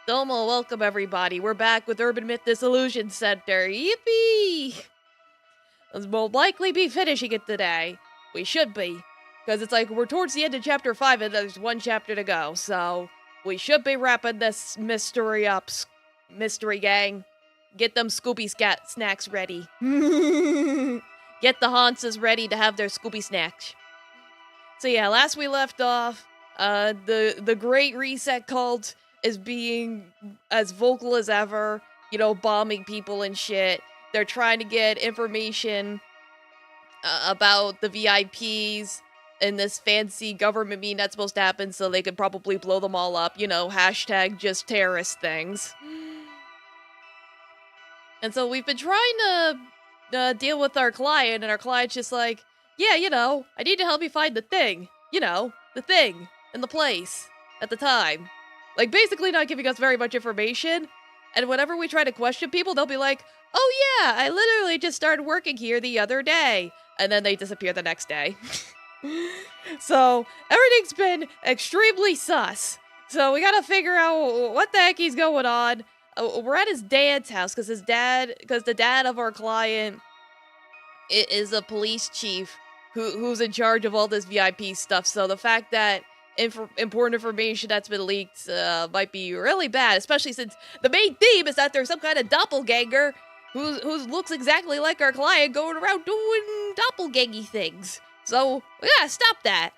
Domo, welcome everybody. We're back with Urban Myth Dissolution Center. Yippee! We'll likely be finishing it today. We should be. Because it's like we're towards the end of chapter 5 and there's one chapter to go. So we should be wrapping this mystery up. Mystery gang. Get them Scooby snacks ready. Get the Hanses ready to have their Scooby snacks. So yeah, last we left off, the Great Reset cult is being as vocal as ever, you know, bombing people and shit. They're trying to get information about the VIPs in this fancy government meeting that's supposed to happen so they could probably blow them all up, you know, hashtag just terrorist things. And so we've been trying to deal with our client, and our client's just like, yeah, you know, I need to help you find the thing. You know, the thing in the place at the time. Like, basically not giving us very much information. And whenever we try to question people, they'll be like, oh yeah, I literally just started working here the other day. And then they disappear the next day. So, everything's been extremely sus. So we gotta figure out what the heck he's going on. We're at his dad's house because the dad of our client is a police chief who's in charge of all this VIP stuff. So the fact that important information that's been leaked might be really bad, especially since the main theme is that there's some kind of doppelganger who looks exactly like our client going around doing doppelgangy things. So we gotta stop that.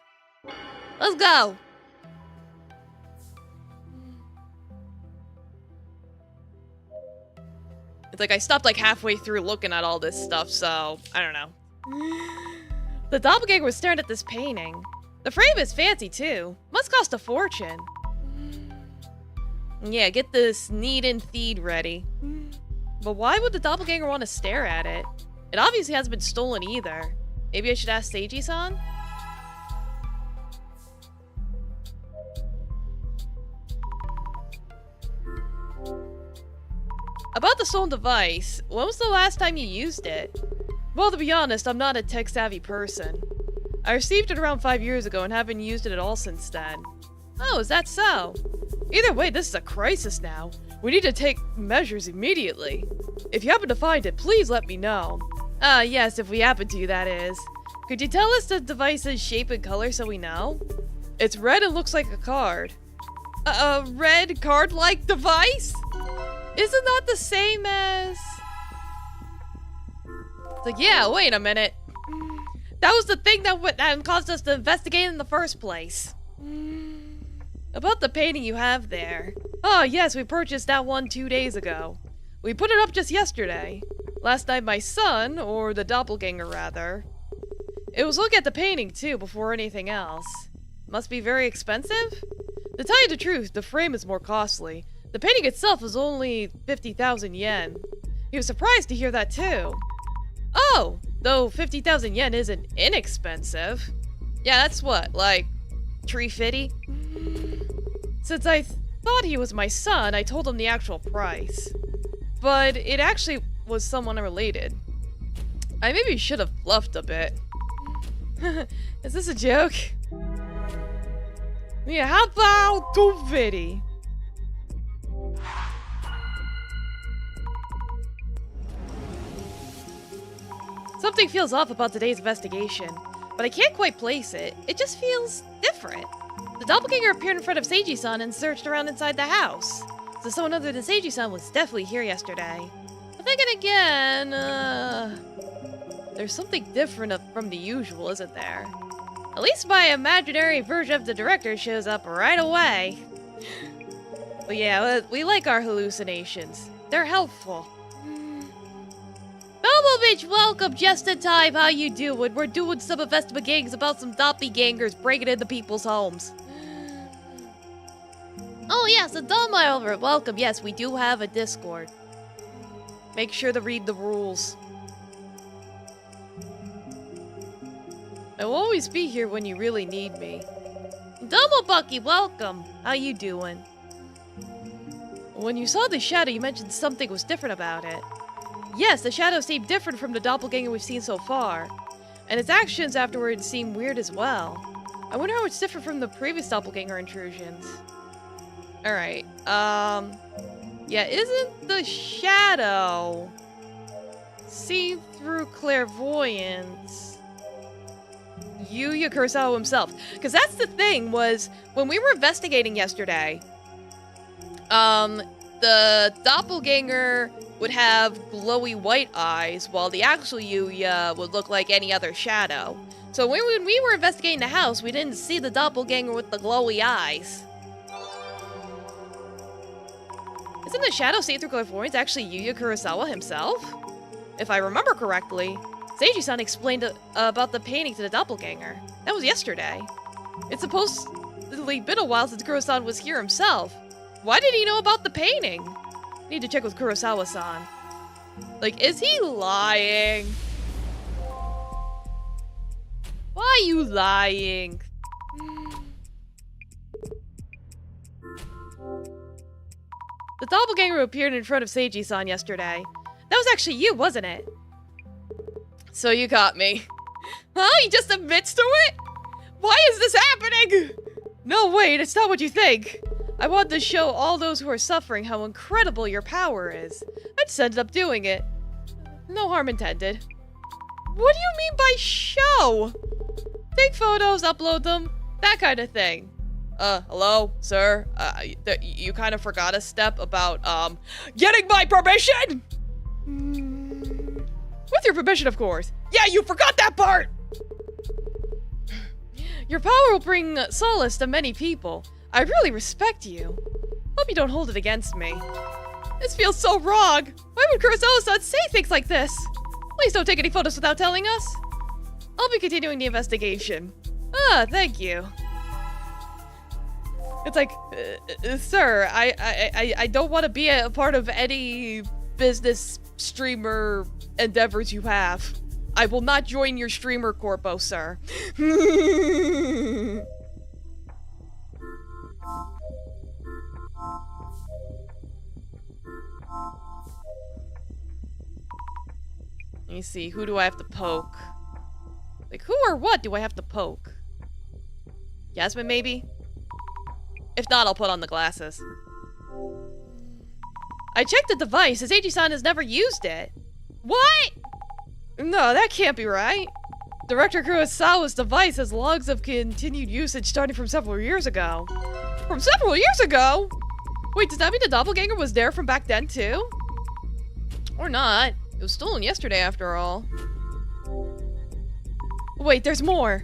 Let's go. It's like I stopped like halfway through looking at all this stuff, so I don't know. The doppelganger was staring at this painting. The frame is fancy too. Must cost a fortune. Yeah, get this knead and feed ready. But why would the doppelganger want to stare at it? It obviously hasn't been stolen either. Maybe I should ask Seiji-san? About the stolen device, when was the last time you used it? Well, to be honest, I'm not a tech-savvy person. I received it around 5 years ago and haven't used it at all since then. Oh, is that so? Either way, this is a crisis now. We need to take measures immediately. If you happen to find it, please let me know. Yes, if we happen to, that is. Could you tell us the device's shape and color so we know? It's red and looks like a card. A red card-like device? Isn't that the same as... It's like, yeah, wait a minute. That was the thing that caused us to investigate in the first place. About the painting you have there. Oh, yes, we purchased that one 2 days ago. We put it up just yesterday. Last night my son, or the doppelganger rather, it was looking at the painting too before anything else. Must be very expensive? To tell you the truth, the frame is more costly. The painting itself is only 50,000 yen. He was surprised to hear that too. Oh, though 50,000 yen isn't inexpensive. Yeah, that's what, like, 350? Since I thought he was my son, I told him the actual price. But it actually was someone related. I maybe should have bluffed a bit. Is this a joke? Yeah, how about 250? Something feels off about today's investigation, but I can't quite place it. It just feels different. The doppelganger appeared in front of Seiji-san and searched around inside the house. So someone other than Seiji-san was definitely here yesterday. But thinking again, there's something different from the usual, isn't there? At least my imaginary version of the director shows up right away. But yeah, we like our hallucinations. They're helpful. Bobovich, welcome just in time. How you doing? We're doing some investigations about some doppelgangers breaking into people's homes. Oh yes, Adama, welcome. Yes, we do have a Discord. Make sure to read the rules. I will always be here when you really need me. Domo Bucky, welcome. How you doing? When you saw the shadow, you mentioned something was different about it. Yes, the shadow seemed different from the doppelganger we've seen so far. And its actions afterwards seemed weird as well. I wonder how it's different from the previous doppelganger intrusions. Alright, yeah, isn't the shadow see-through clairvoyance Yuya Kurosawa himself? Because that's the thing, was when we were investigating yesterday, the doppelganger would have glowy white eyes, while the actual Yuya would look like any other shadow. So when we were investigating the house, we didn't see the doppelganger with the glowy eyes. Isn't the shadow see-through clairvoyance actually Yuya Kurosawa himself? If I remember correctly, Seiji-san explained about the painting to the doppelganger. That was yesterday. It's supposedly been a while since Kurosawa was here himself. Why did he know about the painting? Need to check with Kurosawa-san. Like, is he lying? Why are you lying? The doppelganger appeared in front of Seiji-san yesterday. That was actually you, wasn't it? So you got me. Huh? He just admits to it? Why is this happening? No, wait, it's not what you think. I wanted to show all those who are suffering how incredible your power is. I just ended up doing it. No harm intended. What do you mean by show? Take photos, upload them, that kind of thing. Hello, sir? You kind of forgot a step about, getting my permission? With your permission, of course. Yeah, you forgot that part! Your power will bring solace to many people. I really respect you. Hope you don't hold it against me. This feels so wrong. Why would Kurosawa-san say things like this? Please don't take any photos without telling us. I'll be continuing the investigation. Ah, thank you. It's like, sir, I don't want to be a part of any business streamer endeavors you have. I will not join your streamer corpo, sir. Let me see, who do I have to poke? Like, who or what do I have to poke? Yasmin, maybe? If not, I'll put on the glasses. I checked the device. Seiji-san has never used it. What? No, that can't be right. Director Kurosawa's device has logs of continued usage starting from several years ago. From several years ago? Wait, does that mean the doppelganger was there from back then, too? Or not. It was stolen yesterday, after all. Wait, there's more.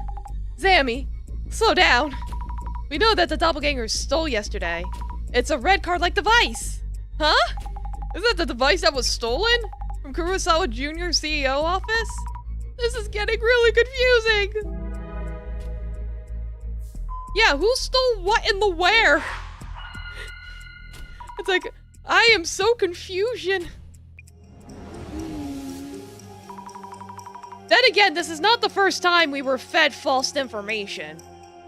Zammy, slow down. We know that the doppelganger stole yesterday. It's a red card-like device. Huh? Is that the device that was stolen? From Kurosawa Jr.'s CEO office? This is getting really confusing. Yeah, who stole what in the where? It's like, I am so confusion. Then again, this is not the first time we were fed false information.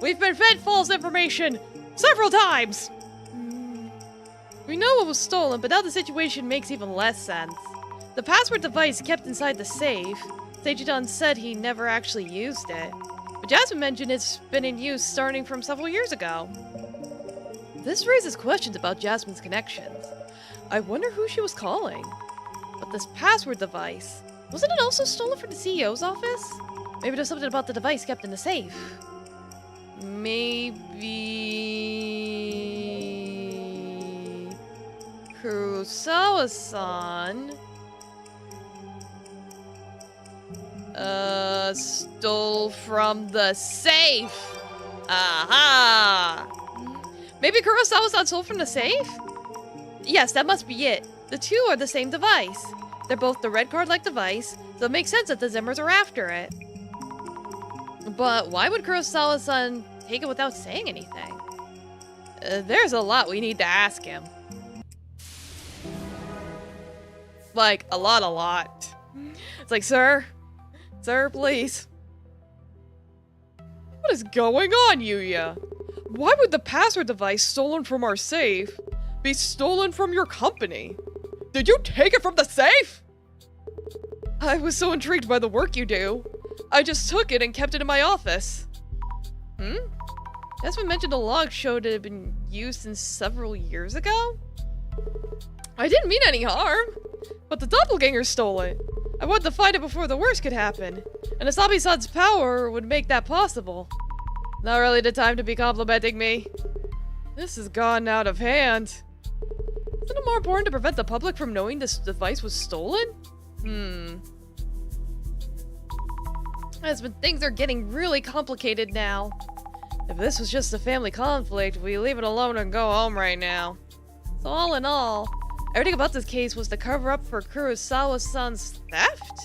We've been fed false information several times. We know what was stolen, but now the situation makes even less sense. The password device kept inside the safe. Seiji-san said he never actually used it. But Jasmine mentioned it's been in use starting from several years ago. This raises questions about Jasmine's connections. I wonder who she was calling. But this password device, wasn't it also stolen from the CEO's office? Maybe there's something about the device kept in the safe. Maybe Kurosawa-san stole from the safe. Aha! Maybe Kurosawa-san stole from the safe? Yes, that must be it. The two are the same device. They're both the red card-like device, so it makes sense that the Zimmers are after it. But why would Kurosawa-san take it without saying anything? There's a lot we need to ask him. Like, a lot. It's like, sir, please. What is going on, Yuya? Why would the password device stolen from our safe be stolen from your company? Did you take it from the safe? I was so intrigued by the work you do. I just took it and kept it in my office. As we mentioned, the log showed it had been used since several years ago. I didn't mean any harm, but the doppelganger stole it. I wanted to find it before the worst could happen, and Asabi-san's power would make that possible. Not really the time to be complimenting me. This has gone out of hand. Isn't it more important to prevent the public from knowing this device was stolen? But things are getting really complicated now. If this was just a family conflict, we leave it alone and go home right now. So all in all, everything about this case was to cover up for Kurosawa-san's theft?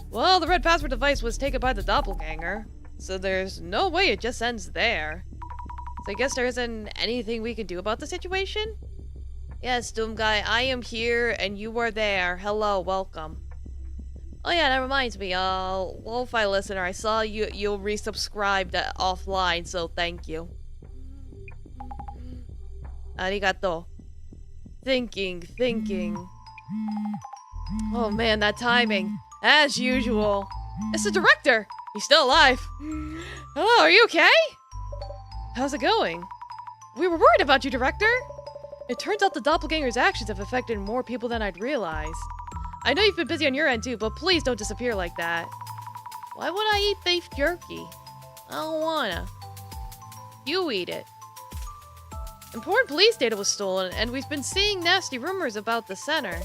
Well, the red password device was taken by the doppelganger, so there's no way it just ends there. So I guess there isn't anything we can do about the situation? Yes, Doom Guy, I am here and you are there. Hello, welcome. Oh yeah, that reminds me, lo-fi listener, I saw you resubscribed offline, so thank you. Arigato. Thinking. Oh man, that timing. As usual. It's the director! He's still alive. Hello, are you okay? How's it going? We were worried about you, director. It turns out the doppelganger's actions have affected more people than I'd realized. I know you've been busy on your end too, but please don't disappear like that. Why would I eat beef jerky? I don't wanna. You eat it. Important police data was stolen, and we've been seeing nasty rumors about the center.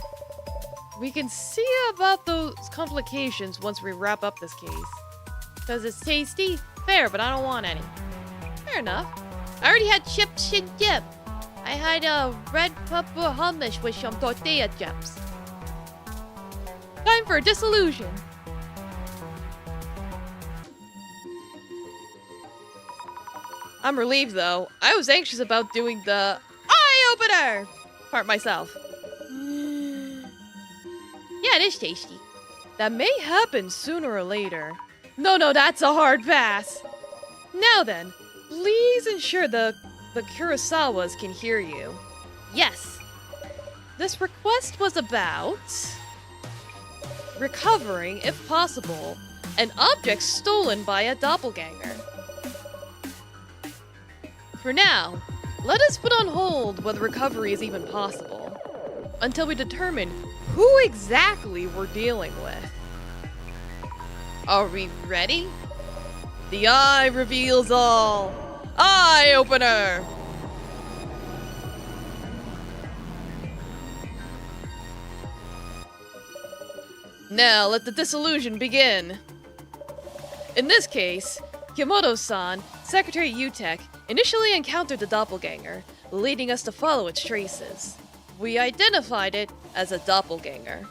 We can see about those complications once we wrap up this case. Because it's tasty? Fair, but I don't want any. Fair enough. I already had chips and dip. I had a red pepper hummus with some tortilla chips. Time for Dissolution. I'm relieved though. I was anxious about doing the eye-opener part myself. Yeah, it is tasty. That may happen sooner or later. No, that's a hard pass. Now then, please ensure the Kurosawas can hear you. Yes. This request was about recovering, if possible, an object stolen by a doppelganger. For now, let us put on hold whether recovery is even possible, until we determine who exactly we're dealing with. Are we ready? The eye reveals all. Eye opener! Now let the dissolution begin. In this case, Kimoto-san, Secretary UTEC, initially encountered the doppelganger, leading us to follow its traces. We identified it as a doppelganger.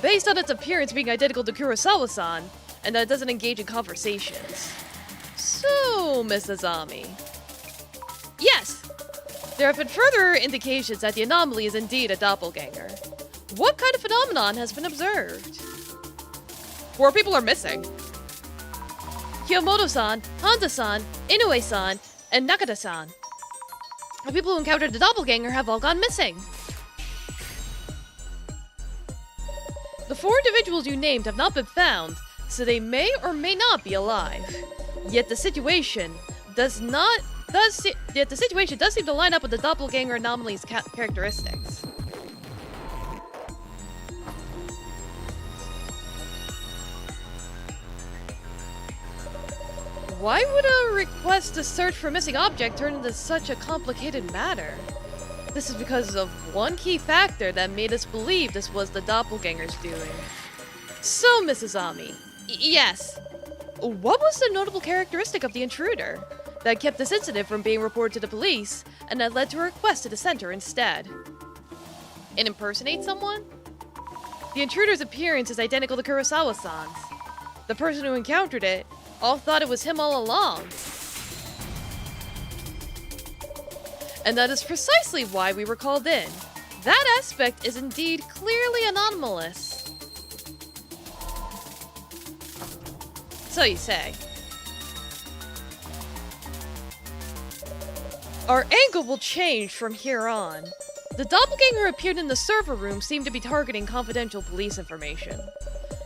Based on its appearance being identical to Kurosawa-san, and that it doesn't engage in conversations. So, Miss Azami. Yes! There have been further indications that the anomaly is indeed a doppelganger. What kind of phenomenon has been observed? 4 people are missing. Kiyomoto-san, Hanza-san, Inoue-san, and Nakata-san. The people who encountered the doppelganger have all gone missing. The 4 individuals you named have not been found, so they may or may not be alive. Yet the situation does seem to line up with the doppelganger anomaly's characteristics. Why would a request to search for a missing object turn into such a complicated matter? This is because of one key factor that made us believe this was the doppelganger's doing. So, Mrs. Ami, yes. What was the notable characteristic of the intruder that kept this incident from being reported to the police and that led to a request to the center instead? It impersonate someone? The intruder's appearance is identical to Kurosawa-san's. The person who encountered it all thought it was him all along. And that is precisely why we were called in. That aspect is indeed clearly anomalous. So you say. Our angle will change from here on. The doppelganger appeared in the server room seemed to be targeting confidential police information.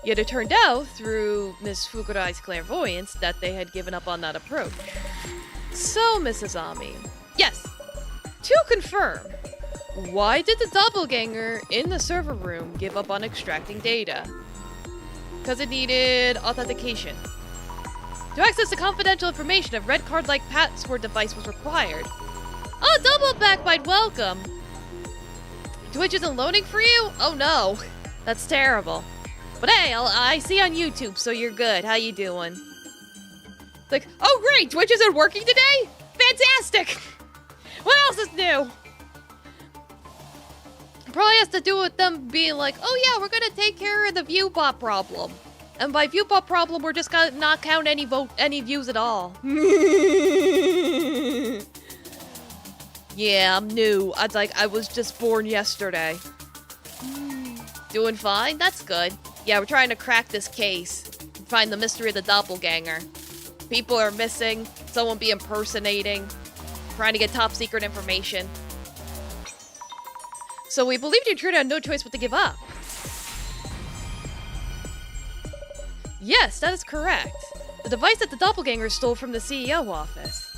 Yet it turned out, through Miss Fukurai's clairvoyance, that they had given up on that approach. So, Mrs. Ami. Yes. To confirm, why did the doppelganger in the server room give up on extracting data? Because it needed authentication. To access the confidential information, a red card-like password device was required. Oh, double backbite, welcome! Twitch isn't loading for you? Oh no, that's terrible. But hey, I see on YouTube, so you're good. How you doing? It's like, oh great, Twitch isn't working today? Fantastic! What else is new? Probably has to do with them being like, oh yeah, we're gonna take care of the viewbot problem. And by viewbot problem, we're just gonna not count any views at all. Yeah, I'm new. I was just born yesterday. Doing fine? That's good. Yeah, we're trying to crack this case. Find the mystery of the doppelganger. People are missing. Someone be impersonating. Trying to get top secret information. So we believe the intruder had no choice but to give up. Yes, that is correct. The device that the doppelganger stole from the CEO office.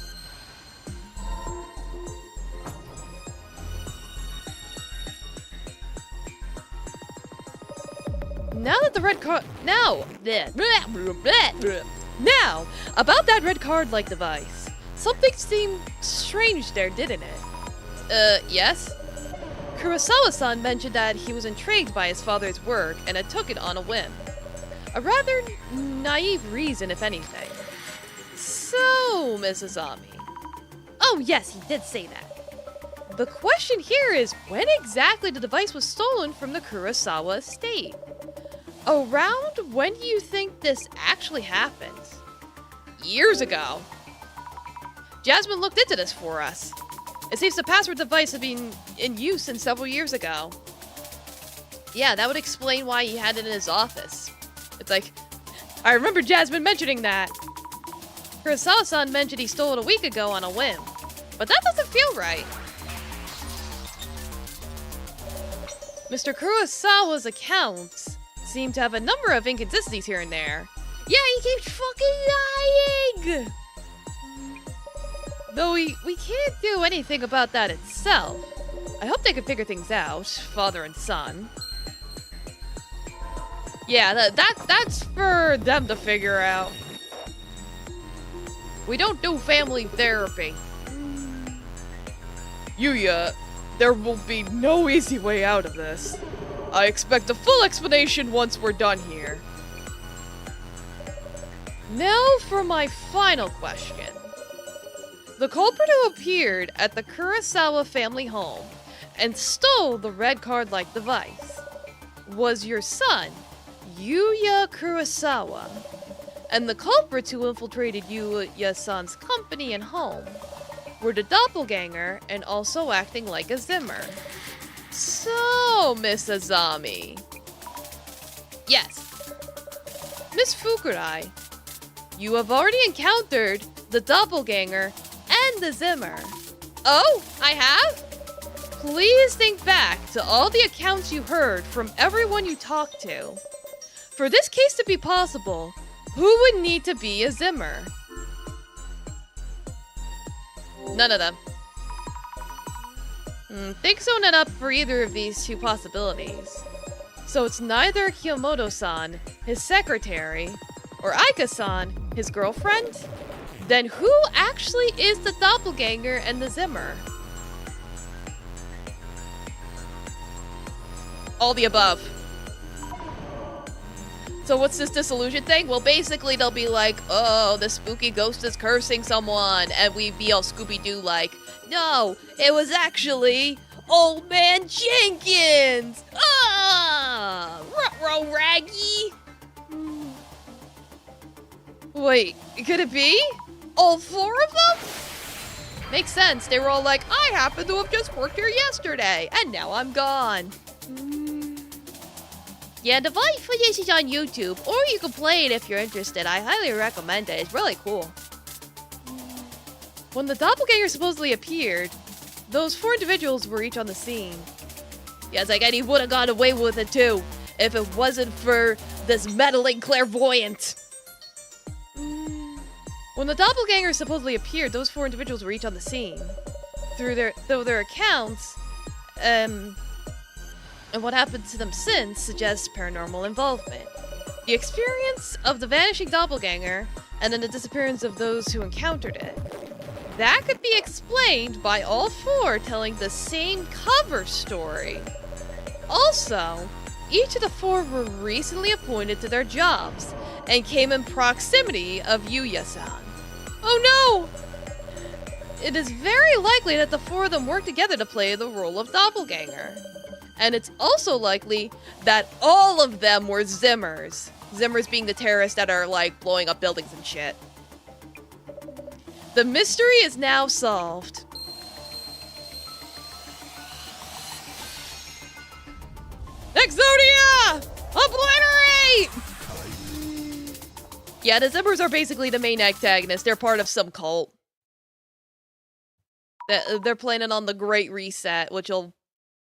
Now that the red card... Now, about that red card-like device. Something seemed strange there, didn't it? Yes? Kurosawa-san mentioned that he was intrigued by his father's work and had took it on a whim. A rather naive reason, if anything. So, Mrs. Ami. Oh yes, he did say that. The question here is, when exactly the device was stolen from the Kurosawa estate? Around when do you think this actually happened? Years ago. Jasmine looked into this for us. It seems the password device had been in use since several years ago. Yeah, that would explain why he had it in his office. It's like, I remember Jasmine mentioning that. Kurosawa-san mentioned he stole it a week ago on a whim. But that doesn't feel right. Mr. Kurosawa's accounts seem to have a number of inconsistencies here and there. Yeah, he keeps fucking lying! Though we can't do anything about that itself. I hope they can figure things out, father and son. Yeah, that's for them to figure out. We don't do family therapy. Yuya, there will be no easy way out of this. I expect a full explanation once we're done here. Now for my final question. The culprit who appeared at the Kurosawa family home and stole the red card-like device was your son, Yuya Kurosawa, and the culprits who infiltrated Yuya-san's company and home were the doppelganger and also acting like a Zimmer. So, Miss Azami. Yes. Miss Fukurai, you have already encountered the doppelganger and the Zimmer. Oh, I have? Please think back to all the accounts you heard from everyone you talked to. For this case to be possible, who would need to be a Zimmer? None of them. Think so not up for either of these two possibilities. So it's neither Kiyomoto-san, his secretary, or Aika-san, his girlfriend? Then who actually is the doppelganger and the Zimmer? All the above. So what's this dissolution thing? Well, basically they'll be like, oh, the spooky ghost is cursing someone, and we'd be all Scooby-Doo like, no, it was actually Old Man Jenkins! Ah! Ruh-roh, Raggy! Wait, could it be? All four of them? Makes sense, they were all like, I happen to have just worked here yesterday, and now I'm gone. Yeah, the voice footage is on YouTube, or you can play it if you're interested. I highly recommend it. It's really cool. When the doppelganger supposedly appeared, those four individuals were each on the scene. Yeah, it's like, and he would have got away with it too, if it wasn't for this meddling clairvoyant. When the doppelgangers supposedly appeared, those 4 individuals were each on the scene. Though their accounts, and what happened to them since suggests paranormal involvement. The experience of the vanishing doppelganger, and then the disappearance of those who encountered it. That could be explained by all 4 telling the same cover story. Also, each of the 4 were recently appointed to their jobs, and came in proximity of Yuya-san. Oh no! It is very likely that the 4 of them worked together to play the role of doppelganger. And it's also likely that all of them were Zimmers. Zimmers being the terrorists that are, like, blowing up buildings and shit. The mystery is now solved. Exodia! Obliterate! Yeah, the Zimmers are basically the main antagonists. They're part of some cult. They're planning on the Great Reset, which will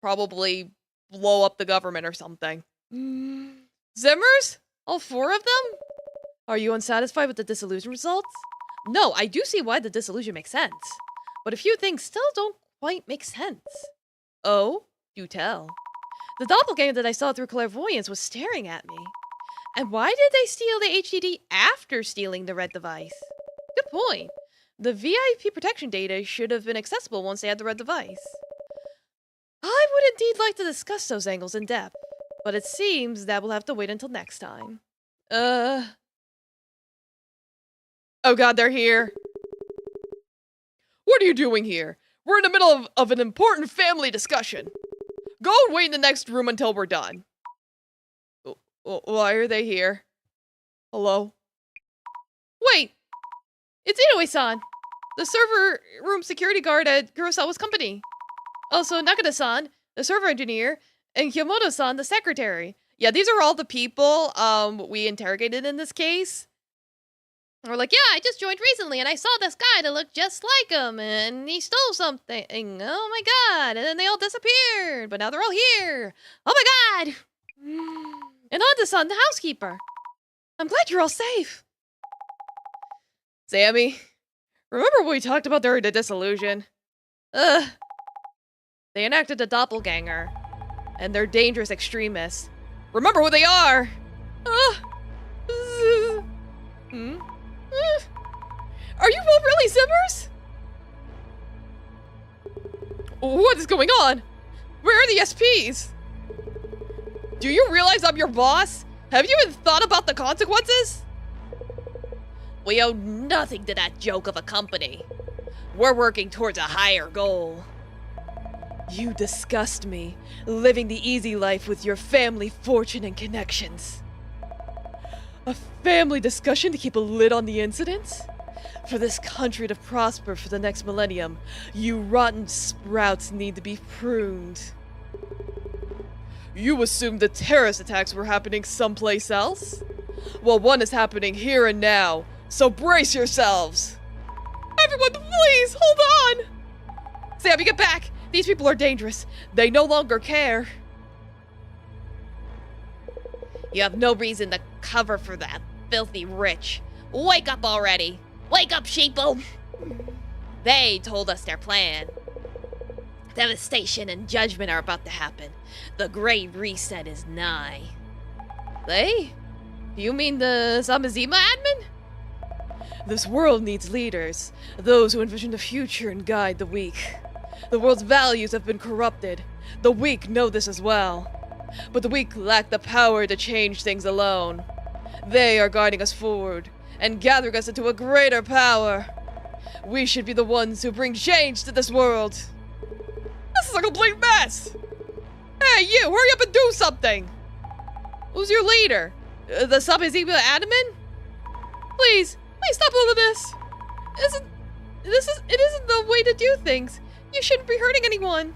probably blow up the government or something. Zimmers? All 4 of them? Are you unsatisfied with the dissolution results? No, I do see why the dissolution makes sense. But a few things still don't quite make sense. Oh? Do tell. The doppelganger that I saw through clairvoyance was staring at me. And why did they steal the HDD after stealing the red device? Good point. The VIP protection data should have been accessible once they had the red device. I would indeed like to discuss those angles in depth, but it seems that we'll have to wait until next time. Oh god, they're here. What are you doing here? We're in the middle of an important family discussion. Go and wait in the next room until we're done. Why are they here? Hello? Wait! It's Inoue-san! The server room security guard at Kurosawa's company. Also, Nakata-san, the server engineer, and Kyomoto-san, the secretary. Yeah, these are all the people we interrogated in this case. And we're like, yeah, I just joined recently and I saw this guy that looked just like him and he stole something. Oh my god. And then they all disappeared, but now they're all here. Oh my god. And Honda-san, the housekeeper. I'm glad you're all safe. Sammy, remember what we talked about during the dissolution? They enacted a doppelganger, and they're dangerous extremists. Remember who they are! Are you both really Zimmers? What is going on? Where are the SPs? Do you realize I'm your boss? Have you even thought about the consequences? We owe nothing to that joke of a company. We're working towards a higher goal. You disgust me, living the easy life with your family fortune and connections. A family discussion to keep a lid on the incidents? For this country to prosper for the next millennium, you rotten sprouts need to be pruned. You assumed the terrorist attacks were happening someplace else? Well, one is happening here and now, so brace yourselves! Everyone, please, hold on! Sammy, get back! These people are dangerous. They no longer care. You have no reason to cover for that filthy rich. Wake up already! Wake up, sheeple! They told us their plan. Devastation and judgment are about to happen. The Great Reset is nigh. They? Do you mean the Samazima admin? This world needs leaders, those who envision the future and guide the weak. The world's values have been corrupted. The weak know this as well. But the weak lack the power to change things alone. They are guiding us forward and gathering us into a greater power. We should be the ones who bring change to this world. This is a complete mess! Hey, you, hurry up and do something! Who's your leader? The Samazima admin? Please stop all of this! It isn't the way to do things. You shouldn't be hurting anyone.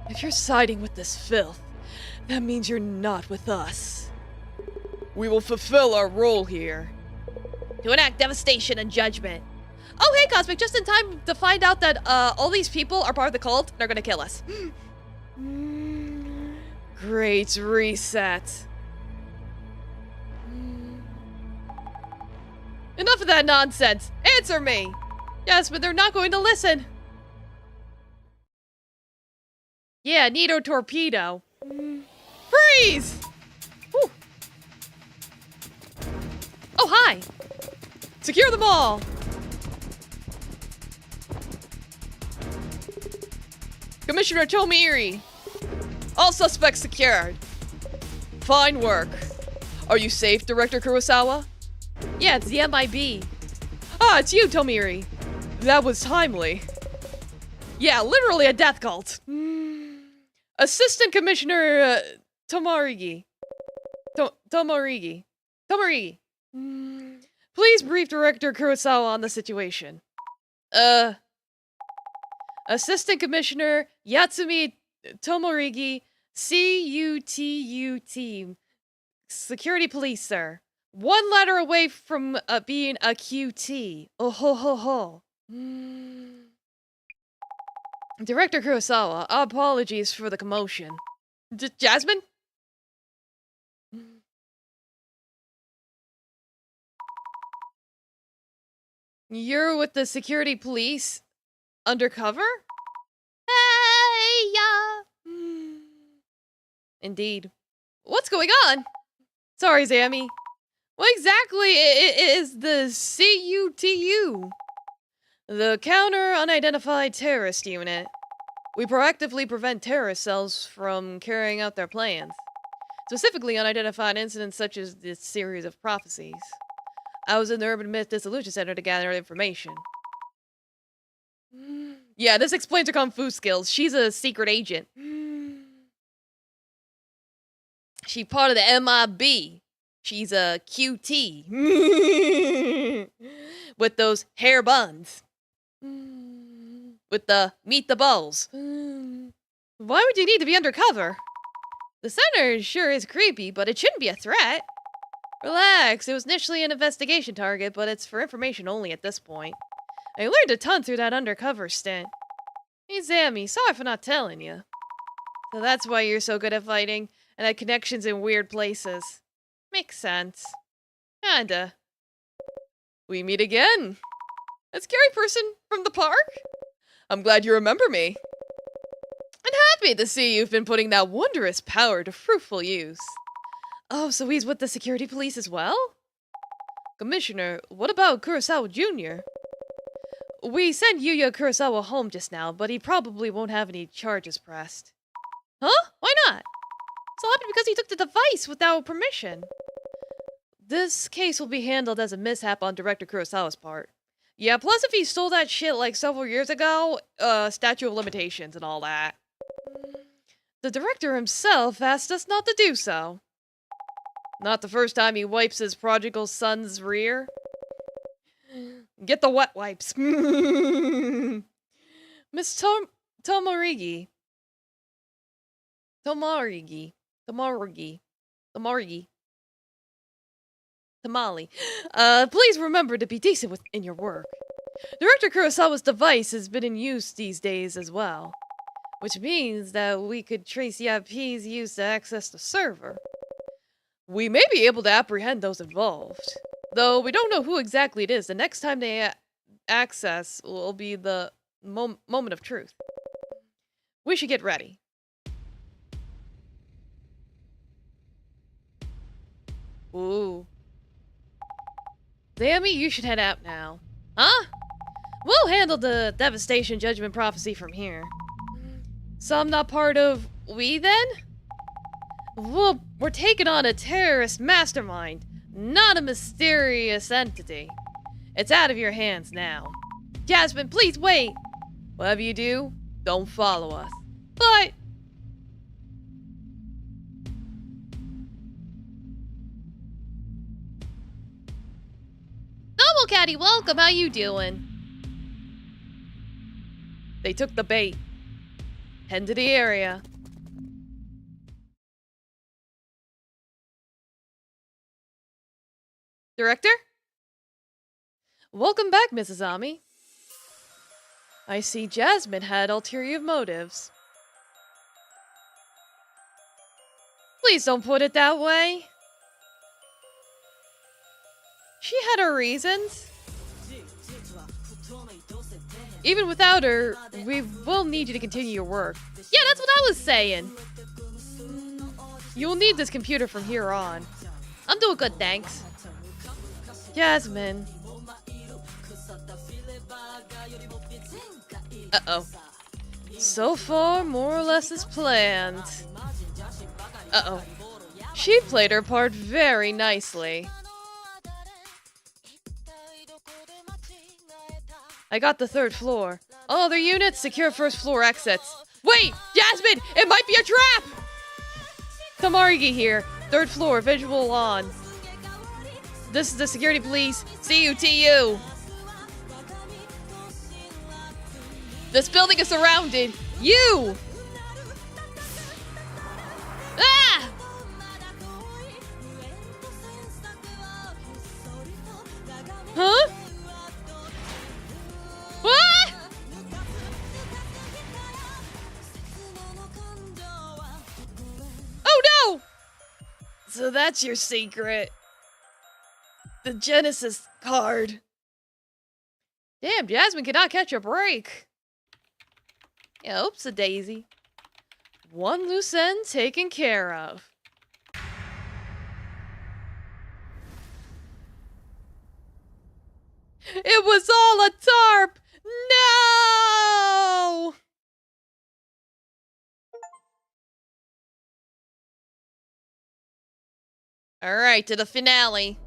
If you're siding with this filth, that means you're not with us. We will fulfill our role here. To enact devastation and judgment. Oh, hey, Cosmic, just in time to find out that all these people are part of the cult and are gonna kill us. Great Reset. Enough of that nonsense! Answer me! Yes, but they're not going to listen! Yeah, Nito torpedo. Freeze! Whew. Oh, hi! Secure them all! Commissioner Tomiri! All suspects secured. Fine work. Are you safe, Director Kurosawa? Yeah, it's the MIB. Ah, it's you, Tomiri. That was timely. Yeah, literally a death cult. Assistant Commissioner Tomorigi. Tomorigi. Please brief Director Kurosawa on the situation. Assistant Commissioner Yatsumi Tomorigi, CUTU team. Security police, sir. One letter away from being a QT. Oh ho ho ho. Director Kurosawa, apologies for the commotion. Jasmine? You're with the security police? Undercover? Hey, yeah. Indeed. What's going on? Sorry, Zammy. What exactly is the CUTU? The Counter Unidentified Terrorist Unit. We proactively prevent terrorist cells from carrying out their plans. Specifically unidentified incidents such as this series of prophecies. I was in the Urban Myth Dissolution Center to gather information. Yeah, this explains her Kung Fu skills. She's a secret agent. She's part of the MIB. She's a QT. With those hair buns. With the meet the balls. Why would you need to be undercover? The center sure is creepy, but it shouldn't be a threat. Relax, it was initially an investigation target, but it's for information only at this point. I learned a ton through that undercover stint. Hey Zammy, sorry for not telling you. So that's why you're so good at fighting, and had connections in weird places. Makes sense. Kinda. We meet again. A scary person from the park? I'm glad you remember me. And happy to see you've been putting that wondrous power to fruitful use. Oh, so he's with the security police as well? Commissioner, what about Kurosawa Jr.? We sent Yuya Kurosawa home just now, but he probably won't have any charges pressed. Huh? Why not? So happy because he took the device without permission. This case will be handled as a mishap on Director Kurosawa's part. Yeah, plus if he stole that shit like several years ago, statute of limitations and all that. The director himself asked us not to do so. Not the first time he wipes his prodigal son's rear. Get the wet wipes. Miss Tomorigi. Tamale. Please remember to be decent in your work. Director Kurosawa's device has been in use these days as well. Which means that we could trace the IP's use to access the server. We may be able to apprehend those involved. Though we don't know who exactly it is, the next time they access will be the moment of truth. We should get ready. Ooh. Zammy, you should head out now. Huh? We'll handle the devastation judgment prophecy from here. So I'm not part of we then? Well, we're taking on a terrorist mastermind, not a mysterious entity. It's out of your hands now. Jasmine, please wait! Whatever you do, don't follow us. But... Noble Caddy, welcome, how you doing? They took the bait. Head to the area. Director? Welcome back, Mrs. Ami. I see Jasmine had ulterior motives. Please don't put it that way. She had her reasons. Even without her, we will need you to continue your work. Yeah, that's what I was saying. You'll need this computer from here on. I'm doing good, thanks. Jasmine. Uh-oh. So far, more or less as planned. Uh-oh. She played her part very nicely. I got the 3rd floor. All other units, secure 1st floor exits. Wait! Jasmine! It might be a trap! Tamarigi here. 3rd floor, visual on. This is the security police. CUTU. This building is surrounded. You! Ah! Huh? What? Oh no! So that's your secret. The Genesis card. Damn, Jasmine cannot catch a break. Yeah, oops-a-daisy. One loose end taken care of. It was all a tarp! No! Alright, to the finale.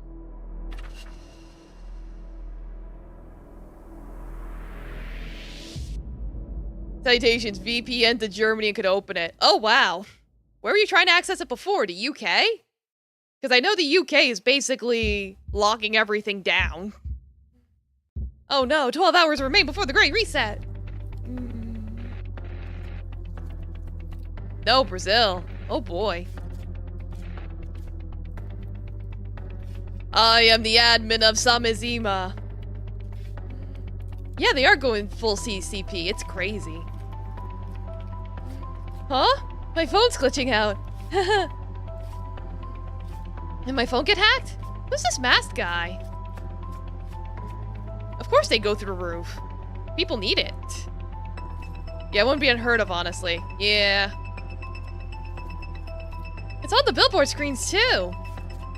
Citations, VPN to Germany and could open it. Oh, wow. Where were you trying to access it before? The UK? Because I know the UK is basically locking everything down. Oh no, 12 hours remain before the Great Reset. No, Brazil. Oh boy. I am the admin of Samizima. Yeah, they are going full CCP. It's crazy. Huh? My phone's glitching out. Did my phone get hacked? Who's this masked guy? Of course they go through the roof. People need it. Yeah, it wouldn't be unheard of, honestly. Yeah. It's on the billboard screens, too.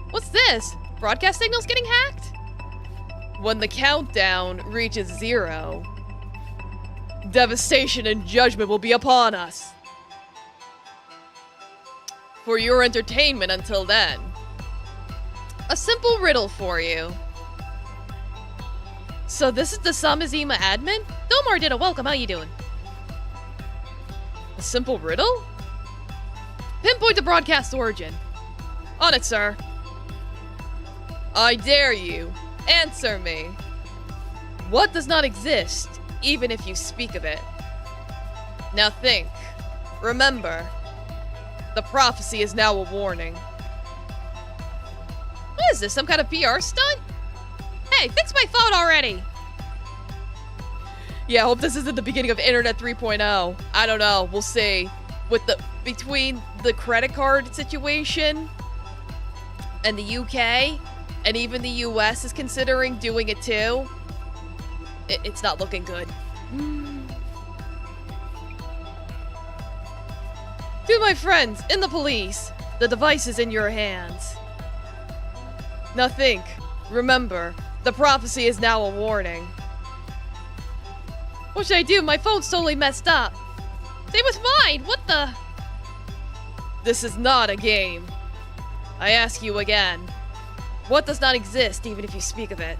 What's this? Broadcast signals getting hacked? When the countdown reaches 0, devastation and judgment will be upon us. For your entertainment until then. A simple riddle for you. So this is the Samizima admin? Domar did a welcome, how you doing? A simple riddle? Pinpoint the broadcast origin. On it, sir. I dare you. Answer me. What does not exist, even if you speak of it? Now think. Remember. The prophecy is now a warning. What is this, some kind of PR stunt? Hey, fix my phone already! Yeah, I hope this isn't the beginning of Internet 3.0. I don't know, we'll see. Between the credit card situation and the UK, and even the US is considering doing it too, it's not looking good. To my friends, in the police, the device is in your hands. Now think, remember, the prophecy is now a warning. What should I do? My phone's totally messed up. Same with mine, what the? This is not a game. I ask you again. What does not exist, even if you speak of it?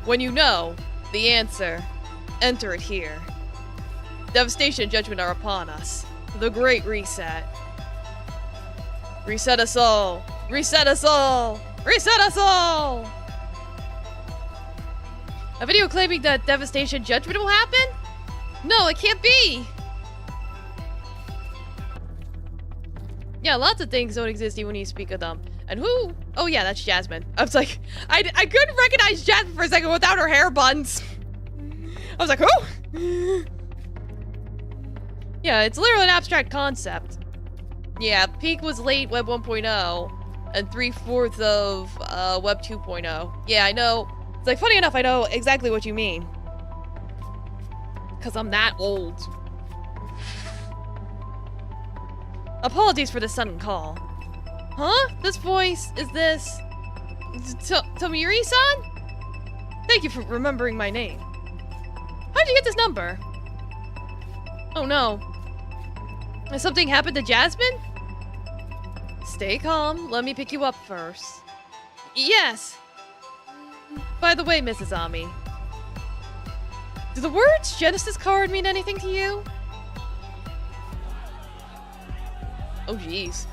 When you know the answer, enter it here. Devastation and judgment are upon us. The Great Reset. Reset us all. Reset us all. Reset us all. A video claiming that devastation judgment will happen? No, it can't be. Yeah, lots of things don't exist even when you speak of them. And who? Oh yeah, that's Jasmine. I was like, I couldn't recognize Jasmine for a second without her hair buns. I was like, who? Yeah, it's literally an abstract concept. Yeah, Peak was late Web 1.0. and 3/4 of Web 2.0. Yeah, I know. It's like, funny enough, I know exactly what you mean. Because I'm that old. Apologies for the sudden call. Huh? This voice, is this... Tomiri-san? Thank you for remembering my name. How'd you get this number? Oh no. Has something happened to Jasmine? Stay calm. Let me pick you up first. Yes. By the way, Mrs. Ami. Do the words Genesis card mean anything to you? Oh jeez.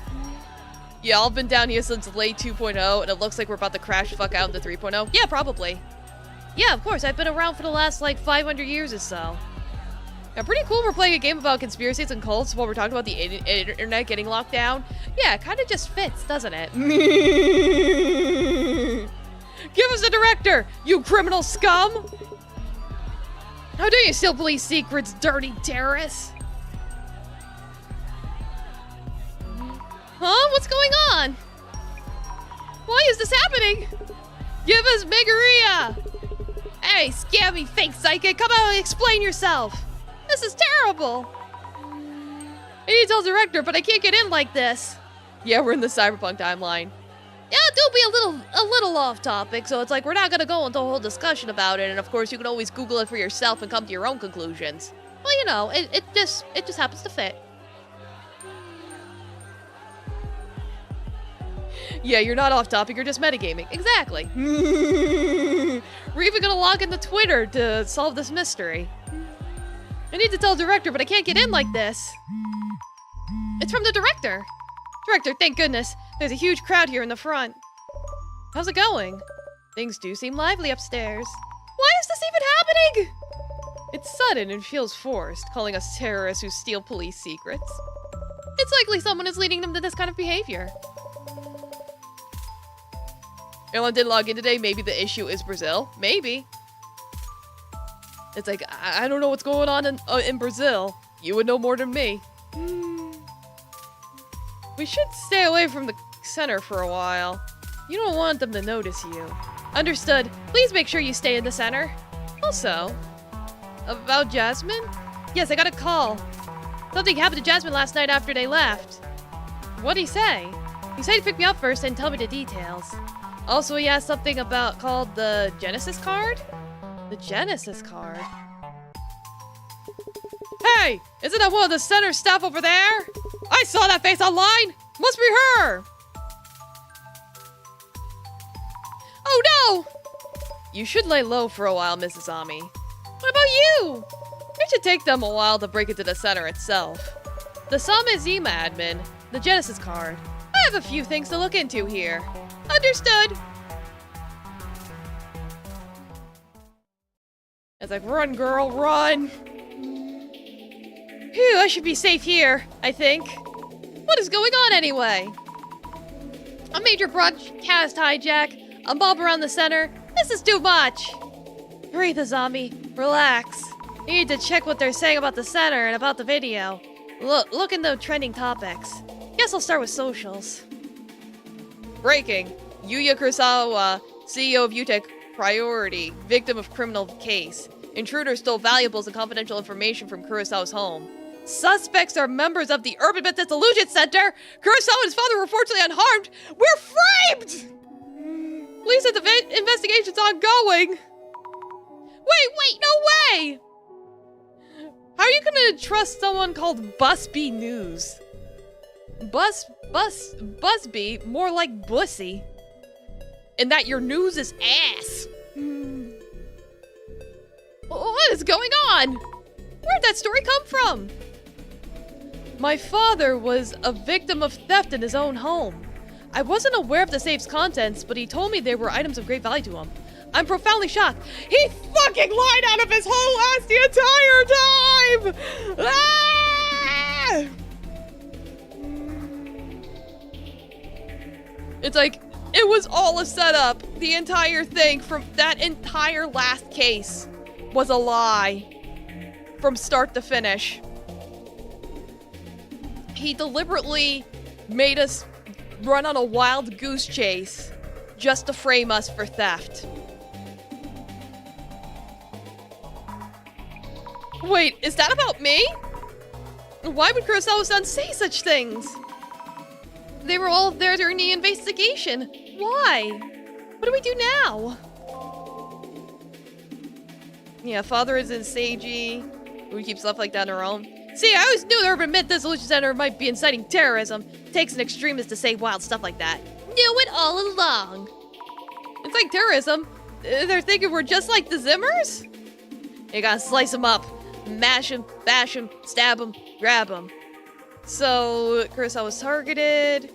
Yeah, I've been down here since late 2.0, and it looks like we're about to crash the fuck out into 3.0. Yeah, probably. Yeah, of course, I've been around for the last, like, 500 years or so. Yeah, pretty cool we're playing a game about conspiracies and cults while we're talking about the internet getting locked down. Yeah, it kind of just fits, doesn't it? Give us a director, you criminal scum! How dare you steal police secrets, dirty terrorists? Huh? What's going on? Why is this happening? Give us Megaria! Hey, scammy fake psychic, come out and explain yourself! This is terrible! I need to tell the director, but I can't get in like this. Yeah, we're in the cyberpunk timeline. Yeah, do be a little off topic, so it's like we're not gonna go into a whole discussion about it, and of course you can always Google it for yourself and come to your own conclusions. Well, you know, it just happens to fit. Yeah, you're not off topic, you're just metagaming. Exactly. We're even gonna log into Twitter to solve this mystery. I need to tell the director, but I can't get in like this. It's from the director. Director, thank goodness. There's a huge crowd here in the front. How's it going? Things do seem lively upstairs. Why is this even happening? It's sudden and feels forced, calling us terrorists who steal police secrets. It's likely someone is leading them to this kind of behavior. Airline didn't log in today. Maybe the issue is Brazil. Maybe. It's like, I don't know what's going on in Brazil. You would know more than me. We should stay away from the center for a while. You don't want them to notice you. Understood. Please make sure you stay in the center. Also, about Jasmine? Yes, I got a call. Something happened to Jasmine last night after they left. What'd he say? He said he'd pick me up first and tell me the details. Also, he asked something about called the Genesis card? The Genesis card? Hey! Isn't that one of the center staff over there? I saw that face online! Must be her! Oh no! You should lay low for a while, Mrs. Ami. What about you? It should take them a while to break into the center itself. The Sama Zima admin, the Genesis card. I have a few things to look into here. Understood. It's like, run, girl, run. Phew, I should be safe here, I think. What is going on anyway? A major broadcast hijack, a mob around the center. This is too much. Breathe, Azami. Relax. You need to check what they're saying about the center and about the video. Look in the trending topics. Guess I'll start with socials. Breaking. Yuya Kurosawa, CEO of UTech, priority, victim of criminal case. Intruder stole valuables and confidential information from Kurosawa's home. Suspects are members of the Urban Myth Dissolution Center. Kurosawa and his father were fortunately unharmed. We're framed! Police said the investigation's ongoing. Wait, no way! How are you gonna trust someone called Busby News? Busby, more like Bussy. And that your news is ass. What is going on? Where'd that story come from? My father was a victim of theft in his own home. I wasn't aware of the safe's contents, but he told me they were items of great value to him. I'm profoundly shocked. He fucking lied out of his whole ass the entire time! Ah! It's like, it was all a setup. The entire thing from that entire last case was a lie. From start to finish. He deliberately made us run on a wild goose chase just to frame us for theft. Wait, is that about me? Why would Kurosawa-san say such things? They were all there during the investigation. Why? What do we do now? Yeah, father is in Seiji. We keep stuff like that in our own. See, I always knew the Urban Myth Dissolution Center might be inciting terrorism. It takes an extremist to say wild stuff like that. Knew it all along. It's like terrorism. They're thinking we're just like the Zimmers? You gotta slice them up. Mash them, bash them, stab them, grab them. So, Kurosawa was targeted.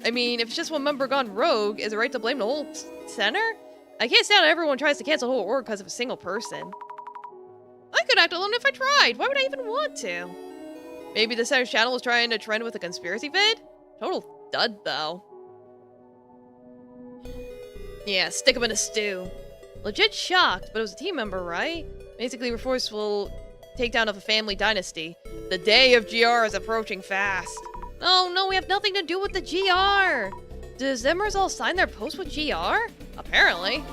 I mean, if it's just one member gone rogue, is it right to blame the whole center? I can't stand how everyone tries to cancel the whole org because of a single person. I could act alone if I tried. Why would I even want to? Maybe the center's channel was trying to trend with a conspiracy vid? Total dud, though. Yeah, stick him in a stew. Legit shocked, but it was a team member, right? Basically, we're forceful takedown of a family dynasty. The day of GR is approaching fast. Oh no, we have nothing to do with the GR. Does Zimmers all sign their post with GR? Apparently.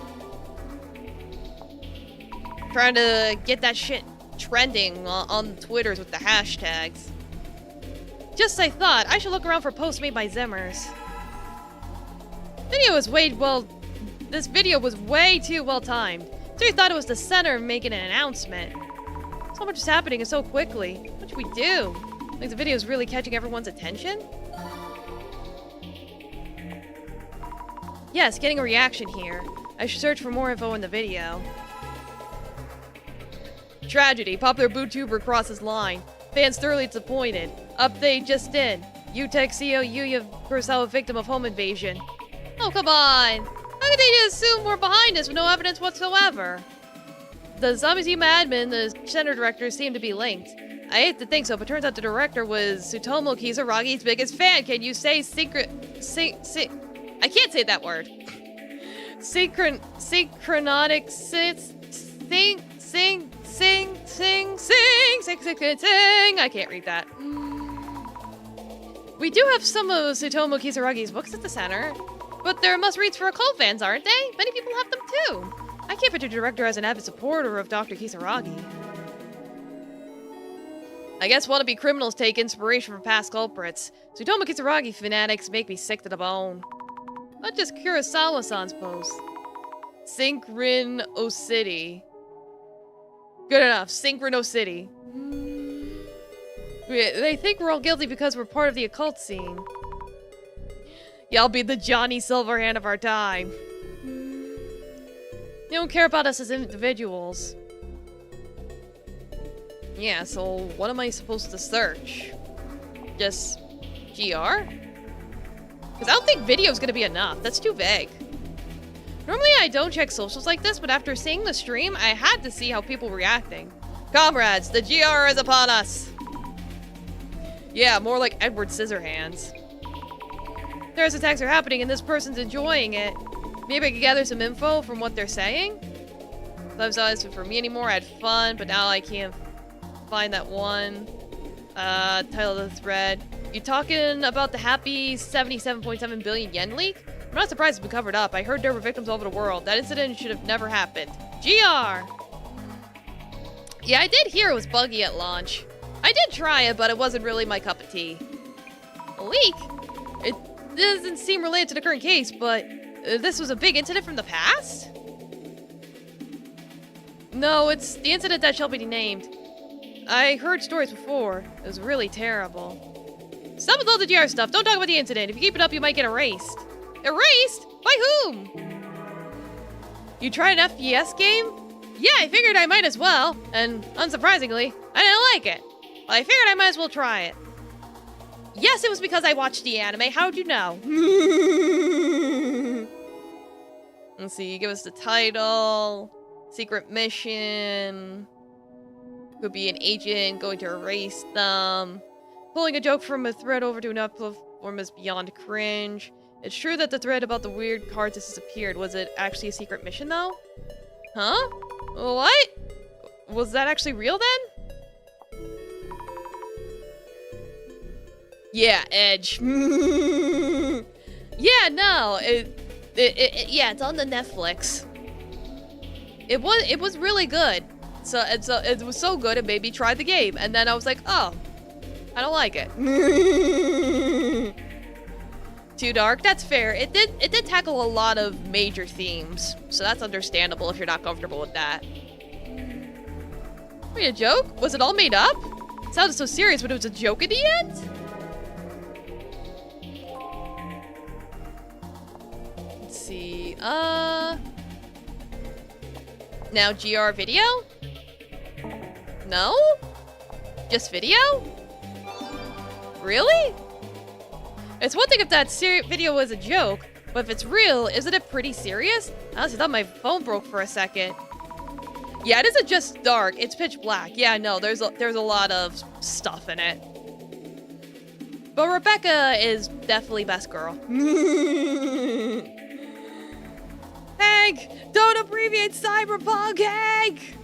Trying to get that shit trending on Twitters with the hashtags. Just I thought, I should look around for posts made by Zimmers. This video was way too well timed. So we thought it was the center making an announcement. So much is happening and so quickly. What should we do? Like the video is really catching everyone's attention? Yes, getting a reaction here. I should search for more info in the video. Tragedy. Popular BooTuber crosses line. Fans thoroughly disappointed. Update just in. UTech CEO Yuya Kurosawa victim of home invasion. Oh, come on. How could they just assume we're behind this with no evidence whatsoever? The Zombie Team admin, the center director, seem to be linked. I hate to think so, but turns out the director was Tsutomu Kisaragi's biggest fan. Can you say I can't say that word. Synchronotic sing. I can't read that. We do have some of Tsutomu Kisaragi's books at the center, but they're must-reads for occult fans, aren't they? Many people have them too. I can't picture the director as an avid supporter of Dr. Kisaragi. I guess wannabe criminals take inspiration from past culprits. Tsutomu Kisaragi fanatics make me sick to the bone. Not just Kurosawa-san's post. Synchronicity. Good enough. Synchronicity. They think we're all guilty because we're part of the occult scene. Yeah, I'll be the Johnny Silverhand of our time. They don't care about us as individuals. Yeah, so what am I supposed to search? Just GR? Because I don't think video's gonna be enough. That's too vague. Normally I don't check socials like this, but after seeing the stream, I had to see how people were reacting. Comrades, the GR is upon us! Yeah, more like Edward Scissorhands. Terrorist attacks are happening and this person's enjoying it. Maybe I could gather some info from what they're saying? Love's not isn't for me anymore. I had fun, but now I can't find that one. Title of the thread. You talking about the happy 77.7 billion yen leak? I'm not surprised it's been covered up. I heard there were victims all over the world. That incident should have never happened. GR! Yeah, I did hear it was buggy at launch. I did try it, but it wasn't really my cup of tea. A leak? It doesn't seem related to the current case, but this was a big incident from the past? No, it's the incident that shall be named. I heard stories before. It was really terrible. Stop with all the GR stuff. Don't talk about the incident. If you keep it up, you might get erased. Erased? By whom? You tried an FPS game? Yeah, I figured I might as well. And unsurprisingly, I didn't like it. Well, I figured I might as well try it. Yes, it was because I watched the anime. How'd you know? Let's see, give us the title. Secret mission. Could be an agent going to erase them. Pulling a joke from a thread over to another platform is beyond cringe. It's true that the thread about the weird cards disappeared. Was it actually a secret mission, though? Huh? What? Was that actually real, then? Yeah, Edge. Yeah, no, yeah, it's on the Netflix. It was really good. So it was so good it made me try the game, and then I was like, oh, I don't like it. Too dark. That's fair. It did tackle a lot of major themes, so that's understandable if you're not comfortable with that. Wait, a joke? Was it all made up? It sounded so serious, but it was a joke at the end? Let's see. Now GR video? No? Just video? Really? It's one thing if that video was a joke, but if it's real, isn't it pretty serious? I honestly thought my phone broke for a second. Yeah, it isn't just dark, it's pitch black. Yeah, no, there's a lot of stuff in it. But Rebecca is definitely best girl. Hank! Don't abbreviate cyberpunk, Hank!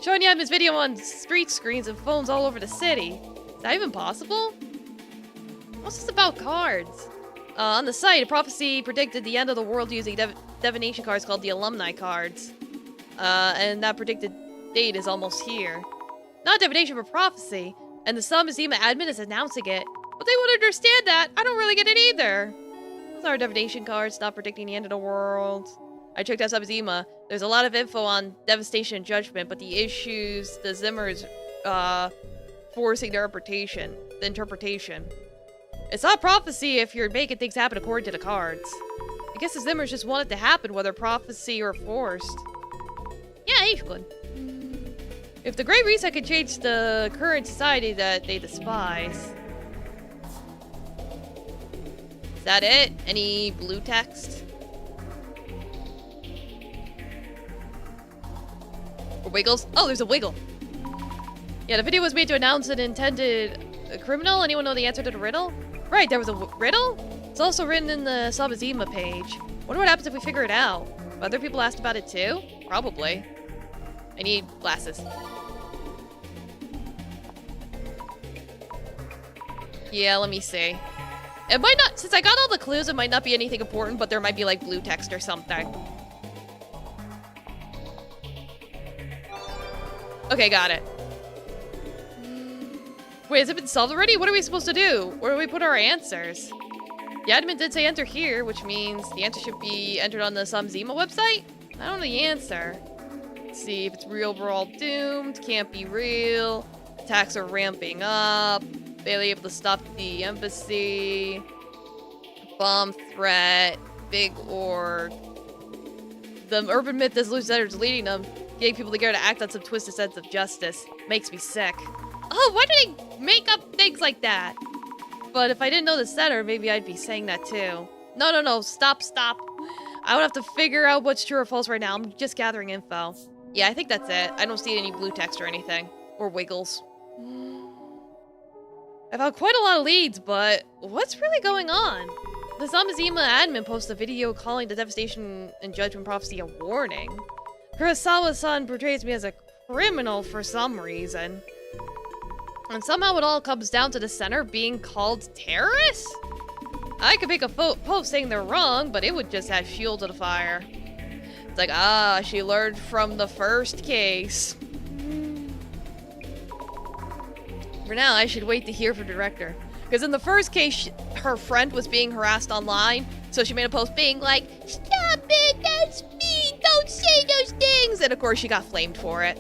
Showing you his video on street screens and phones all over the city. Is that even possible? What's this about cards? On the site, a prophecy predicted the end of the world using divination cards called the alumni cards. And that predicted date is almost here. Not divination, but prophecy. And the Samazima admin is announcing it. But they won't understand that. I don't really get it either. Those are divination cards, not predicting the end of the world. I checked out Samazima. There's a lot of info on devastation and judgment, but the issues, the Zimmers, forcing their interpretation. It's not prophecy if you're making things happen according to the cards. I guess the Zimmers just want it to happen, whether prophecy or forced. Yeah, he's good. If the Great Reset can change the current society that they despise. Is that it? Any blue text? Or wiggles? Oh, there's a wiggle. Yeah, the video was made to announce an intended criminal. Anyone know the answer to the riddle? Right, there was a riddle? It's also written in the Samazima page. Wonder what happens if we figure it out. Other people asked about it too? Probably. I need glasses. Yeah, let me see. It might not, since I got all the clues, it might not be anything important, but there might be like blue text or something. Okay, got it. Wait, has it been solved already? What are we supposed to do? Where do we put our answers? The admin did say enter here, which means the answer should be entered on the Samazima website? I don't know the answer. Let's see if it's real, we're all doomed. Can't be real. Attacks are ramping up. Barely able to stop the embassy. Bomb threat. Big org. The urban myth Dissolution Center is leading them. Getting people together to act on some twisted sense of justice. Makes me sick. Oh, why do they make up things like that? But if I didn't know the center, maybe I'd be saying that too. No, stop. I would have to figure out what's true or false right now. I'm just gathering info. Yeah, I think that's it. I don't see any blue text or anything. Or wiggles. I found quite a lot of leads, but what's really going on? The Samazima admin posted a video calling the devastation and judgment prophecy a warning. Kurosawa-san portrays me as a criminal for some reason. And somehow it all comes down to the center being called terrorists? I could make a post saying they're wrong, but it would just add fuel to the fire. It's like, she learned from the first case. For now, I should wait to hear from the director. Because in the first case, her friend was being harassed online, so she made a post being like, "Stop it, that's me, don't say those things!" And of course, she got flamed for it.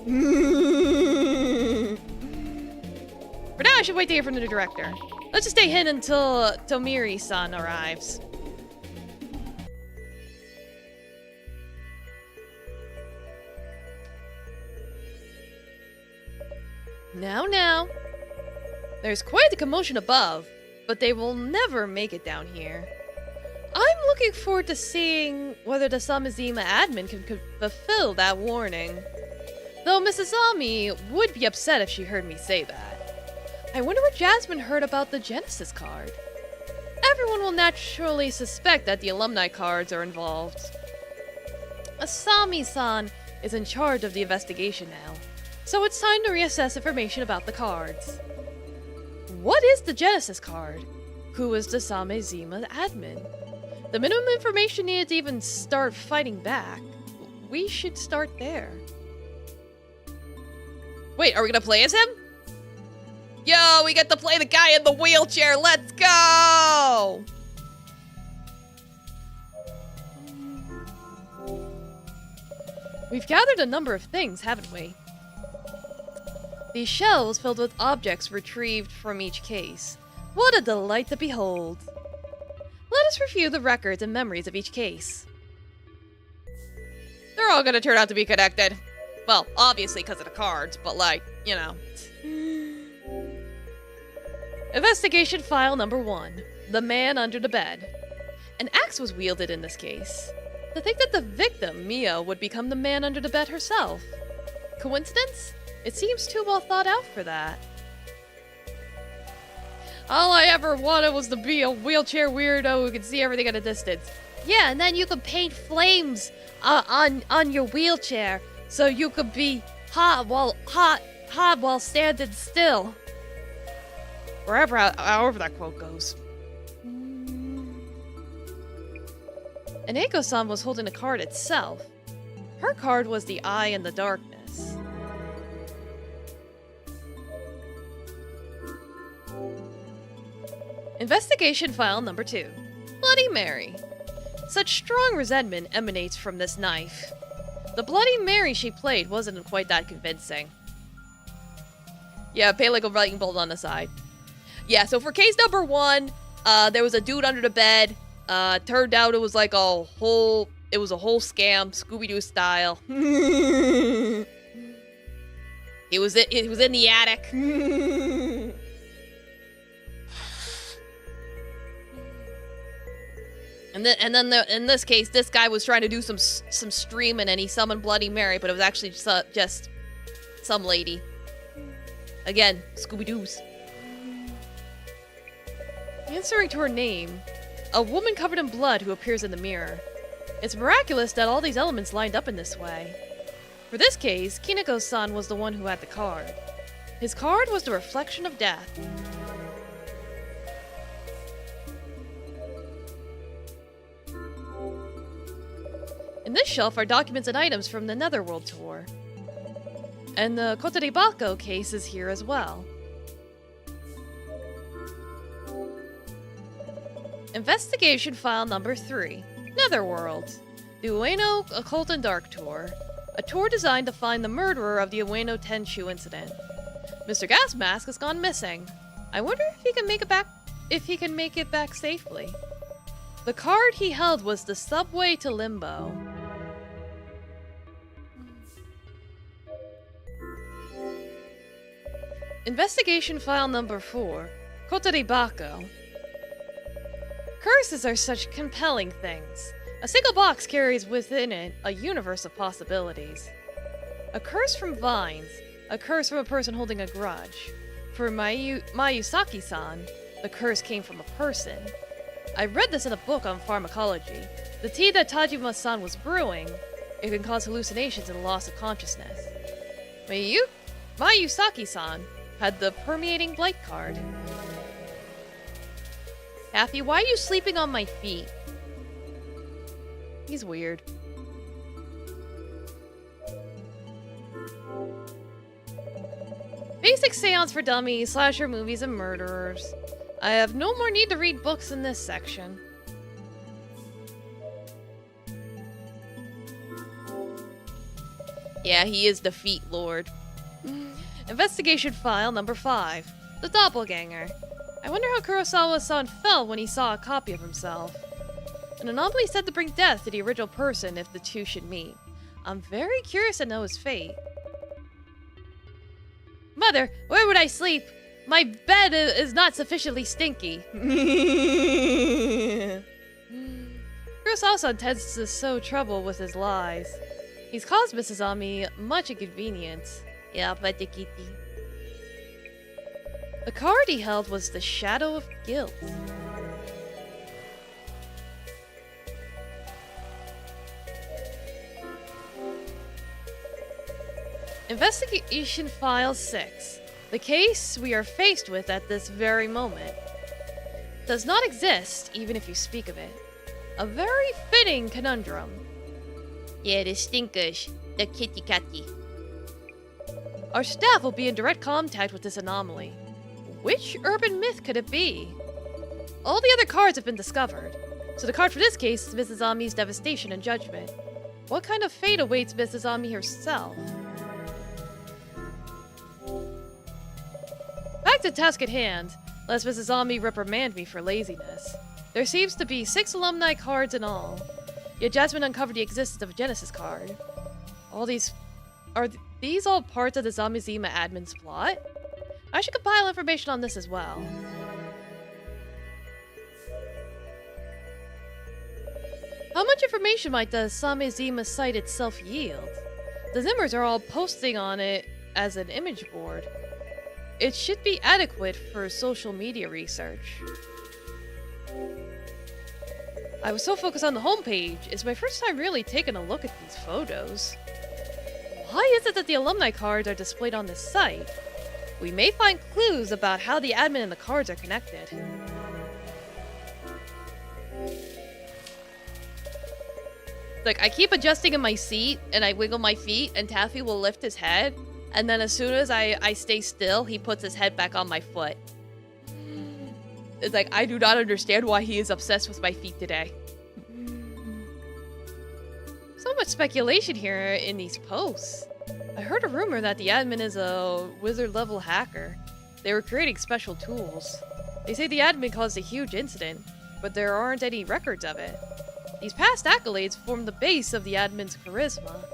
For now, I should wait to hear from the director. Let's just stay hidden until Tomiri-san arrives. Now. There's quite the commotion above, but they will never make it down here. I'm looking forward to seeing whether the Samazima admin can fulfill that warning. Though Mrs. Ami would be upset if she heard me say that. I wonder what Jasmine heard about the Genesis card. Everyone will naturally suspect that the alumni cards are involved. Asami-san is in charge of the investigation now, so it's time to reassess information about the cards. What is the Genesis card? Who was the Samezima admin? The minimum information needed to even start fighting back. We should start there. Wait, are we gonna play as him? Yo, we get to play the guy in the wheelchair. Let's go! We've gathered a number of things, haven't we? These shelves filled with objects retrieved from each case. What a delight to behold! Let us review the records and memories of each case. They're all gonna turn out to be connected. Well, obviously because of the cards, but like, you know. Investigation file number 1. The man under the bed. An axe was wielded in this case. To think that the victim, Mio, would become the man under the bed herself. Coincidence? It seems too well thought out for that. All I ever wanted was to be a wheelchair weirdo who could see everything at a distance. Yeah, and then you could paint flames on your wheelchair so you could be hot while standing still. However that quote goes. Eneko-san was holding the card itself. Her card was the eye in the darkness. Investigation file number 2. Bloody Mary. Such strong resentment emanates from this knife. The Bloody Mary she played wasn't quite that convincing. Yeah, pay like a lightning bolt on the side. Yeah, so for case number 1, there was a dude under the bed. Turned out it was like a whole scam, Scooby-Doo style. It was in the attic. And then in this case, this guy was trying to do some streaming and he summoned Bloody Mary, but it was actually just some lady. Again, Scooby-Doo's. Answering to her name, a woman covered in blood who appears in the mirror. It's miraculous that all these elements lined up in this way. For this case, Kineko-san was the one who had the card. His card was the reflection of death. In this shelf are documents and items from the Netherworld tour. And the Kotoribako case is here as well. Investigation file number 3. Netherworld. The Ueno Occult and Dark Tour. A tour designed to find the murderer of the Ueno Tenchu incident. Mr. Gas Mask has gone missing. I wonder if he can make it back safely. The card he held was the subway to Limbo. Investigation file number 4. Kotoribako. Curses are such compelling things. A single box carries within it a universe of possibilities. A curse from vines. A curse from a person holding a grudge. For Mayusaki-san, the curse came from a person. I read this in a book on pharmacology. The tea that Tajima-san was brewing, it can cause hallucinations and loss of consciousness. Mayusaki-san had the permeating blight card. Happy, why are you sleeping on my feet? He's weird. Basic seance for dummies, slasher movies, and murderers. I have no more need to read books in this section. Yeah, he is the Feet Lord. Investigation file number 5. The Doppelganger. I wonder how Kurosawa-san felt when he saw a copy of himself. An anomaly said to bring death to the original person if the two should meet. I'm very curious to know his fate. Mother, where would I sleep? My bed is not sufficiently stinky. Kurosawa-san tends to sow trouble with his lies. He's caused Mrs. Ami much inconvenience. Yeah, but the kitty. The card he held was the Shadow of Guilt. Investigation File 6. The case we are faced with at this very moment. does not exist, even if you speak of it. A very fitting conundrum. Yeah, the stinkers. The kitty catty. Our staff will be in direct contact with this anomaly. Which urban myth could it be? All the other cards have been discovered, so the card for this case is Mrs. Ami's devastation and judgment. What kind of fate awaits Mrs. Ami herself? Back to task at hand, lest Mrs. Ami reprimand me for laziness. There seems to be 6 alumni cards in all, yet Jasmine uncovered the existence of a Genesis card. Are these all parts of the Zamizima admin's plot? I should compile information on this as well. How much information might the Zamizima site itself yield? The Zimmers are all posting on it as an image board. It should be adequate for social media research. I was so focused on the homepage, it's my first time really taking a look at these photos. Why is it that the alumni cards are displayed on this site? We may find clues about how the admin and the cards are connected. Like, I keep adjusting in my seat, and I wiggle my feet, and Taffy will lift his head, and then as soon as I stay still, he puts his head back on my foot. It's like, I do not understand why he is obsessed with my feet today. So much speculation here in these posts. I heard a rumor that the admin is a wizard-level hacker. They were creating special tools. They say the admin caused a huge incident, but there aren't any records of it. These past accolades form the base of the admin's charisma.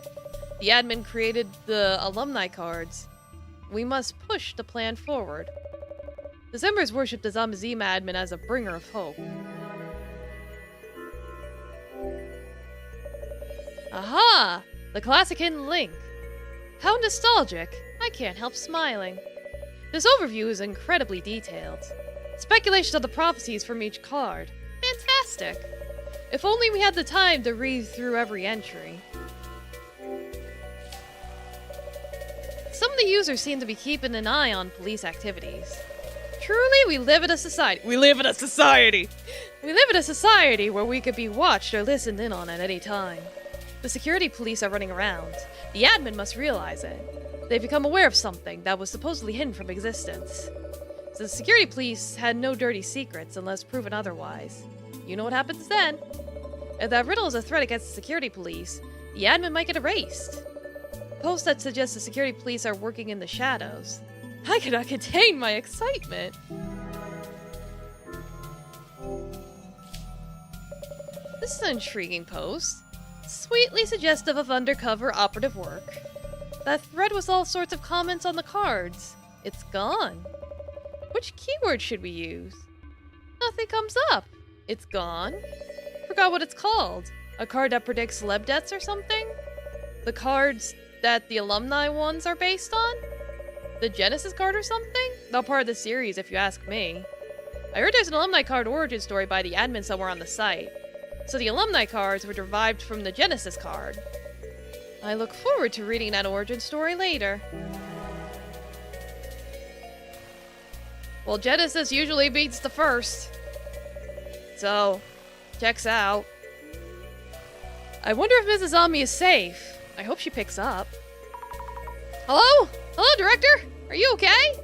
The admin created the alumni cards. We must push the plan forward. The Zimmers worship the Zamazima admin as a bringer of hope. Aha! The classic hidden link. How nostalgic. I can't help smiling. This overview is incredibly detailed. Speculation of the prophecies from each card. Fantastic. If only we had the time to read through every entry. Some of the users seem to be keeping an eye on police activities. Truly, we live in a society. We live in a society where we could be watched or listened in on at any time. The security police are running around. The admin must realize it. They've become aware of something that was supposedly hidden from existence. So the security police had no dirty secrets unless proven otherwise. You know what happens then? If that riddle is a threat against the security police, the admin might get erased. Posts that suggest the security police are working in the shadows. I cannot contain my excitement. This is an intriguing post. Sweetly suggestive of undercover operative work. That thread was all sorts of comments on the cards. It's gone. Which keyword should we use? Nothing comes up. It's gone. Forgot what it's called. A card that predicts celeb deaths or something? The cards that the alumni ones are based on? The Genesis card or something? Not part of the series if you ask me. I heard there's an alumni card origin story by the admin somewhere on the site. So the alumni cards were derived from the Genesis card. I look forward to reading that origin story later. Well, Genesis usually beats the first. So, checks out. I wonder if Mrs. Ami is safe. I hope she picks up. Hello? Hello, Director? Are you okay?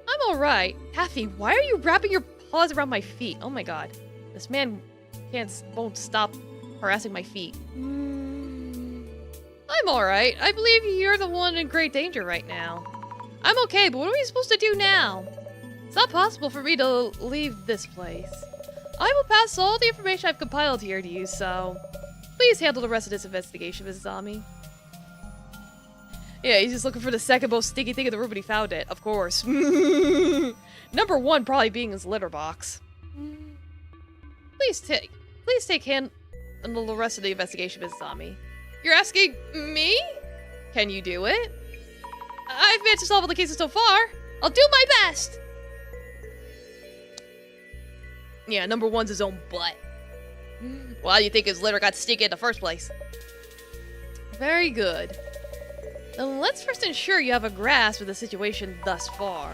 I'm alright. Taffy, why are you wrapping your paws around my feet? Oh my god. This man won't stop harassing my feet. I'm alright. I believe you're the one in great danger right now. I'm okay, but what are we supposed to do now? It's not possible for me to leave this place. I will pass all the information I've compiled here to you, so please handle the rest of this investigation, Mrs. Ami. Yeah, he's just looking for the second most stinky thing in the room and he found it, of course. Number one probably being his litter box. Please take handle the rest of the investigation, Mrs. Ami. You're asking me? Can you do it? I've managed to solve all the cases so far. I'll do my best. Yeah, number one's his own butt. Why do you think his litter got stinky in the first place? Very good. Then let's first ensure you have a grasp of the situation thus far.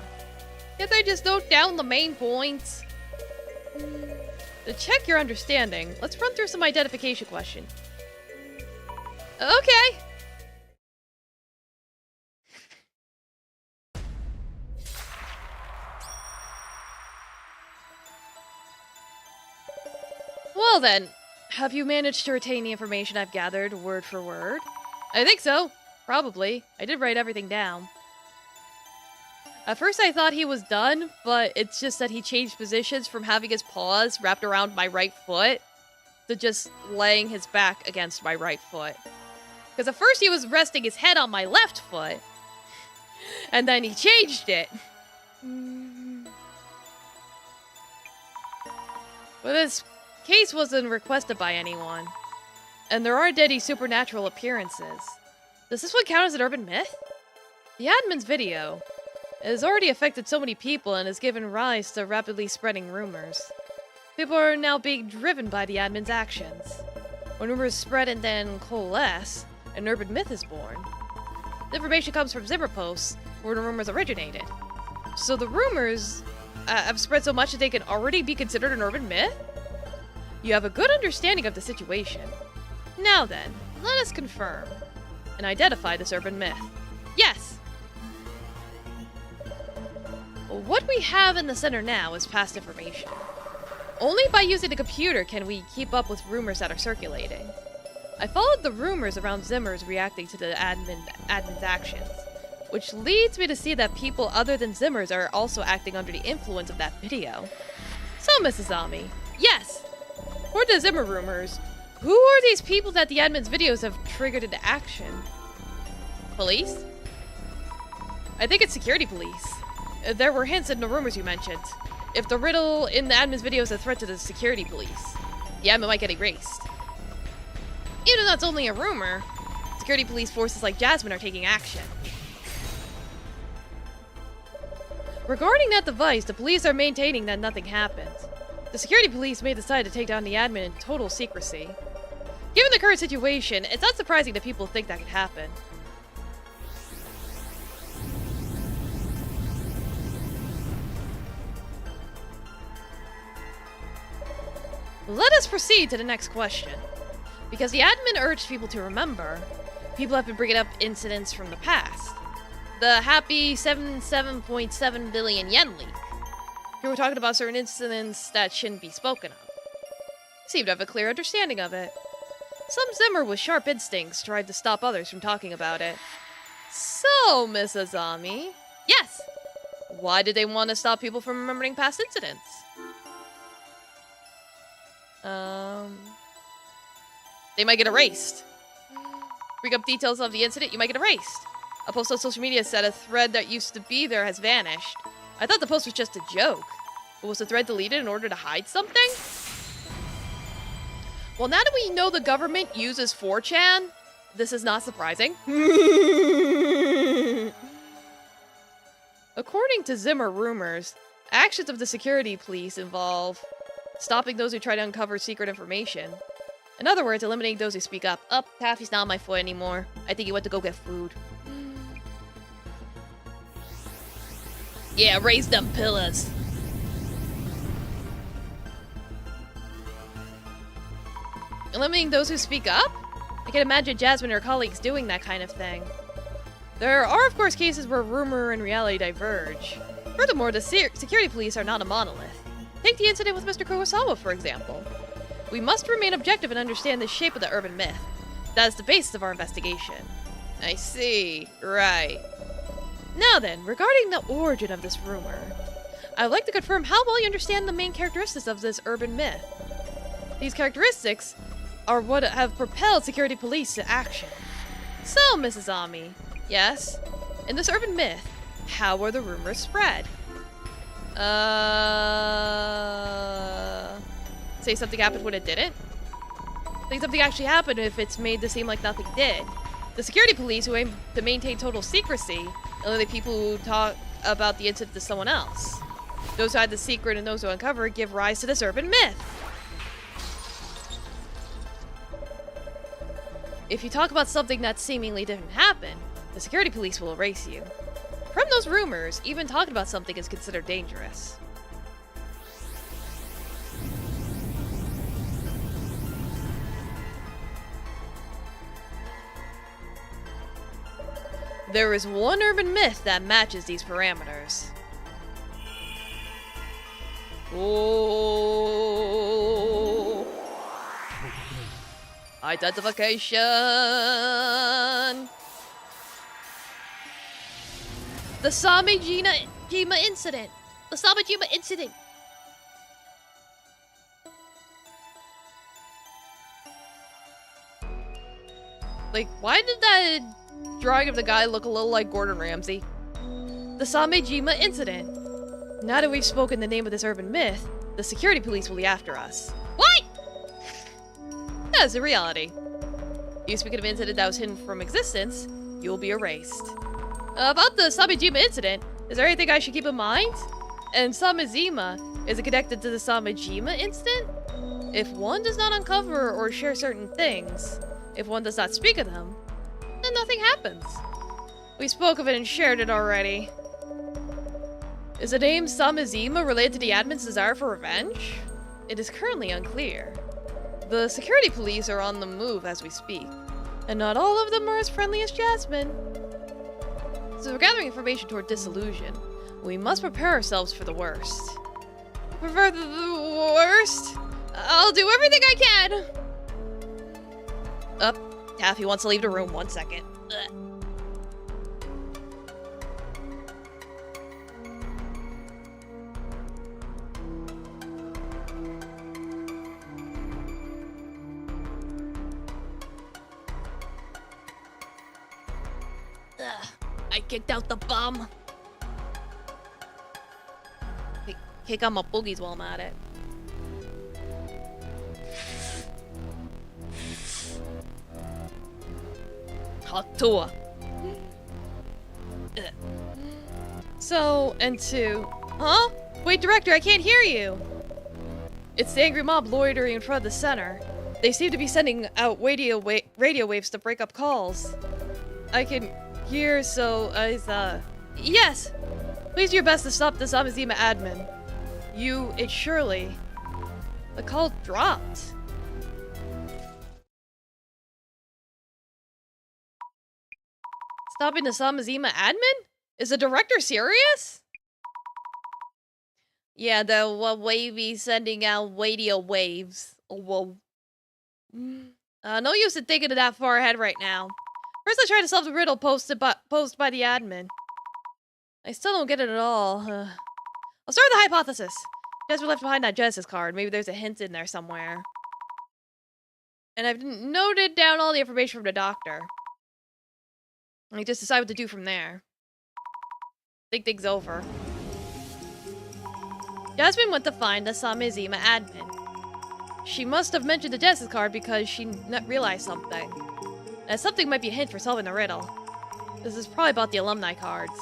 Can't I just note down the main points? To check your understanding, let's run through some identification questions. Okay. Well then, have you managed to retain the information I've gathered word for word? I think so. Probably. I did write everything down. At first I thought he was done, but it's just that he changed positions from having his paws wrapped around my right foot to just laying his back against my right foot. Because at first he was resting his head on my left foot, and then he changed it. But this case wasn't requested by anyone, and there aren't any supernatural appearances. Does this one count as an urban myth? The admin's video has already affected so many people and has given rise to rapidly spreading rumors. People are now being driven by the admin's actions. When rumors spread and then coalesce, an urban myth is born. The information comes from Zimmer posts, where the rumors originated. So the rumors have spread so much that they can already be considered an urban myth? You have a good understanding of the situation. Now then, let us confirm and identify this urban myth. Yes! What we have in the center now is past information. Only by using the computer can we keep up with rumors that are circulating. I followed the rumors around Zimmer's reacting to the admin's actions, which leads me to see that people other than Zimmer's are also acting under the influence of that video. So, Mrs. Ami, yes! For the Zimmer rumors, who are these people that the admin's videos have triggered into action? Police? I think it's security police. There were hints in the rumors you mentioned. If the riddle in the admin's video is a threat to the security police, the admin might get erased. Even though that's only a rumor, security police forces like Jasmine are taking action. Regarding that device, the police are maintaining that nothing happened. The security police may decide to take down the admin in total secrecy. Given the current situation, it's not surprising that people think that could happen. Let us proceed to the next question. Because the admin urged people to remember, people have been bringing up incidents from the past. The happy 77.7 billion yen leak. Here we're talking about certain incidents that shouldn't be spoken of. You seem to have a clear understanding of it. Some Zimmer with sharp instincts tried to stop others from talking about it. So, Mrs. Ami, yes! Why did they want to stop people from remembering past incidents? They might get erased. Bring up details of the incident, you might get erased. A post on social media said a thread that used to be there has vanished. I thought the post was just a joke. But was the thread deleted in order to hide something? Well, now that we know the government uses 4chan, this is not surprising. According to Zimmer rumors, actions of the security police involve stopping those who try to uncover secret information. In other words, eliminating those who speak up. Taffy's not on my foot anymore. I think he went to go get food. Yeah, raise them pillars. Eliminating those who speak up? I can imagine Jasmine and her colleagues doing that kind of thing. There are, of course, cases where rumor and reality diverge. Furthermore, the security police are not a monolith. Take the incident with Mr. Kurosawa, for example. We must remain objective and understand the shape of the urban myth. That is the basis of our investigation. I see. Right. Now then, regarding the origin of this rumor, I would like to confirm how well you understand the main characteristics of this urban myth. These characteristics are what have propelled security police to action. So, Mrs. Ami, yes? In this urban myth, how were the rumors spread? Say something happened when it didn't? Think something actually happened if it's made to seem like nothing did. The security police, who aim to maintain total secrecy, eliminate people who talk about the incident to someone else. Those who hide the secret and those who uncover it give rise to this urban myth. If you talk about something that seemingly didn't happen, the security police will erase you. From those rumors, even talking about something is considered dangerous. There is one urban myth that matches these parameters. Oh. Identification. The Samejima incident. The Samejima incident. Like, why did that drawing of the guy look a little like Gordon Ramsay? The Samejima incident. Now that we've spoken the name of this urban myth, the security police will be after us. What? That's a reality. You speak of an incident that was hidden from existence, you will be erased. About the Samejima incident, is there anything I should keep in mind? And Samejima, is it connected to the Samejima incident? If one does not uncover or share certain things, if one does not speak of them, then nothing happens. We spoke of it and shared it already. Is the name Samejima related to the admin's desire for revenge? It is currently unclear. The security police are on the move as we speak, and not all of them are as friendly as Jasmine. So we're gathering information toward Dissolution. We must prepare ourselves for the worst. Prepare the worst? I'll do everything I can! Taffy wants to leave the room 1 second. I kicked out the bum. Kick out my boogies while I'm at it. Talk to her. So, and two. Huh? Wait, Director, I can't hear you. It's the angry mob loitering in front of the center. They seem to be sending out radio waves to break up calls. I can hear, so yes! Please do your best to stop the Samejima admin. It's Shirley. The call dropped. Stopping the Samejima admin? Is the director serious? Yeah, the wavy sending out radio waves. Whoa. No use in thinking of that far ahead right now. First, let's try to solve the riddle posted by the admin. I still don't get it at all. I'll start with the hypothesis. Jasper left behind that Genesis card. Maybe there's a hint in there somewhere. And I've noted down all the information from the doctor. I just decide what to do from there. Think things over. Jasmine went to find the Samejima admin. She must have mentioned the Genesis card because she realized something. And something might be a hint for solving the riddle. This is probably about the alumni cards.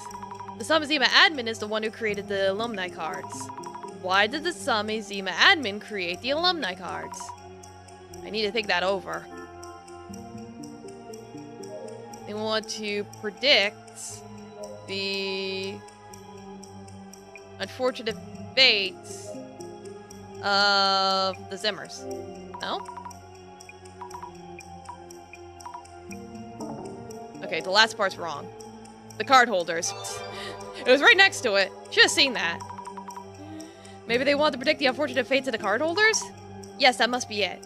The Samejima admin is the one who created the alumni cards. Why did the Samejima admin create the alumni cards? I need to think that over. They want to predict the unfortunate fate of the Zimmers. No? Okay, the last part's wrong. The card holders. It was right next to it. Should have seen that. Maybe they want to predict the unfortunate fates of the card holders? Yes, that must be it.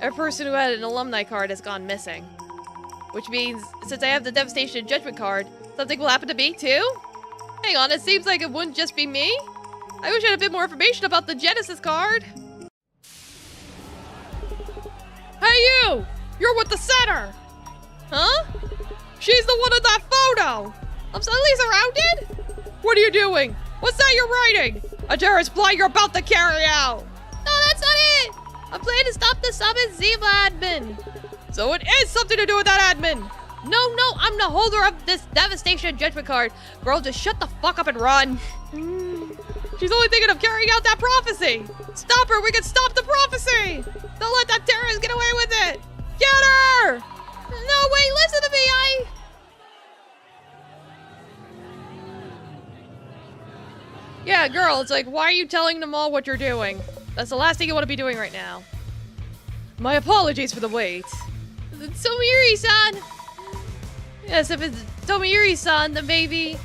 Every person who had an alumni card has gone missing. Which means, since I have the Devastation Judgment card, something will happen to me too? Hang on, it seems like it wouldn't just be me. I wish I had a bit more information about the Genesis card. Hey you! You're with the center! Huh? She's the one in that photo! I'm suddenly surrounded? What are you doing? What's that you're writing? A terrorist plot you're about to carry out! No, that's not it! I'm planning to stop the Samejima admin. So it is something to do with that admin! No, I'm the holder of this Devastation Judgment card. Girl, just shut the fuck up and run. She's only thinking of carrying out that prophecy! Stop her, we can stop the prophecy! Don't let that terrorist get away with it! Get her! No, wait, listen to me, Yeah, girl, it's like, why are you telling them all what you're doing? That's the last thing you want to be doing right now. My apologies for the wait. It's so weary, son! Yes, if it's Tomoyuri-san, then maybe...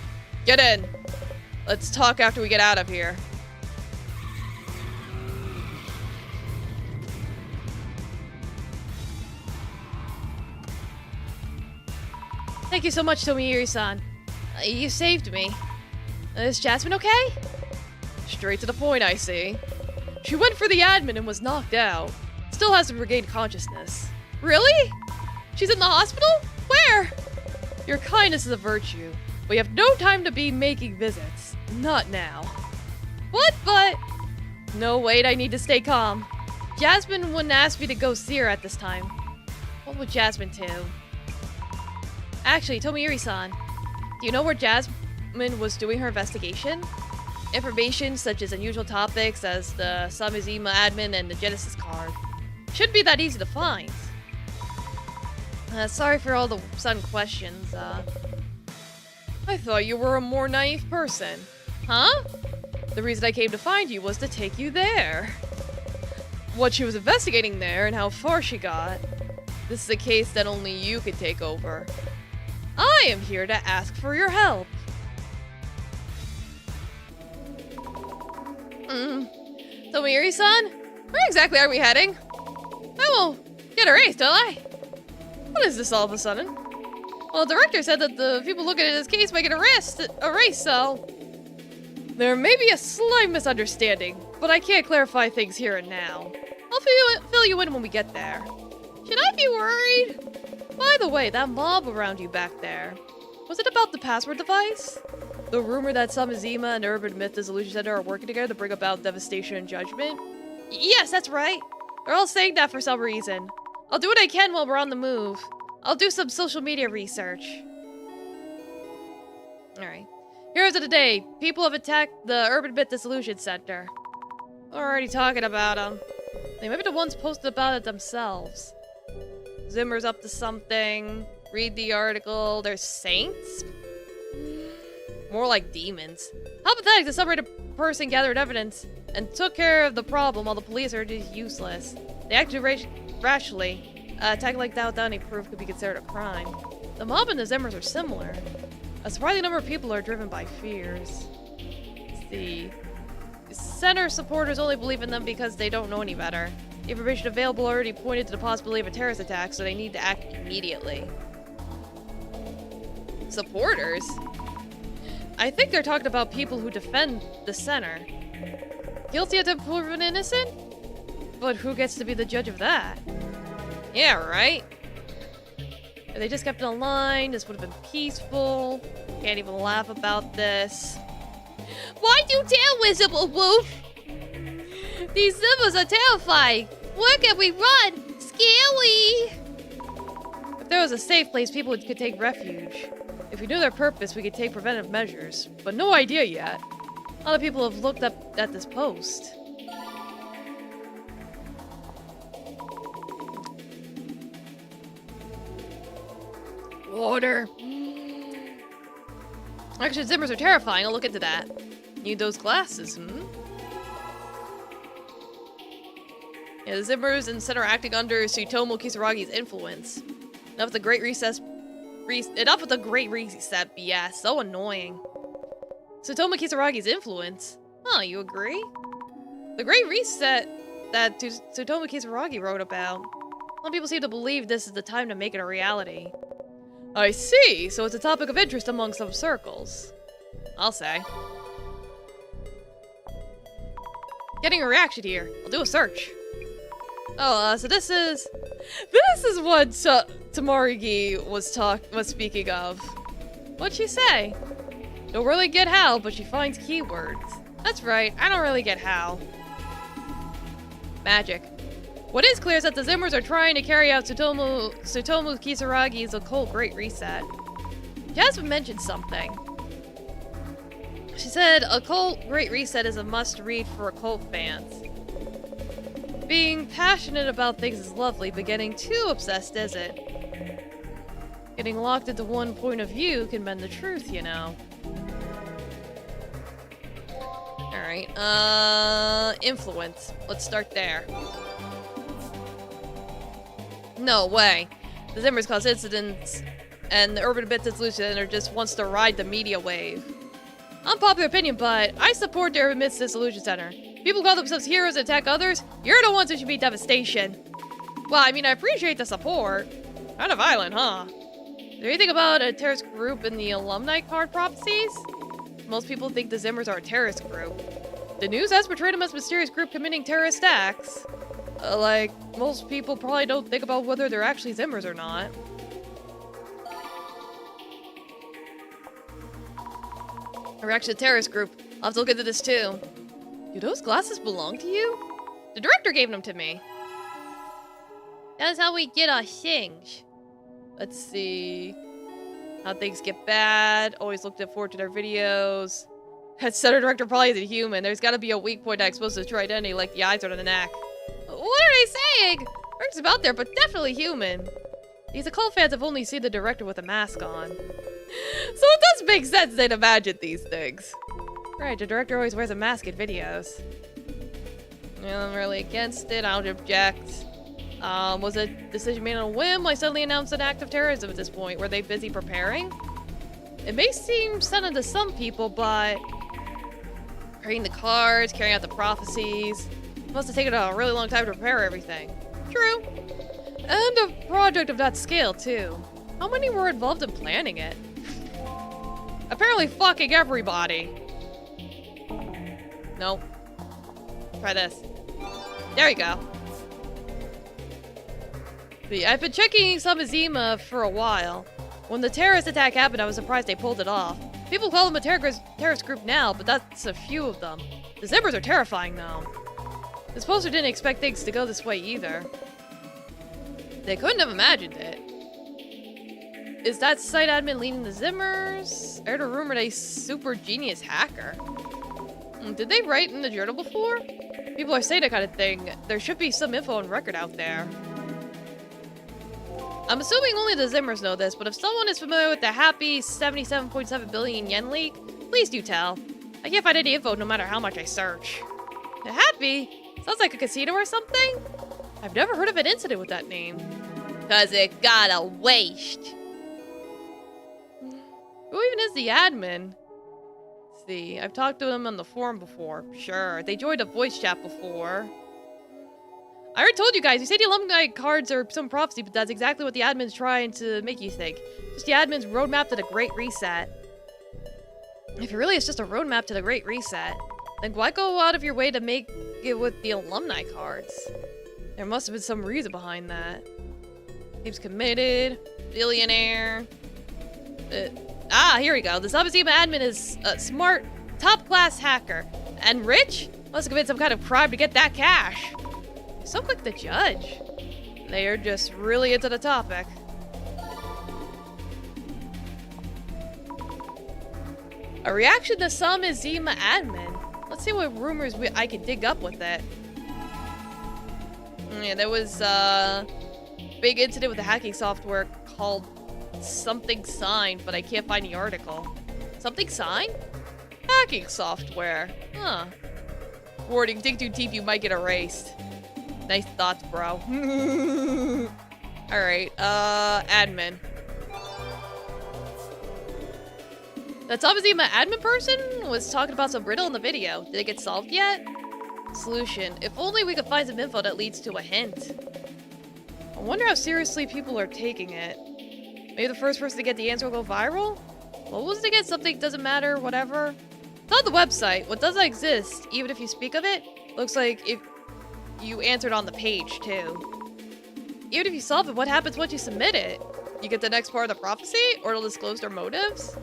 Get in. Let's talk after we get out of here. Thank you so much, Tomoyuri-san. You saved me. Is Jasmine okay? Straight to the point, I see. She went for the admin and was knocked out. Still hasn't regained consciousness. Really? She's in the hospital? Where? Your kindness is a virtue. We have no time to be making visits. Not now. What? But... No, wait, I need to stay calm. Jasmine wouldn't ask me to go see her at this time. What would Jasmine do? Actually, Tomoyuri-san, do you know where Jasmine was doing her investigation? Information such as unusual topics as the Samizima admin and the Genesis card. Shouldn't be that easy to find. Sorry for all the sudden questions, I thought you were a more naive person. Huh? The reason I came to find you was to take you there. What she was investigating there and how far she got. This is a case that only you can take over. I am here to ask for your help. Tomoyuri-san? Where exactly are we heading? I will get a race, don't I? What is this all of a sudden? Well, the director said that the people looking at this case might get a race, so... There may be a slight misunderstanding, but I can't clarify things here and now. I'll fill you in when we get there. Should I be worried? By the way, that mob around you back there, was it about the password device? The rumor that Samizima and Urban Myth Dissolution Center are working together to bring about devastation and judgment? Yes, that's right. They're all saying that for some reason. I'll do what I can while we're on the move. I'll do some social media research. Alright. Heroes of the day. People have attacked the Urban Myth Dissolution Center. Already talking about them. They might be the ones posted about it themselves. Zimmer's up to something. Read the article. They're saints? More like demons. How pathetic, the celebrated person gathered evidence and took care of the problem while the police are just useless. They acted rashly. Attacking like that without any proof could be considered a crime. The mob and the Zimmers are similar. A surprising number of people are driven by fears. Let's see. Center supporters only believe in them because they don't know any better. The information available already pointed to the possibility of a terrorist attack, so they need to act immediately. Supporters? I think they're talking about people who defend the center. Guilty until proven innocent? But who gets to be the judge of that? Yeah, right? If they just kept it in line, this would have been peaceful. Can't even laugh about this. Why'd you tell Visible Wolf? These symbols are terrifying. Where can we run? Scary! If there was a safe place, people could take refuge. If we knew their purpose, we could take preventive measures. But no idea yet. A lot of people have looked up at this post. Water. Actually, Zimmers are terrifying. I'll look into that. Need those glasses, Yeah, the Zimmers and Center are acting under Tsutomu Kisaragi's influence. Enough with the Great Reset BS. So annoying. Tsutomu Kisaragi's influence? Huh, you agree? The Great Reset that Tsutomu Kisaragi wrote about. Some people seem to believe this is the time to make it a reality. I see, so it's a topic of interest among some circles. I'll say. Getting a reaction here. I'll do a search. Oh, so this is what Tamarigi was speaking of. What'd she say? Don't really get how, but she finds keywords. That's right, I don't really get how. Magic. What is clear is that the Zimmers are trying to carry out Tsutomu Kisaragi's occult Great Reset. Jasmine mentioned something. She said occult Great Reset is a must-read for occult fans. Being passionate about things is lovely, but getting too obsessed isn't. Getting locked into one point of view can bend the truth, you know. Alright, influence. Let's start there. No way. The Zimmers cause incidents and the Urban Myth Dissolution Center just wants to ride the media wave. Unpopular opinion, but I support the Urban Myth Dissolution Center. People call themselves heroes and attack others. You're the ones who should be devastation. Well, I mean, I appreciate the support. Kind of violent, huh? Is there anything about a terrorist group in the alumni card prophecies? Most people think the Zimmers are a terrorist group. The news has portrayed them as a mysterious group committing terrorist acts. Like, most people probably don't think about whether they're actually Zimmers or not. A reaction to terrorist group. I'll have to look into this too. Do those glasses belong to you? The director gave them to me. That's how we get our things. Let's see. How things get bad. Always looked forward to their videos. That center director probably isn't human. There's gotta be a weak point that exposes his true identity, like the eyes or the neck. What are they saying? Director's about there, but definitely human. These occult fans have only seen the director with a mask on. So it does make sense they'd imagine these things. Right, the director always wears a mask in videos. I'm really against it, I don't object. Was a decision made on a whim? I suddenly announced an act of terrorism at this point. Were they busy preparing? It may seem sudden to some people, but creating the cards, carrying out the prophecies, must have taken a really long time to prepare everything. True. And a project of that scale, too. How many were involved in planning it? Apparently fucking everybody. Nope. Try this. There you go. See, I've been checking Samizima for a while. When the terrorist attack happened, I was surprised they pulled it off. People call them a terrorist group now, but that's a few of them. The Zimmers are terrifying, though. This poster didn't expect things to go this way, either. They couldn't have imagined it. Is that site admin leading the Zimmers? I heard a rumor they super genius hacker. Did they write in the journal before? People are saying that kind of thing. There should be some info on record out there. I'm assuming only the Zimmers know this, but if someone is familiar with the happy 77.7 billion yen leak, please do tell. I can't find any info no matter how much I search. The happy? Sounds like a casino or something? I've never heard of an incident with that name. Cause it got a waste. Who even is the admin? Let's see, I've talked to them on the forum before. Sure, they joined a voice chat before. I already told you guys, you say the alumni cards are some prophecy, but that's exactly what the admin's trying to make you think. Just the admin's roadmap to the Great Reset. If it really is just a roadmap to the Great Reset, then why go out of your way to make it with the alumni cards? There must have been some reason behind that. Seems committed, billionaire. Here we go. The Samizima admin is a smart, top-class hacker. And rich? Must have committed some kind of crime to get that cash. So quick to judge. They are just really into the topic. A reaction to Samizima admin. Let's see what rumors I can dig up with it. Yeah, there was a big incident with the hacking software called Something Sign, but I can't find the article. Something Sign? Hacking software. Huh. Warning, dig too deep, you might get erased. Nice thoughts, bro. Alright, admin. That Samizima admin person was talking about some riddle in the video. Did it get solved yet? Solution. If only we could find some info that leads to a hint. I wonder how seriously people are taking it. Maybe the first person to get the answer will go viral? What was it again? Something doesn't matter, whatever? It's on the website. What doesn't exist, even if you speak of it, looks like if you answered on the page, too. Even if you solve it, what happens once you submit it? You get the next part of the prophecy, or it'll disclose their motives?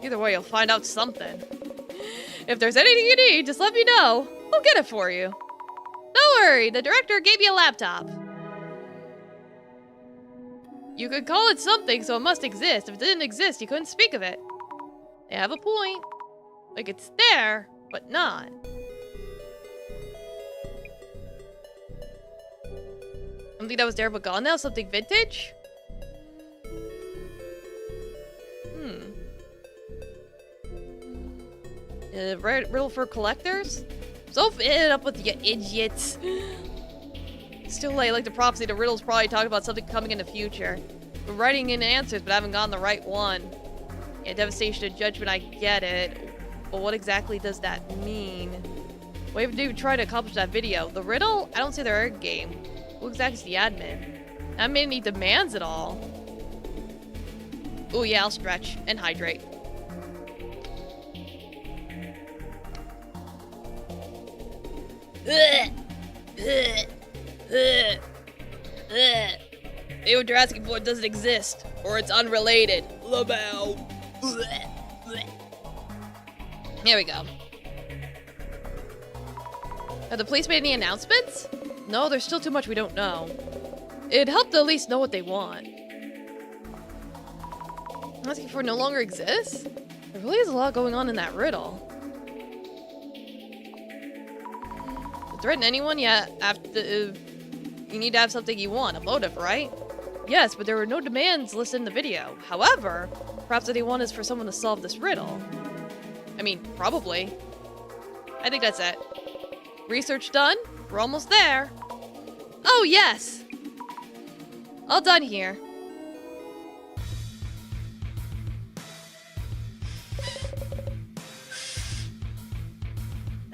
Either way, you'll find out something. If there's anything you need, just let me know. I'll get it for you. Don't worry, the director gave you a laptop. You could call it something, so it must exist. If it didn't exist, you couldn't speak of it. They have a point. Like, it's there, but not. Something that was there but gone now? Something vintage? Riddle for collectors? So fed up with you idiots. It's too late, like the prophecy, the riddle's probably talking about something coming in the future. We're writing in answers, but I haven't gotten the right one. Yeah, devastation of judgment, I get it. But what exactly does that mean? What do you try to accomplish that video? The riddle? I don't see the egg game. Who exactly is the admin? Not many demands at all. Oh yeah, I'll stretch and hydrate. What you're asking for doesn't exist, or it's unrelated. Lamau. Here we go. Have the police made any announcements? No, there's still too much we don't know. It'd help to at least know what they want. Asking for no longer exists? There really is a lot going on in that riddle. To threaten anyone? Yeah, you need to have something you want, a motive, right? Yes, but there were no demands listed in the video. However, perhaps what they want is for someone to solve this riddle. I mean, probably. I think that's it. Research done? We're almost there. Oh, yes! All done here.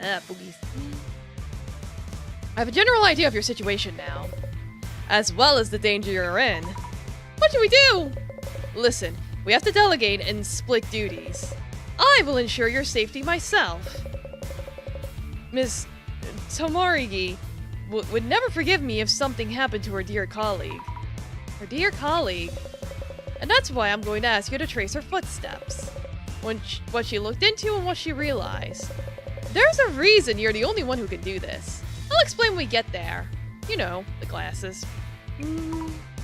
Boogies. I have a general idea of your situation now, as well as the danger you're in. What should we do? Listen, we have to delegate and split duties. I will ensure your safety myself. Ms. Tomarigi would never forgive me if something happened to her dear colleague. Her dear colleague? And that's why I'm going to ask you to trace her footsteps. What she looked into and what she realized. There's a reason you're the only one who can do this. I'll explain when we get there. You know, the glasses.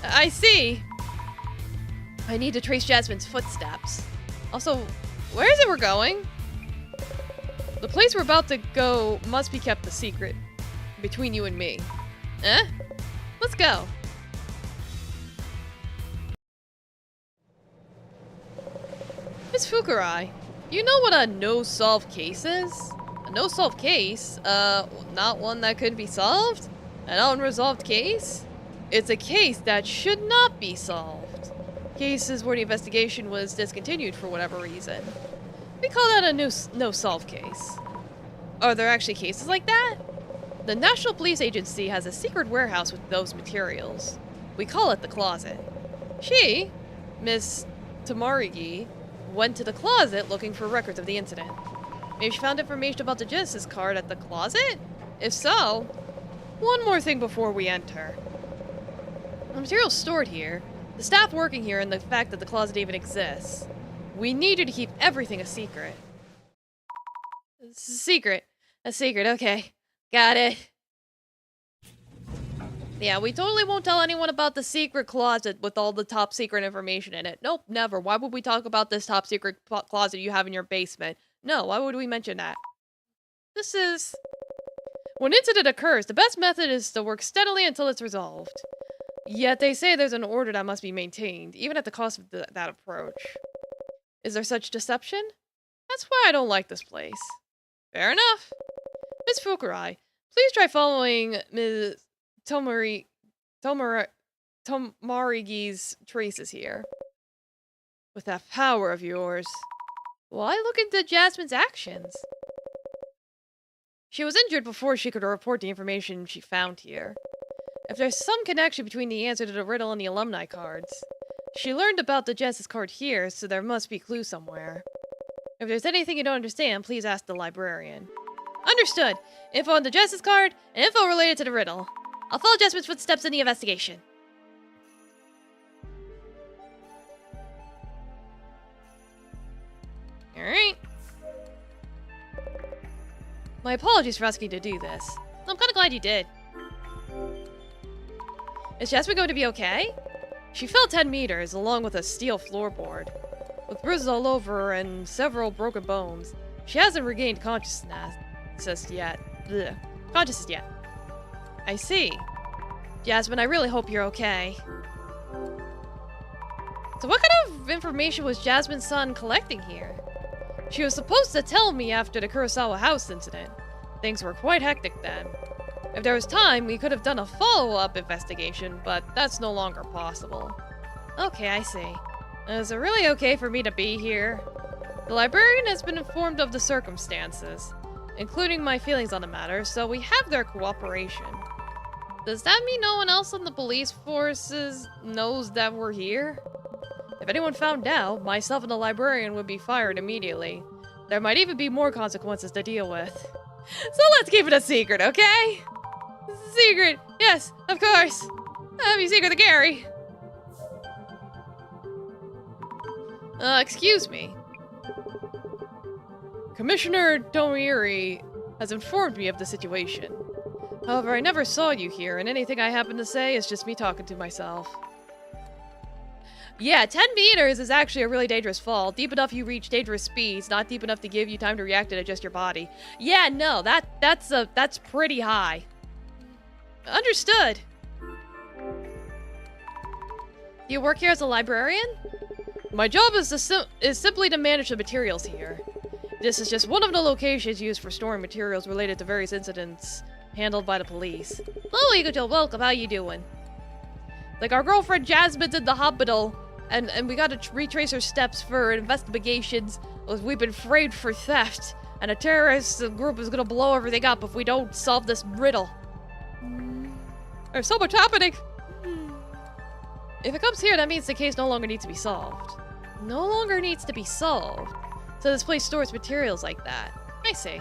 I see. I need to trace Jasmine's footsteps. Also, where is it we're going? The place we're about to go must be kept a secret. Between you and me. Eh? Let's go. Miss Fukurai, you know what a no-solve case is? A no-solve case? Not one that could be solved? An unresolved case? It's a case that should not be solved. Cases where the investigation was discontinued for whatever reason. We call that a no-solve case. Are there actually cases like that? The National Police Agency has a secret warehouse with those materials. We call it the closet. She, Miss Tamarigi, went to the closet looking for records of the incident. Maybe she found information about the Genesis card at the closet? If so, one more thing before we enter. The material's stored here, the staff working here, and the fact that the closet even exists. We need you to keep everything a secret. It's a secret. A secret, okay. Got it. Yeah, we totally won't tell anyone about the secret closet with all the top secret information in it. Nope, never. Why would we talk about this top secret closet you have in your basement? No, why would we mention that? This is... When an incident occurs, the best method is to work steadily until it's resolved. Yet they say there's an order that must be maintained, even at the cost of that approach. Is there such deception? That's why I don't like this place. Fair enough. Miss Fukurai, please try following Ms. Tomarigi's traces here. With that power of yours. Why look into Jasmine's actions? She was injured before she could report the information she found here. If there's some connection between the answer to the riddle and the alumni cards. She learned about the Genesis card here, so there must be clues somewhere. If there's anything you don't understand, please ask the librarian. Understood. Info on the Genesis card, and info related to the riddle. I'll follow Jasmine's footsteps in the investigation. Alright. My apologies for asking you to do this. I'm kinda glad you did. Is Jasmine going to be okay? She fell 10 meters, along with a steel floorboard. With bruises all over her and several broken bones. She hasn't regained consciousness yet. I see. Jasmine, I really hope you're okay. So what kind of information was Jasmine's son collecting here? She was supposed to tell me after the Kurosawa House incident. Things were quite hectic then. If there was time, we could have done a follow-up investigation, but that's no longer possible. Okay, I see. Is it really okay for me to be here? The librarian has been informed of the circumstances, including my feelings on the matter, so we have their cooperation. Does that mean no one else on the police forces knows that we're here? If anyone found out, myself and the librarian would be fired immediately. There might even be more consequences to deal with. So let's keep it a secret, okay? Secret! Yes, of course! I'll be secret to Gary! Excuse me. Commissioner Tomieri has informed me of the situation. However, I never saw you here, and anything I happen to say is just me talking to myself. Yeah, 10 meters is actually a really dangerous fall. Deep enough you reach dangerous speeds, not deep enough to give you time to react and adjust your body. Yeah, no, that's pretty high. Understood. Do you work here as a librarian? My job is simply to manage the materials here. This is just one of the locations used for storing materials related to various incidents handled by the police. Hello, Eagle, welcome. How you doing? Like, our girlfriend Jasmine's in the hospital, and we gotta retrace her steps for investigations. We've been framed for theft, and a terrorist group is gonna blow everything up if we don't solve this riddle. There's so much happening. If it comes here, that means the case no longer needs to be solved. No longer needs to be solved. So this place stores materials like that. I see.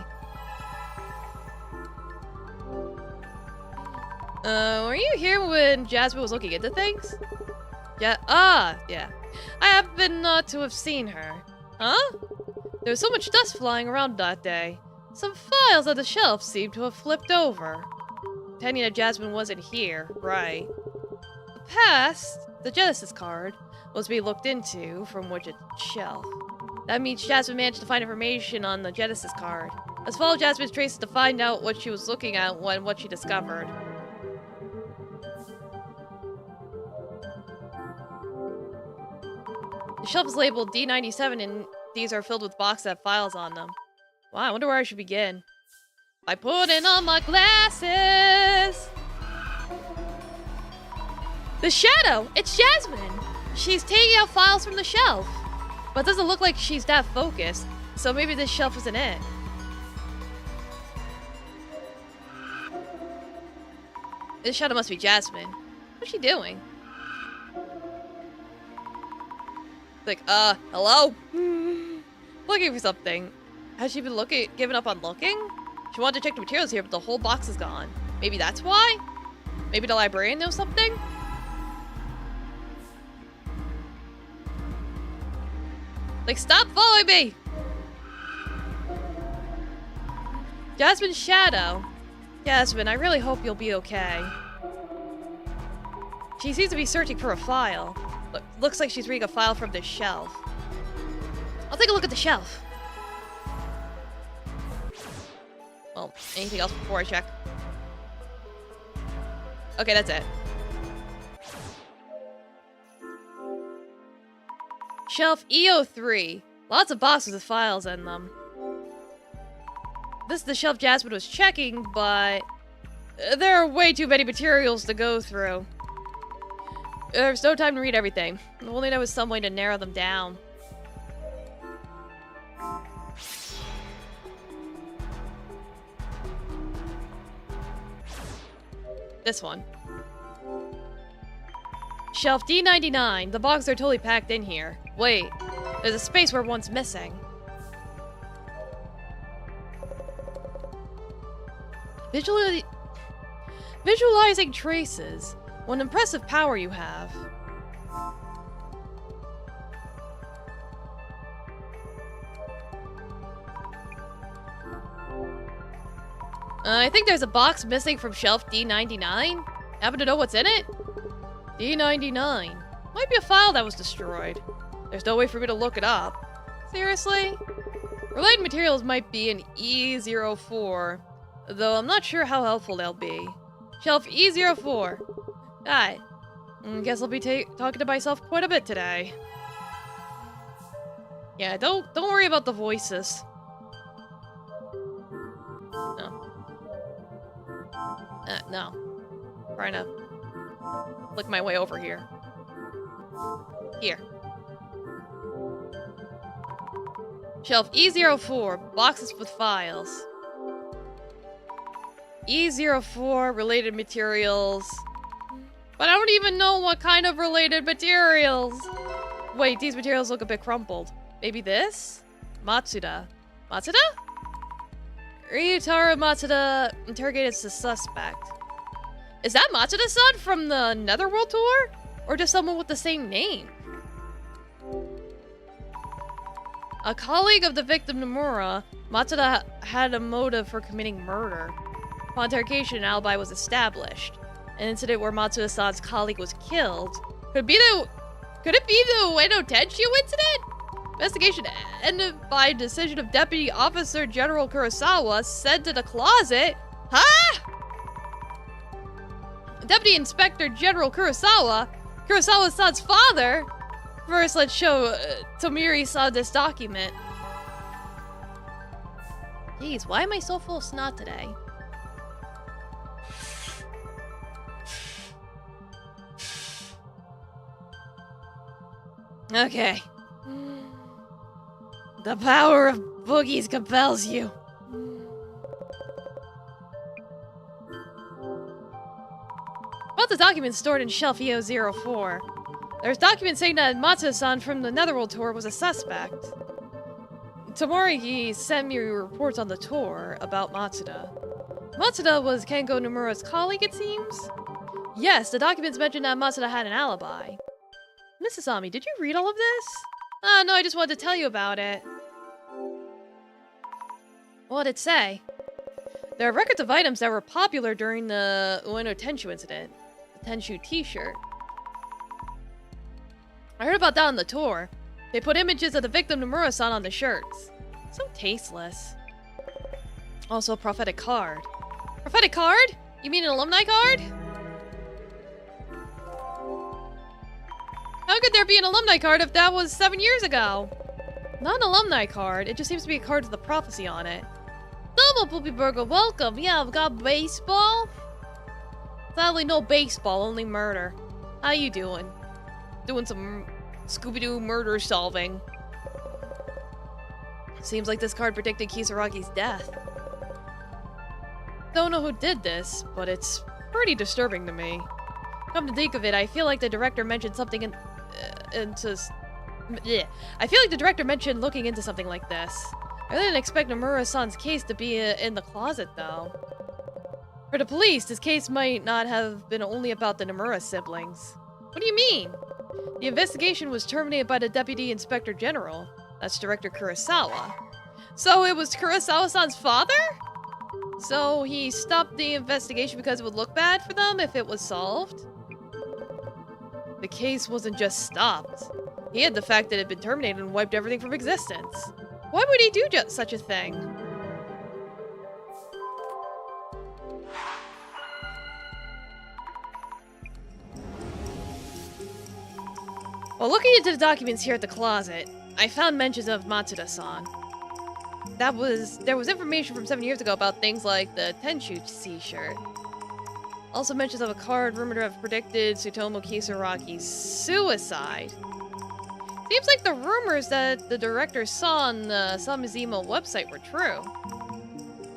Were you here when Jasmine was looking into things? Yeah, yeah. I happen to have seen her. Huh? There was so much dust flying around that day. Some files on the shelf seemed to have flipped over. Pretending that Jasmine wasn't here, right. The past, the Genesis card, was being looked into from Widget's shelf. That means Jasmine managed to find information on the Genesis card. Let's follow Jasmine's traces to find out what she was looking at and what she discovered. The shelf is labeled D97 and these are filled with boxes that have files on them. Wow, I wonder where I should begin. By putting on my glasses! The shadow! It's Jasmine! She's taking out files from the shelf. But it doesn't look like she's that focused, so maybe this shelf isn't it. This shadow must be Jasmine. What's she doing? Like, hello? Looking for something. Has she been giving up on looking? She wanted to check the materials here, but the whole box is gone. Maybe that's why? Maybe the librarian knows something? Like, stop following me! Jasmine's shadow. Jasmine, I really hope you'll be okay. She seems to be searching for a file. Looks like she's reading a file from this shelf. I'll take a look at the shelf. Well, anything else before I check? Okay, that's it. Shelf EO3. Lots of boxes with files in them. This is the shelf Jasmine was checking, but there are way too many materials to go through. There's no time to read everything. If only there was some way to narrow them down. This one. Shelf D99. The boxes are totally packed in here. Wait, there's a space where one's missing. Visualizing traces. What an impressive power you have. I think there's a box missing from shelf D99. Happen to know what's in it? D99. Might be a file that was destroyed. There's no way for me to look it up. Seriously? Related materials might be in E04, though I'm not sure how helpful they'll be. Shelf E04. Alright. Guess I'll be talking to myself quite a bit today. Yeah, don't worry about the voices. No. No. Trying to lick my way over here. Here. Shelf E04, boxes with files. E04, related materials. But I don't even know what kind of related materials. Wait, these materials look a bit crumpled. Maybe this? Matsuda. Matsuda? Ryutaro Matsuda interrogated the suspect. Is that Matsuda-san from the Netherworld tour? Or just someone with the same name? A colleague of the victim Nomura, Matsuda had a motive for committing murder. Upon interrogation, an alibi was established. An incident where Matsuda-san's colleague was killed. Could it be the Ueno Tenshu incident? Investigation ended by decision of Deputy Officer General Kurosawa sent to the closet. Huh? Deputy Inspector General Kurosawa? Kurosawa-san's father? First, let's show Tomiri-san this document. Jeez, why am I so full of snot today? Okay. The power of boogies compels you. About the documents stored in shelf EO04. There's documents saying that Matsuda-san from the Netherworld tour was a suspect. Tomori sent me reports on the tour about Matsuda. Matsuda was Kengo Nomura's colleague, it seems? Yes, the documents mentioned that Matsuda had an alibi. Mrs. Ami, did you read all of this? No, I just wanted to tell you about it. What did it say? There are records of items that were popular during the Ueno Tenshu incident. The Tenshu t-shirt. I heard about that on the tour. They put images of the victim Nomura-san on the shirts. So tasteless. Also a prophetic card. Prophetic card? You mean an alumni card? How could there be an alumni card if that was 7 years ago? Not an alumni card, it just seems to be a card with a prophecy on it. Double Poopy Burger, welcome! Yeah, I've got baseball? Sadly, no baseball, only murder. How you doing? Doing some Scooby-Doo murder solving. Seems like this card predicted Kisaragi's death. Don't know who did this, but it's pretty disturbing to me. Come to think of it, I feel like the director mentioned something I feel like the director mentioned looking into something like this. I didn't expect Nomura-san's case to be in the closet, though. For the police, this case might not have been only about the Nomura siblings. What do you mean? The investigation was terminated by the Deputy Inspector General. That's Director Kurosawa. So it was Kurosawa-san's father? So he stopped the investigation because it would look bad for them if it was solved? The case wasn't just stopped. He had the fact that it had been terminated and wiped everything from existence. Why would he do such a thing? While looking into the documents here at the closet, I found mentions of Matsuda-san. There was information from 7 years ago about things like the Tenshu t-shirt. Also mentions of a card rumored to have predicted Tsutomu Kisaragi's suicide. Seems like the rumors that the director saw on the Samizimo website were true.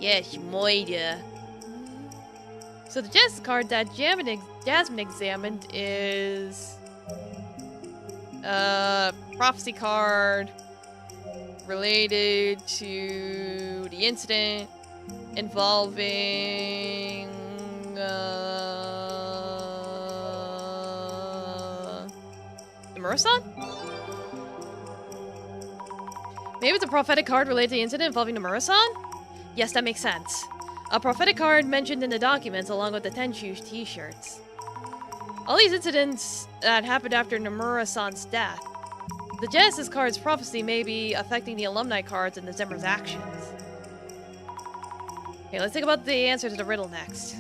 Yeah, shimoida. So the Genesis card that Jasmine examined is... prophecy card related to the incident involving Nomura-san? Maybe it's a prophetic card related to the incident involving Nomura-san? Yes, that makes sense. A prophetic card mentioned in the documents along with the Tenshu t-shirts. All these incidents that happened after Nomura-san's death. The Genesis card's prophecy may be affecting the alumni cards and the Zimmer's actions. Okay, let's think about the answer to the riddle next.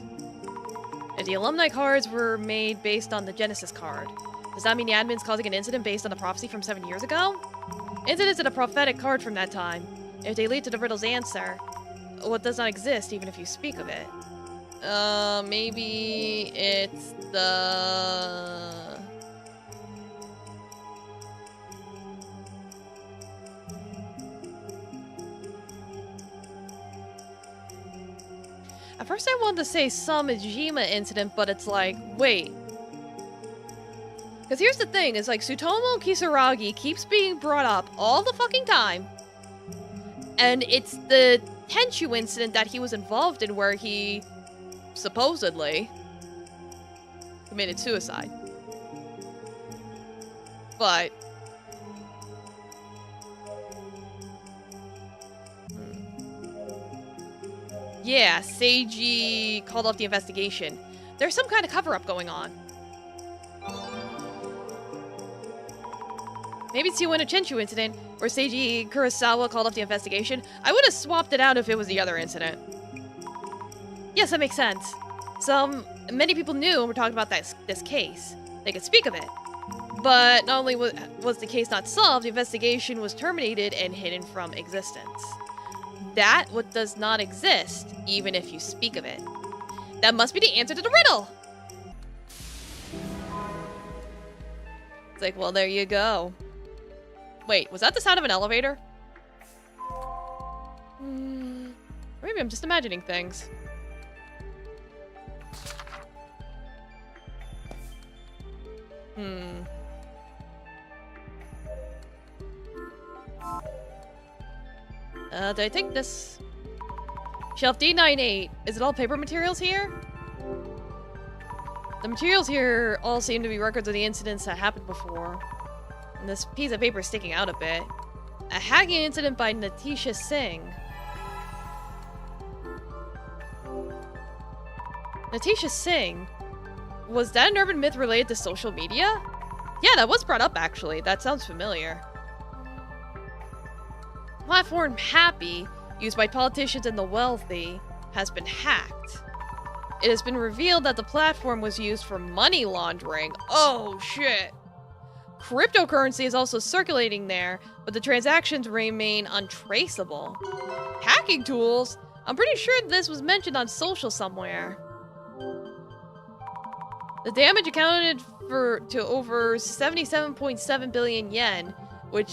If the alumni cards were made based on the Genesis card, does that mean the admin's causing an incident based on the prophecy from 7 years ago? Incidents in a prophetic card from that time. If they lead to the riddle's answer, what does not exist even if you speak of it? Maybe it's the... At first I wanted to say some Ijima incident, but it's like, wait. Because here's the thing, is like Tsutomu Kisaragi keeps being brought up all the fucking time. And it's the Tenshu incident that he was involved in where he supposedly committed suicide. But yeah, Seiji called off the investigation. There's some kind of cover-up going on. Maybe it's the Ueno Chenshu incident, where Seiji Kurosawa called off the investigation. I would have swapped it out if it was the other incident. Yes, that makes sense. Many people knew and were talking about this case. They could speak of it. But not only was the case not solved, the investigation was terminated and hidden from existence. That what does not exist, even if you speak of it. That must be the answer to the riddle! It's like, well, there you go. Wait, was that the sound of an elevator? Maybe I'm just imagining things. Did I take this? Shelf D98. Is it all paper materials here? The materials here all seem to be records of the incidents that happened before. And this piece of paper is sticking out a bit. A hacking incident by Natisha Singh. Natisha Singh? Was that an urban myth related to social media? Yeah, that was brought up actually. That sounds familiar. Platform Happy, used by politicians and the wealthy, has been hacked. It has been revealed that the platform was used for money laundering. Oh shit! Cryptocurrency is also circulating there, but the transactions remain untraceable. Hacking tools? I'm pretty sure this was mentioned on social somewhere. The damage accounted to over 77.7 billion yen, which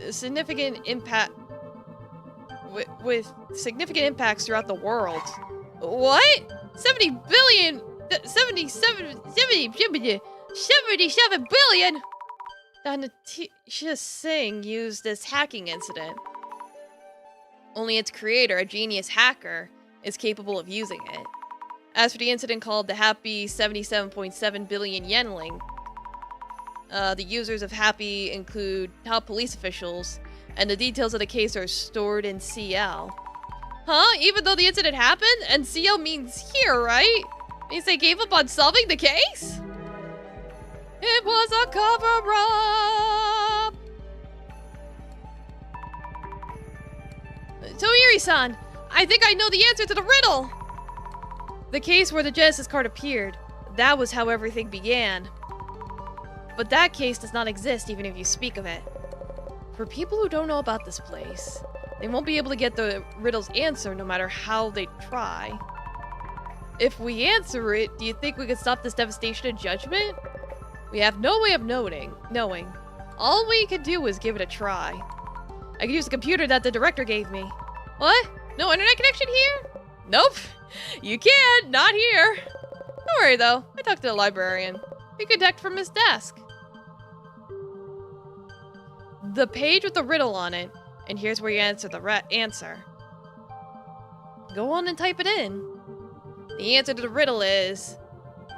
significant impact with significant impacts throughout the world. What? 70 billion? 77 billion? Natisha Singh used this hacking incident. Only its creator, a genius hacker, is capable of using it. As for the incident called the Happy 77.7 billion yen link, the users of Happy include top police officials, and the details of the case are stored in CL. Huh? Even though the incident happened? And CL means here, right? Means they gave up on solving the case? It was a cover-up! Toiri-san, I think I know the answer to the riddle! The case where the Genesis card appeared, that was how everything began. But that case does not exist even if you speak of it. For people who don't know about this place, they won't be able to get the riddle's answer no matter how they try. If we answer it, do you think we could stop this devastation and judgment? We have no way of knowing. All we can do is give it a try. I can use the computer that the director gave me. What? No internet connection here? Nope. You can't. Not here. Don't worry though. I talked to the librarian. We could connect from his desk. The page with the riddle on it, and here's where you answer the answer. Go on and type it in. The answer to the riddle is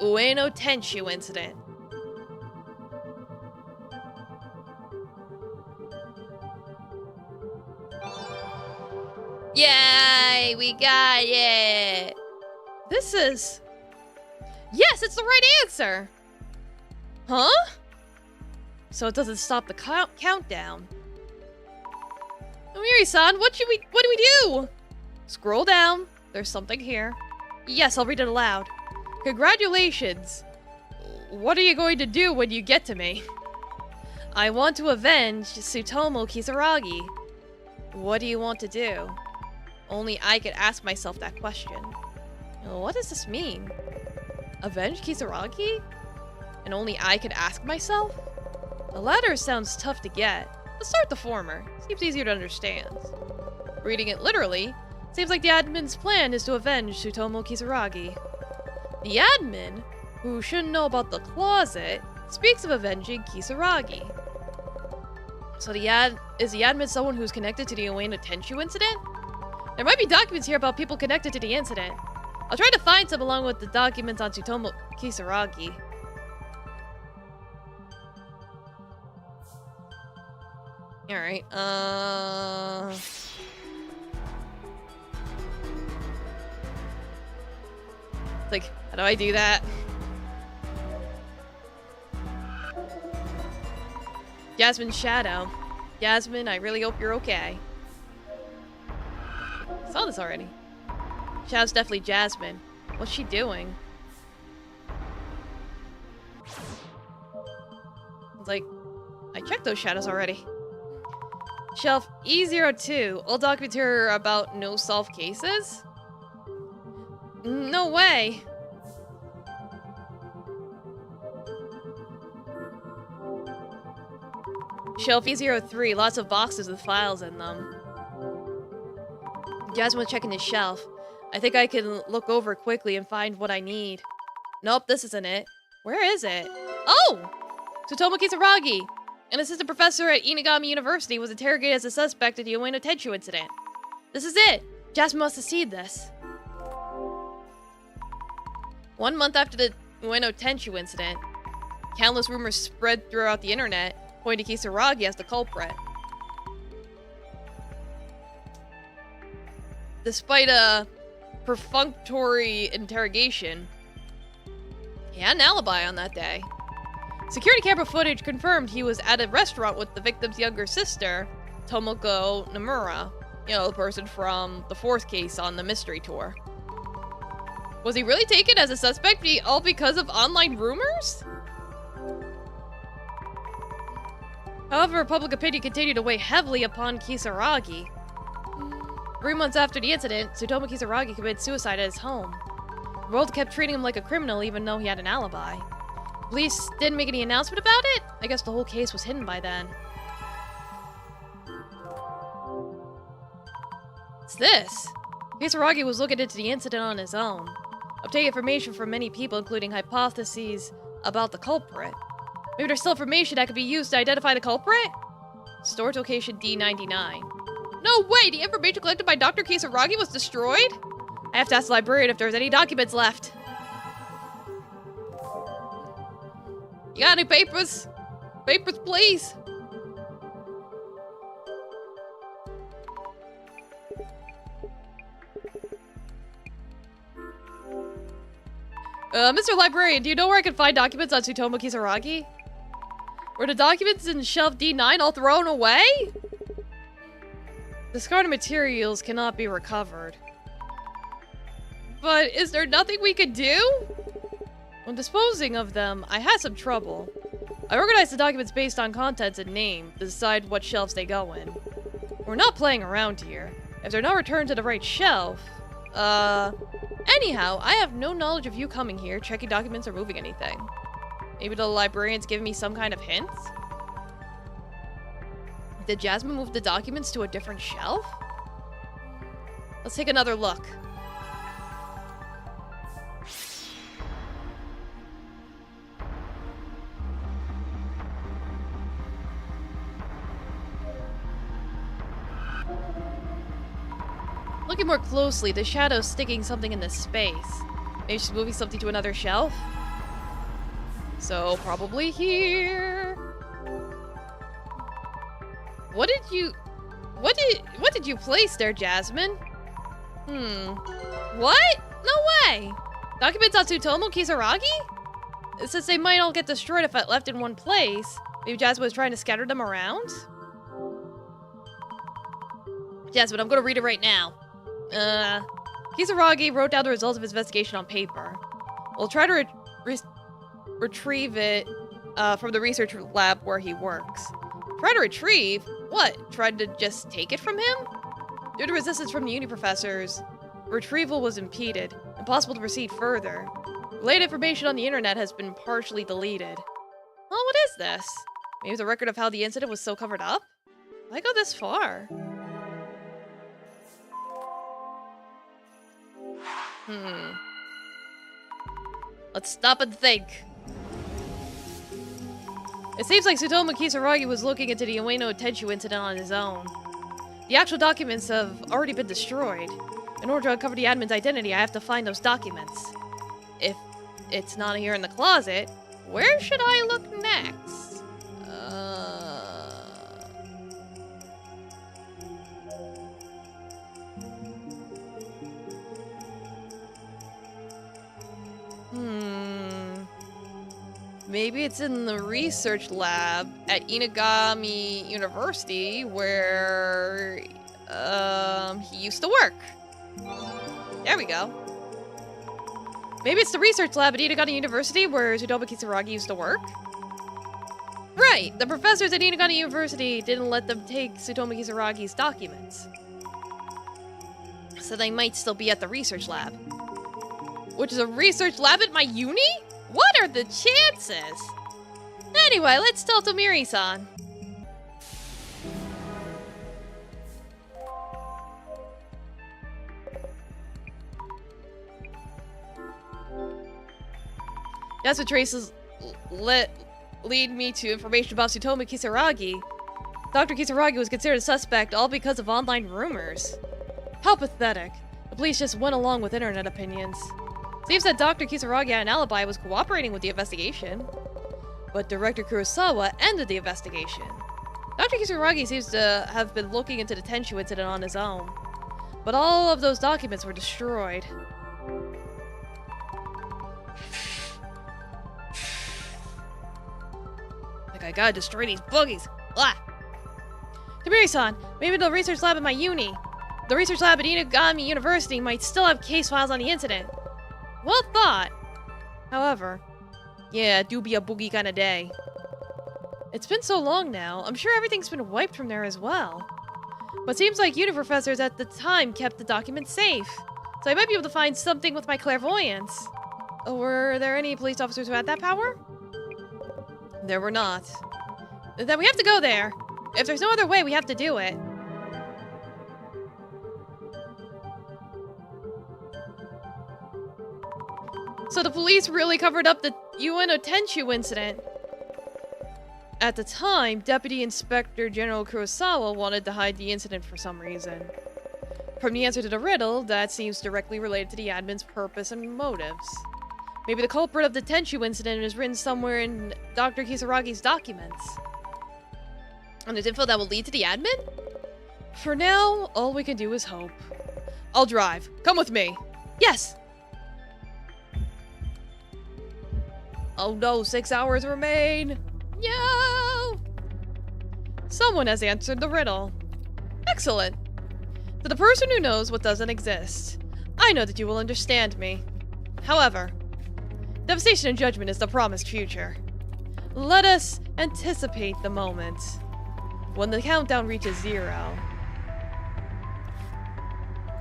Ueno Tenshu incident. Yay! We got it! This is... Yes, it's the right answer! Huh? So it doesn't stop the countdown. Omiri-san, what do we do? Scroll down. There's something here. Yes, I'll read it aloud. Congratulations. What are you going to do when you get to me? I want to avenge Tsutomu Kisaragi. What do you want to do? Only I could ask myself that question. What does this mean? Avenge Kisaragi? And only I could ask myself? The latter sounds tough to get. Let's start the former. Seems easier to understand. Reading it literally, Seems like the admin's plan is to avenge Tsutomu Kisaragi. The admin, who shouldn't know about the closet, speaks of avenging Kisaragi. So is the admin someone who's connected to the Ueno Tenchu incident? There might be documents here about people connected to the incident. I'll try to find some along with the documents on Tsutomu Kisaragi. Alright, like, how do I do that? Jasmine's shadow. Jasmine, I really hope you're okay. I saw this already. Shadow's definitely Jasmine. What's she doing? It's like, I checked those shadows already. Shelf E02. All documents here are about no-solved cases? No way. Shelf E03. Lots of boxes with files in them. Jasmine checking his shelf. I think I can look over quickly and find what I need. Nope, this isn't it. Where is it? Oh! Tsutomu Kisaragi, an assistant professor at Inagami University, was interrogated as a suspect in the Ueno Tenchu incident. This is it! Jasmine must have seen this. 1 month after the Ueno Tenchu incident, countless rumors spread throughout the internet, pointing to Kisaragi as the culprit. Despite a perfunctory interrogation, he had an alibi on that day. Security camera footage confirmed he was at a restaurant with the victim's younger sister, Tomoko Nomura, you know, the person from the 4th case on the mystery tour. Was he really taken as a suspect all because of online rumors? However, public opinion continued to weigh heavily upon Kisaragi. 3 months after the incident, Tsutomu Kisaragi committed suicide at his home. The world kept treating him like a criminal even though he had an alibi. Police didn't make any announcement about it? I guess the whole case was hidden by then. What's this? Kisaragi was looking into the incident on his own, obtaining information from many people, including hypotheses about the culprit. Maybe there's still information that could be used to identify the culprit? Storage location D99. No way! The information collected by Dr. Kisaragi was destroyed? I have to ask the librarian if there's any documents left. You got any papers? Papers, please. Mr. Librarian, do you know where I can find documents on Tsutomu Kisaragi? Were the documents in shelf D9 all thrown away? Discarded materials cannot be recovered. But is there nothing we could do? When disposing of them, I had some trouble. I organized the documents based on contents and name to decide what shelves they go in. We're not playing around here. If they're not returned to the right shelf... Anyhow, I have no knowledge of you coming here, checking documents, or moving anything. Maybe the librarian's giving me some kind of hints? Did Jasmine move the documents to a different shelf? Let's take another look. Looking more closely, the shadow's sticking something in this space. Maybe she's moving something to another shelf? So, probably here. What did you place there, Jasmine? What? No way! Documents on Tsutomu Kisaragi? Since they might all get destroyed if left in one place, maybe Jasmine was trying to scatter them around? Jasmine, I'm gonna read it right now. Kisaragi wrote down the results of his investigation on paper. We'll try to retrieve it from the research lab where he works. Try to retrieve? What? Tried to just take it from him? Due to resistance from the uni professors, retrieval was impeded. Impossible to proceed further. Related information on the internet has been partially deleted. Oh, what is this? Maybe it's a record of how the incident was so covered up? Why go this far? Hmm. Let's stop and think. It seems like Tsutomu Kisaragi was looking into the Ueno Tenchu incident on his own. The actual documents have already been destroyed. In order to uncover the admin's identity, I have to find those documents. If it's not here in the closet, where should I look next? Maybe it's in the research lab at Inagami University where he used to work. There we go. Maybe it's the research lab at Inagami University where Tsutomu Kisaragi used to work? Right, the professors at Inagami University didn't let them take Tsutomu Kisaragi's documents. So they might still be at the research lab. Which is a research lab at my uni? What are the chances? Anyway, let's tell Tomiri-san. That's what traces lead me to information about Tsutomu Kisaragi. Dr. Kisaragi was considered a suspect all because of online rumors. How pathetic. The police just went along with internet opinions. Seems that Dr. Kisaragi had an alibi and was cooperating with the investigation. But Director Kurosawa ended the investigation. Dr. Kisaragi seems to have been looking into the Tenchu incident on his own. But all of those documents were destroyed. Like, I gotta destroy these boogies. Ah! Tomiri-san, maybe the research lab at my uni. The research lab at Inagami University might still have case files on the incident. Well thought. However, yeah, it do be a boogie kind of day. It's been so long now, I'm sure everything's been wiped from there as well. But seems like uni professors at the time kept the documents safe. So I might be able to find something with my clairvoyance. Were there any police officers who had that power? There were not. Then we have to go there. If there's no other way, we have to do it. So the police really covered up the Ueno Tenchu incident. At the time, Deputy Inspector General Kurosawa wanted to hide the incident for some reason. From the answer to the riddle, that seems directly related to the admin's purpose and motives. Maybe the culprit of the Tenchu incident is written somewhere in Dr. Kisaragi's documents. And there's info that will lead to the admin? For now, all we can do is hope. I'll drive. Come with me. Yes! Oh no, 6 hours remain! No! Someone has answered the riddle. Excellent. To the person who knows what doesn't exist, I know that you will understand me. However, devastation and judgment is the promised future. Let us anticipate the moment when the countdown reaches 0.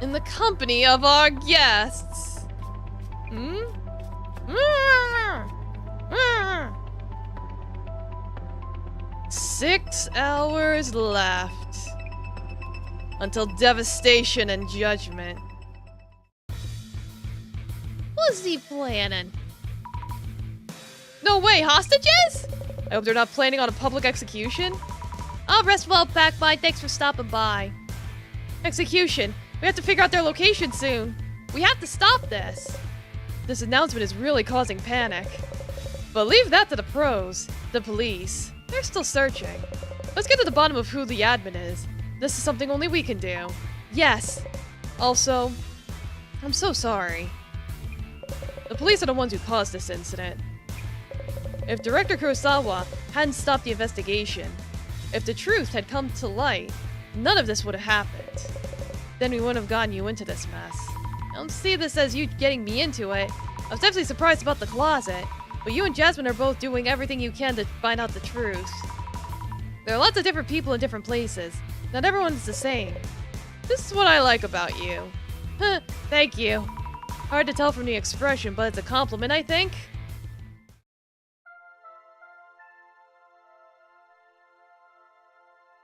In the company of our guests. 6 hours left until devastation and judgment. What's he planning? No way, hostages? I hope they're not planning on a public execution. I'll rest well, Pac-Mine. Thanks for stopping by. Execution. We have to figure out their location soon. We have to stop this. This announcement is really causing panic. But leave that to the pros, the police. They're still searching. Let's get to the bottom of who the admin is. This is something only we can do. Yes. Also, I'm so sorry. The police are the ones who caused this incident. If Director Kurosawa hadn't stopped the investigation, if the truth had come to light, none of this would have happened. Then we wouldn't have gotten you into this mess. I don't see this as you getting me into it. I was definitely surprised about the closet, but you and Jasmine are both doing everything you can to find out the truth. There are lots of different people in different places. Not everyone is the same. This is what I like about you. Huh, thank you. Hard to tell from the expression, but it's a compliment, I think.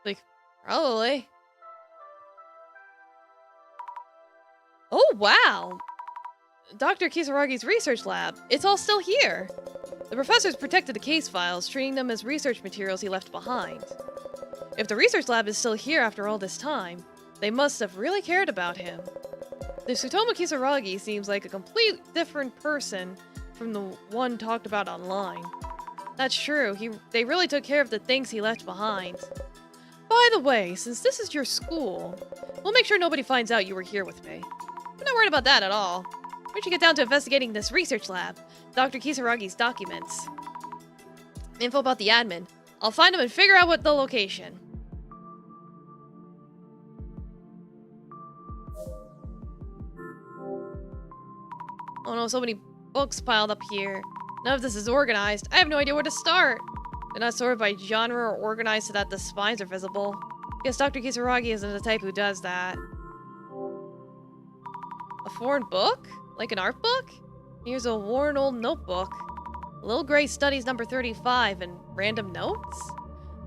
Like, probably. Oh, wow. Dr. Kisaragi's research lab. It's all still here. The professors protected the case files, treating them as research materials he left behind. If the research lab is still here after all this time, they must have really cared about him. The Tsutomu Kisaragi seems like a complete different person from the one talked about online. That's true, they really took care of the things he left behind. By the way, since this is your school, we'll make sure nobody finds out you were here with me. I'm not worried about that at all. We should get down to investigating this research lab, Dr. Kisaragi's documents. Info about the admin. I'll find him and figure out what the location. Oh no, so many books piled up here. None of this is organized. I have no idea where to start. They're not sorted by genre or organized so that the spines are visible. Guess Dr. Kisaragi isn't the type who does that. A foreign book? Like an art book? Here's a worn old notebook. Little Gray studies number 35 and random notes?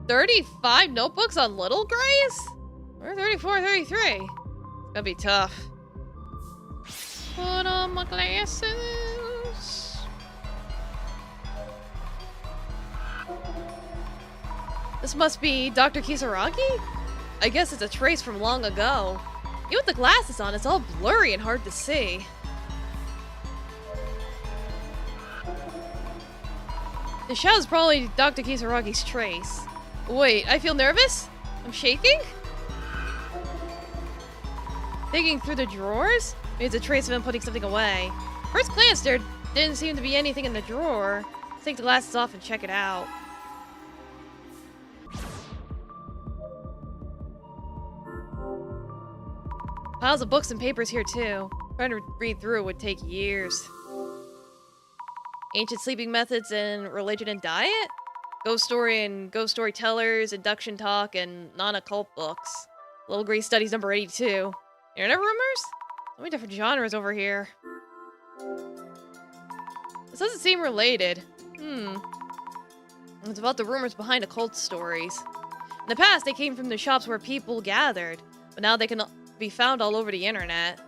35 notebooks on Little Grays? Or 34, 33? It's gonna be tough. Put on my glasses. This must be Dr. Kisaragi? I guess it's a trace from long ago. Even with the glasses on, it's all blurry and hard to see. The shadow's probably Dr. Kisaragi's trace. Wait, I feel nervous? I'm shaking? Digging through the drawers? Maybe it's a trace of him putting something away. First glance, there didn't seem to be anything in the drawer. Let's take the glasses off and check it out. Piles of books and papers here too. Trying to read through it would take years. Ancient sleeping methods and religion and diet? Ghost story and ghost storytellers, induction talk, and non-occult books. Little Gray studies number 82. Internet rumors? So many different genres over here. This doesn't seem related. It's about the rumors behind occult stories. In the past, they came from the shops where people gathered, but now they can be found all over the internet.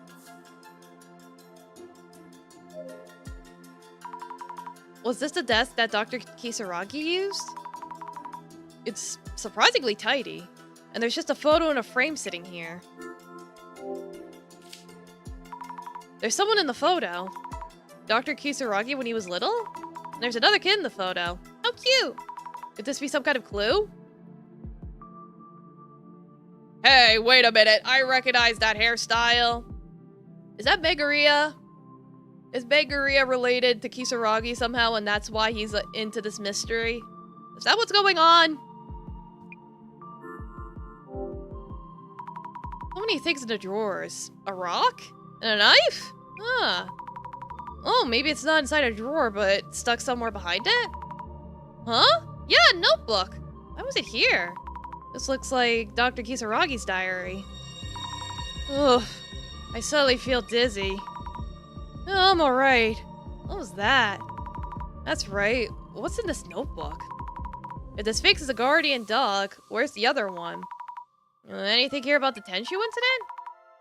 Was this the desk that Dr. Kisaragi used? It's surprisingly tidy, and there's just a photo in a frame sitting here. There's someone in the photo. Dr. Kisaragi when he was little? And there's another kid in the photo. How cute! Could this be some kind of clue? Hey, wait a minute. I recognize that hairstyle. Is that Megaria? Is Megaria related to Kisaragi somehow, and that's why he's into this mystery? Is that what's going on? How many things in the drawers? A rock? And a knife? Huh. Oh, maybe it's not inside a drawer, but stuck somewhere behind it? Huh? Yeah, a notebook. Why was it here? This looks like Dr. Kisaragi's diary. Ugh. I suddenly feel dizzy. Oh, I'm alright. What was that? That's right. What's in this notebook? If the Sphinx is a guardian dog, where's the other one? Anything here about the Tenshu incident?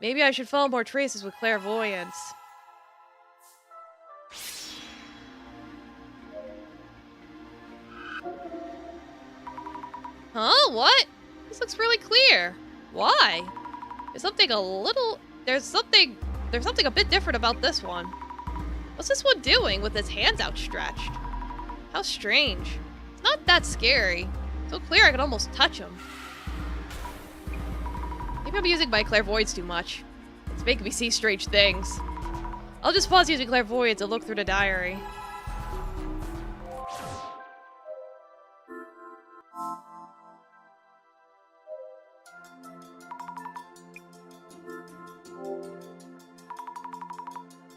Maybe I should follow more traces with clairvoyance. Huh? What? This looks really clear. Why? There's something a bit different about this one. What's this one doing with his hands outstretched? How strange. It's not that scary. So clear I could almost touch him. Maybe I'm using my clairvoyance too much. It's making me see strange things. I'll just pause using clairvoyance and look through the diary.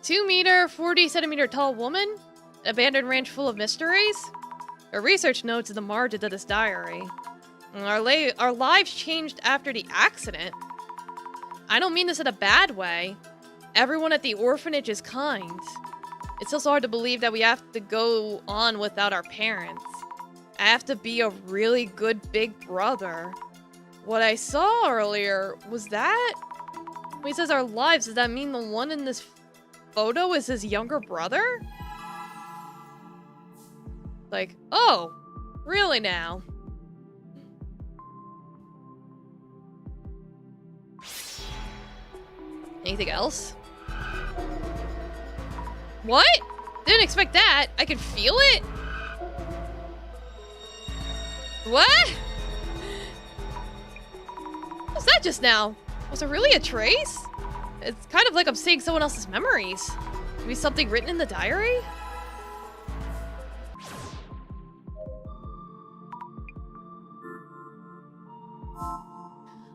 "2-meter, 40-centimeter tall woman? An abandoned ranch full of mysteries?" Her research notes in the margins of this diary. Our lives changed after the accident. I don't mean this in a bad way. Everyone at the orphanage is kind. It's also hard to believe that we have to go on without our parents. I have to be a really good big brother. What I saw earlier, was that? When he says our lives, does that mean the one in this photo is his younger brother? Like, oh, really now? Anything else? What? Didn't expect that. I can feel it? What? What was that just now? Was it really a trace? It's kind of like I'm seeing someone else's memories. Maybe something written in the diary?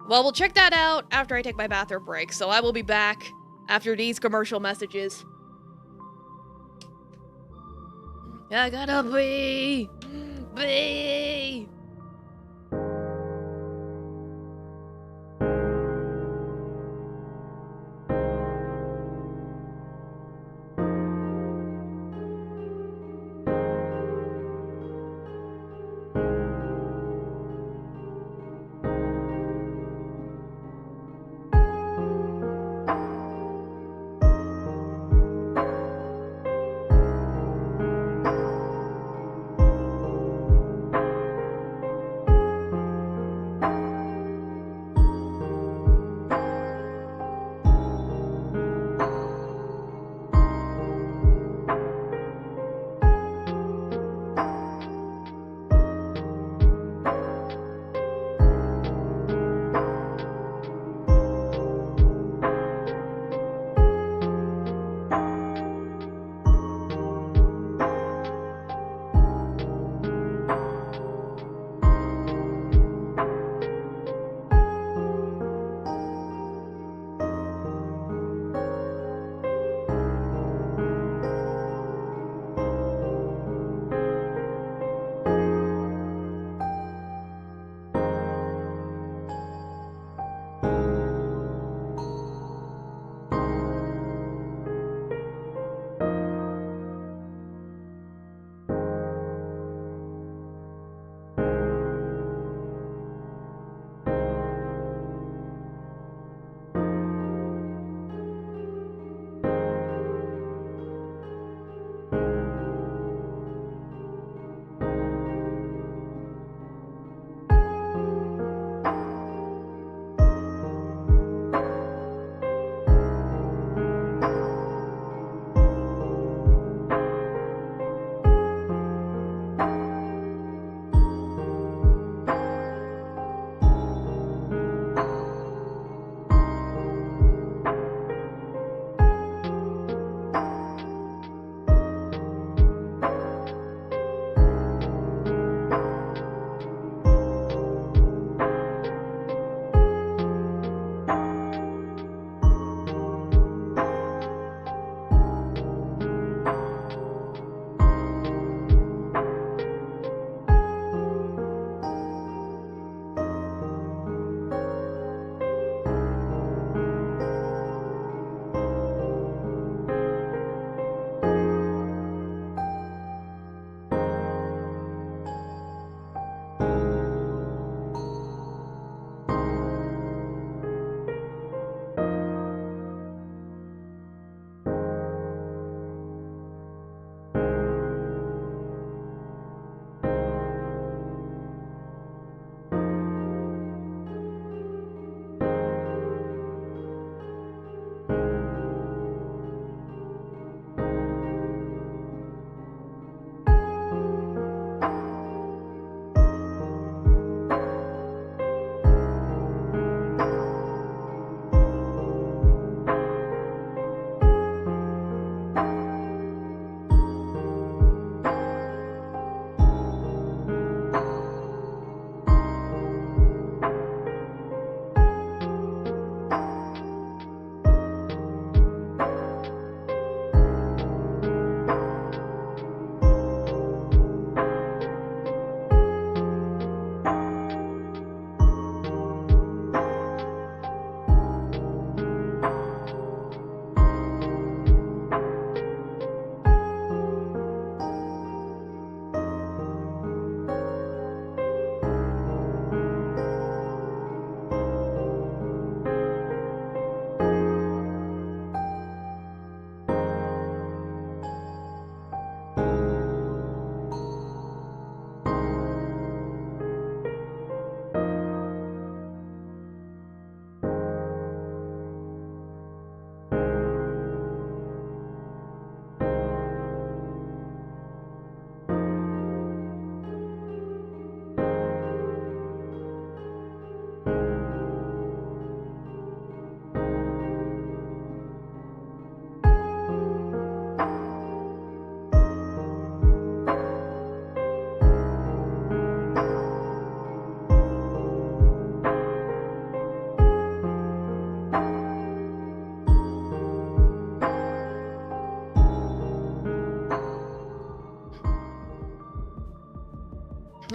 Well, we'll check that out after I take my bathroom break, so I will be back after these commercial messages. I gotta pee! Pee!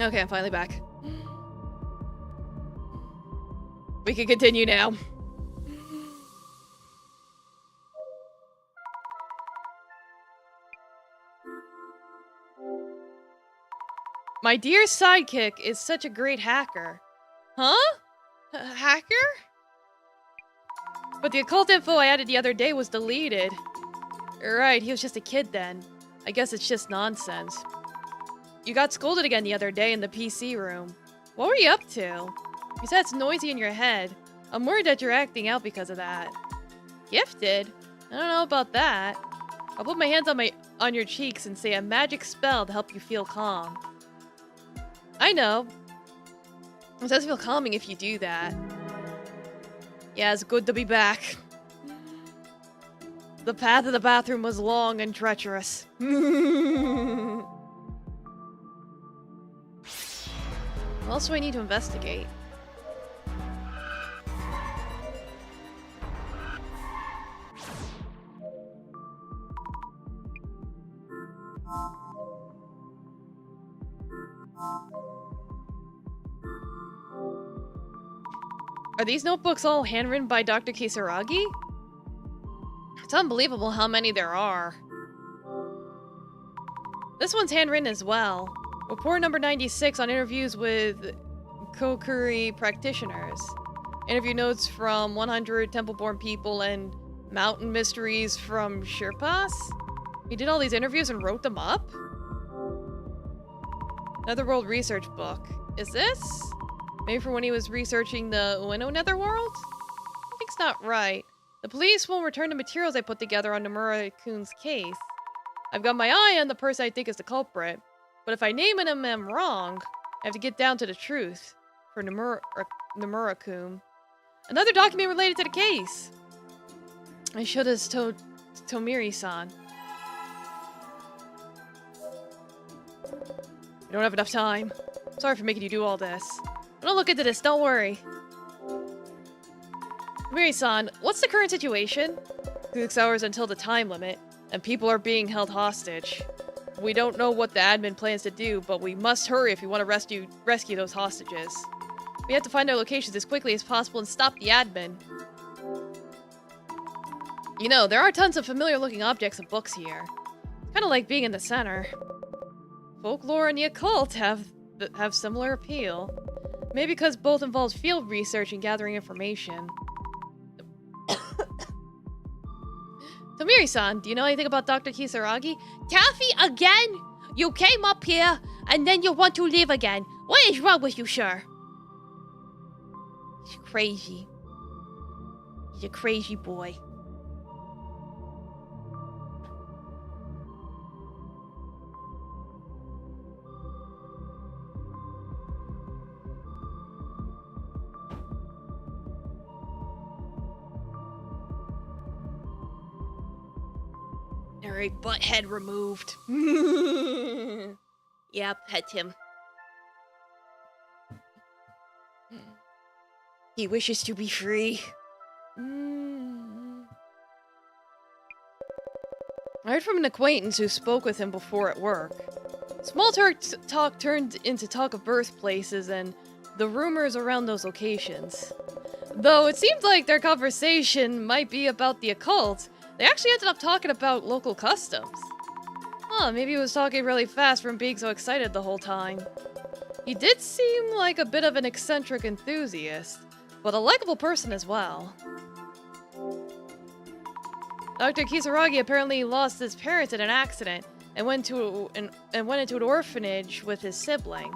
Okay, I'm finally back. We can continue now. My dear sidekick is such a great hacker. Huh? Hacker? But the occult info I added the other day was deleted. Right, he was just a kid then. I guess it's just nonsense. You got scolded again the other day in the PC room. What were you up to? You said it's noisy in your head. I'm worried that you're acting out because of that. Gifted? I don't know about that. I'll put my hands on your cheeks and say a magic spell to help you feel calm. I know. It does feel calming if you do that. Yeah, it's good to be back. The path to the bathroom was long and treacherous. What else do I need to investigate? Are these notebooks all handwritten by Dr. Kisaragi? It's unbelievable how many there are. This one's handwritten as well. Report number 96 on interviews with Kokuri practitioners. Interview notes from 100 temple-born people and mountain mysteries from Sherpas. He did all these interviews and wrote them up? Netherworld research book. Is this? Maybe for when he was researching the Ueno Netherworld? I think it's not right. The police won't return the materials I put together on Nomura-kun's case. I've got my eye on the person I think is the culprit, but if I name him and am wrong, I have to get down to the truth for Nomura-kun. Another document related to the case. I should have told Tomiri-san. I don't have enough time. Sorry for making you do all this. I'll look into this, don't worry. Tomiri-san, what's the current situation? 6 hours until the time limit, and people are being held hostage. We don't know what the admin plans to do, but we must hurry if we want to rescue those hostages. We have to find their locations as quickly as possible and stop the admin. You know, there are tons of familiar-looking objects and books here. It's kind of like being in the center. Folklore and the occult have similar appeal. Maybe because both involves field research and gathering information. Tomiri-san, do you know anything about Dr. Kisaragi? Taffy, again? You came up here, and then you want to leave again. What is wrong with you, sir? He's crazy. He's a crazy boy. Alright, butthead removed. Yeah, pet him. He wishes to be free. I heard from an acquaintance who spoke with him before at work. Small talk turned into talk of birthplaces and the rumors around those locations. Though it seemed like their conversation might be about the occult, they actually ended up talking about local customs. Huh, maybe he was talking really fast from being so excited the whole time. He did seem like a bit of an eccentric enthusiast, but a likable person as well. Dr. Kisaragi apparently lost his parents in an accident and went into an orphanage with his sibling.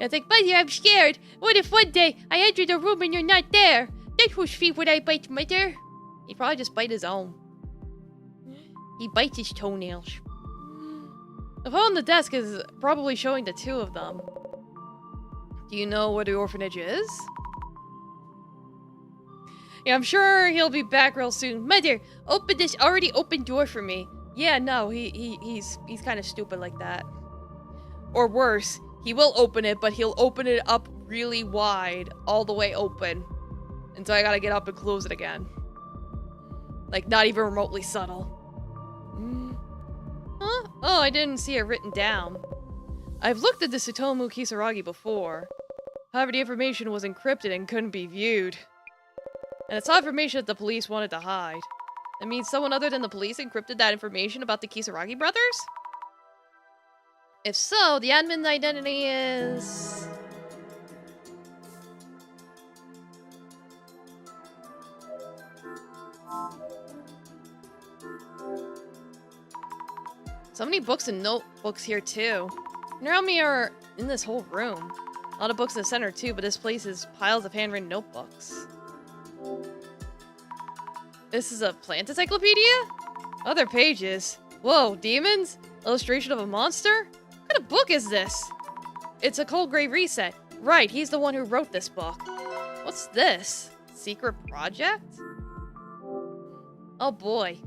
I think, Mother, I'm scared. What if one day I enter the room and you're not there? Then whose feet would I bite, Mother? He'd probably just bite his own. He bites his toenails. The phone on the desk is probably showing the two of them. Do you know where the orphanage is? Yeah, I'm sure he'll be back real soon. Mother, open this already open door for me. Yeah, no, he's kind of stupid like that. Or worse, he will open it, but he'll open it up really wide, all the way open. And so I gotta get up and close it again. Like, not even remotely subtle. Huh? Oh, I didn't see it written down. I've looked at the Tsutomu Kisaragi before. However, the information was encrypted and couldn't be viewed. And it's not information that the police wanted to hide. That means someone other than the police encrypted that information about the Kisaragi brothers? If so, the admin identity is... So many books and notebooks here, too. And around me are in this whole room. A lot of books in the center, too, but this place is piles of handwritten notebooks. This is a plant encyclopedia? Other pages. Whoa, demons? Illustration of a monster? What kind of book is this? It's a Cold Grey Reset. Right, he's the one who wrote this book. What's this? Secret project? Oh boy.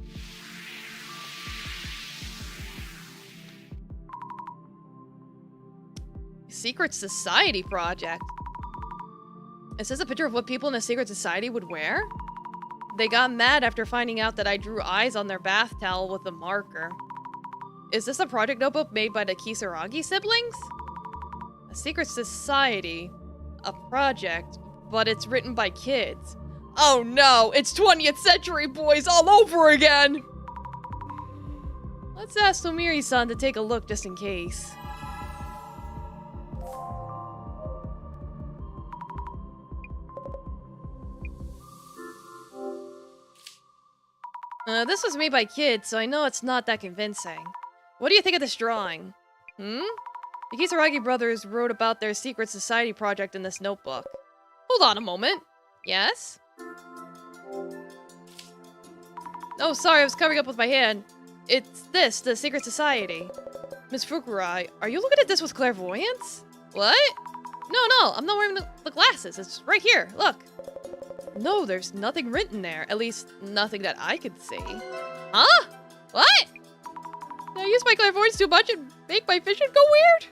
Secret Society project. Is this a picture of what people in a secret society would wear? They got mad after finding out that I drew eyes on their bath towel with a marker. Is this a project notebook made by the Kisaragi siblings? A secret society. A project. But it's written by kids. Oh no! It's 20th century boys all over again! Let's ask Tomiri-san to take a look just in case. This was made by kids, so I know it's not that convincing. What do you think of this drawing? The Kisaragi brothers wrote about their secret society project in this notebook. Hold on a moment. Yes? Oh, sorry, I was covering up with my hand. It's this, the secret society. Miss Fukurai, are you looking at this with clairvoyance? What? No, I'm not wearing the glasses. It's right here, look. No, there's nothing written there. At least, nothing that I could see. Huh? What? Did I use my clairvoyance too much and make my vision go weird?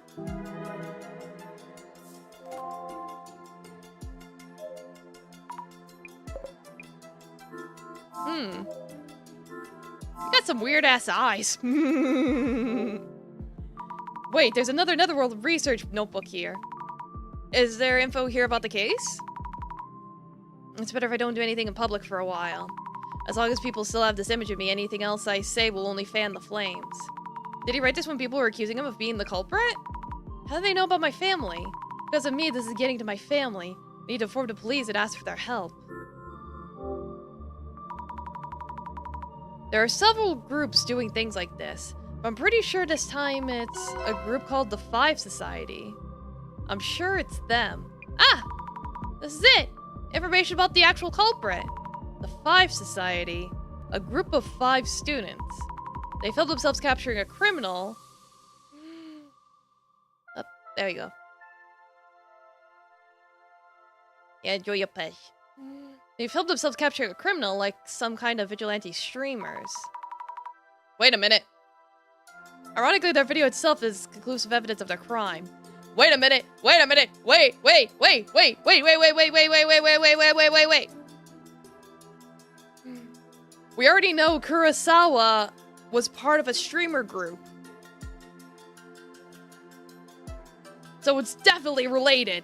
You got some weird-ass eyes. Wait, there's another Netherworld research notebook here. Is there info here about the case? It's better if I don't do anything in public for a while. As long as people still have this image of me, anything else I say will only fan the flames. Did he write this when people were accusing him of being the culprit? How do they know about my family? Because of me, this is getting to my family. I need to inform the police and ask for their help. There are several groups doing things like this, but I'm pretty sure this time it's a group called the Five Society. I'm sure it's them. Ah! This is it! Information about the actual culprit. The Five Society. A group of 5 students. They filmed themselves capturing a criminal. Oh, there you go. Yeah, enjoy your pet. They filmed themselves capturing a criminal like some kind of vigilante streamers. Wait a minute. Ironically, their video itself is conclusive evidence of their crime. Wait a minute! Wait a minute! Wait! We already know Kurosawa was part of a streamer group. So it's definitely related.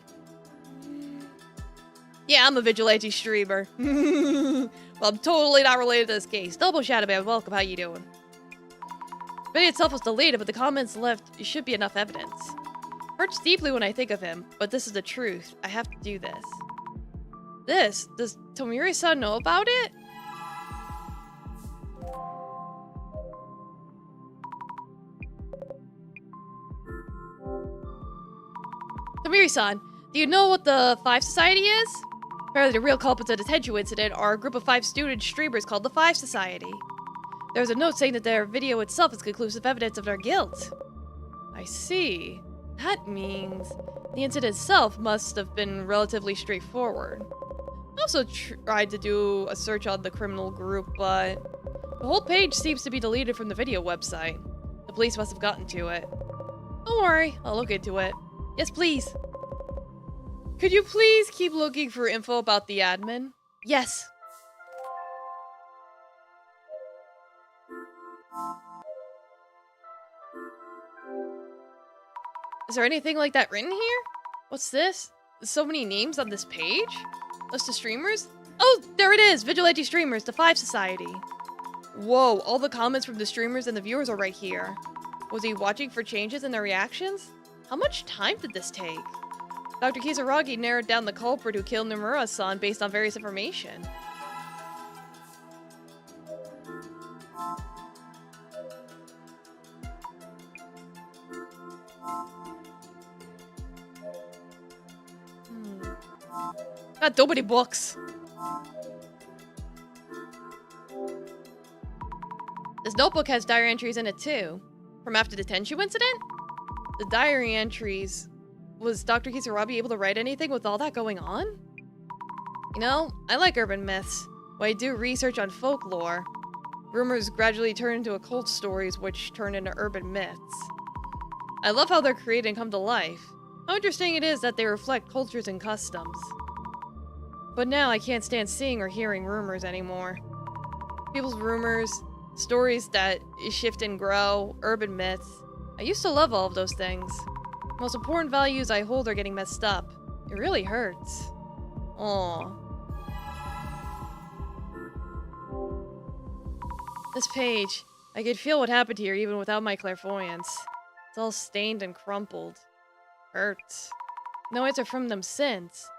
Yeah, I'm a vigilante streamer. Well, I'm totally not related to this case. Double Shadow Man, welcome, how you doing? The video itself was deleted, but the comments left should be enough evidence. Hurts deeply when I think of him, but this is the truth. I have to do this. Does Tomiri-san know about it? Tomiri-san, do you know what the Five Society is? Apparently the real culprits of the Tenchu incident are a group of 5 student streamers called the Five Society. There's a note saying that their video itself is conclusive evidence of their guilt. I see. That means the incident itself must have been relatively straightforward. I also tried to do a search on the criminal group, but the whole page seems to be deleted from the video website. The police must have gotten to it. Don't worry, I'll look into it. Yes, please. Could you please keep looking for info about the admin? Yes. Is there anything like that written here? What's this? There's so many names on this page? List of streamers? Oh, there it is! Vigilante streamers, the 5 Society. Whoa, all the comments from the streamers and the viewers are right here. Was he watching for changes in their reactions? How much time did this take? Dr. Kisaragi narrowed down the culprit who killed Nomura's son based on various information. Got so many books. This notebook has diary entries in it too. From after the Tenshu incident? The diary entries... Was Dr. Kisarabi able to write anything with all that going on? You know, I like urban myths. When I do research on folklore, rumors gradually turn into occult stories which turn into urban myths. I love how they're created and come to life. How interesting it is that they reflect cultures and customs. But now I can't stand seeing or hearing rumors anymore. People's rumors, stories that shift and grow, urban myths. I used to love all of those things. The most important values I hold are getting messed up. It really hurts. Aww. This page, I could feel what happened here even without my clairvoyance. It's all stained and crumpled. Hurts. No answer from them since.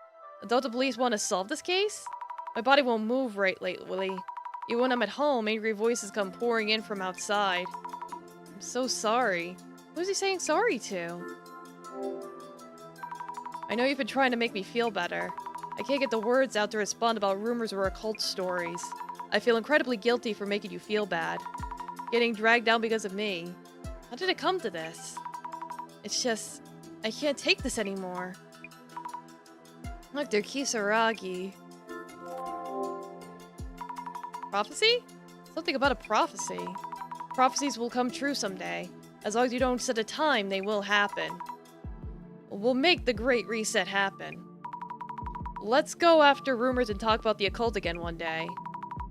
Don't the police want to solve this case? My body won't move right lately. Even when I'm at home, angry voices come pouring in from outside. I'm so sorry. Who's he saying sorry to? I know you've been trying to make me feel better. I can't get the words out to respond about rumors or occult stories. I feel incredibly guilty for making you feel bad. Getting dragged down because of me. How did it come to this? It's just... I can't take this anymore. Dr. Kisaragi. Prophecy? Something about a prophecy. Prophecies will come true someday. As long as you don't set a time, they will happen. We'll make the Great Reset happen. Let's go after rumors and talk about the occult again one day.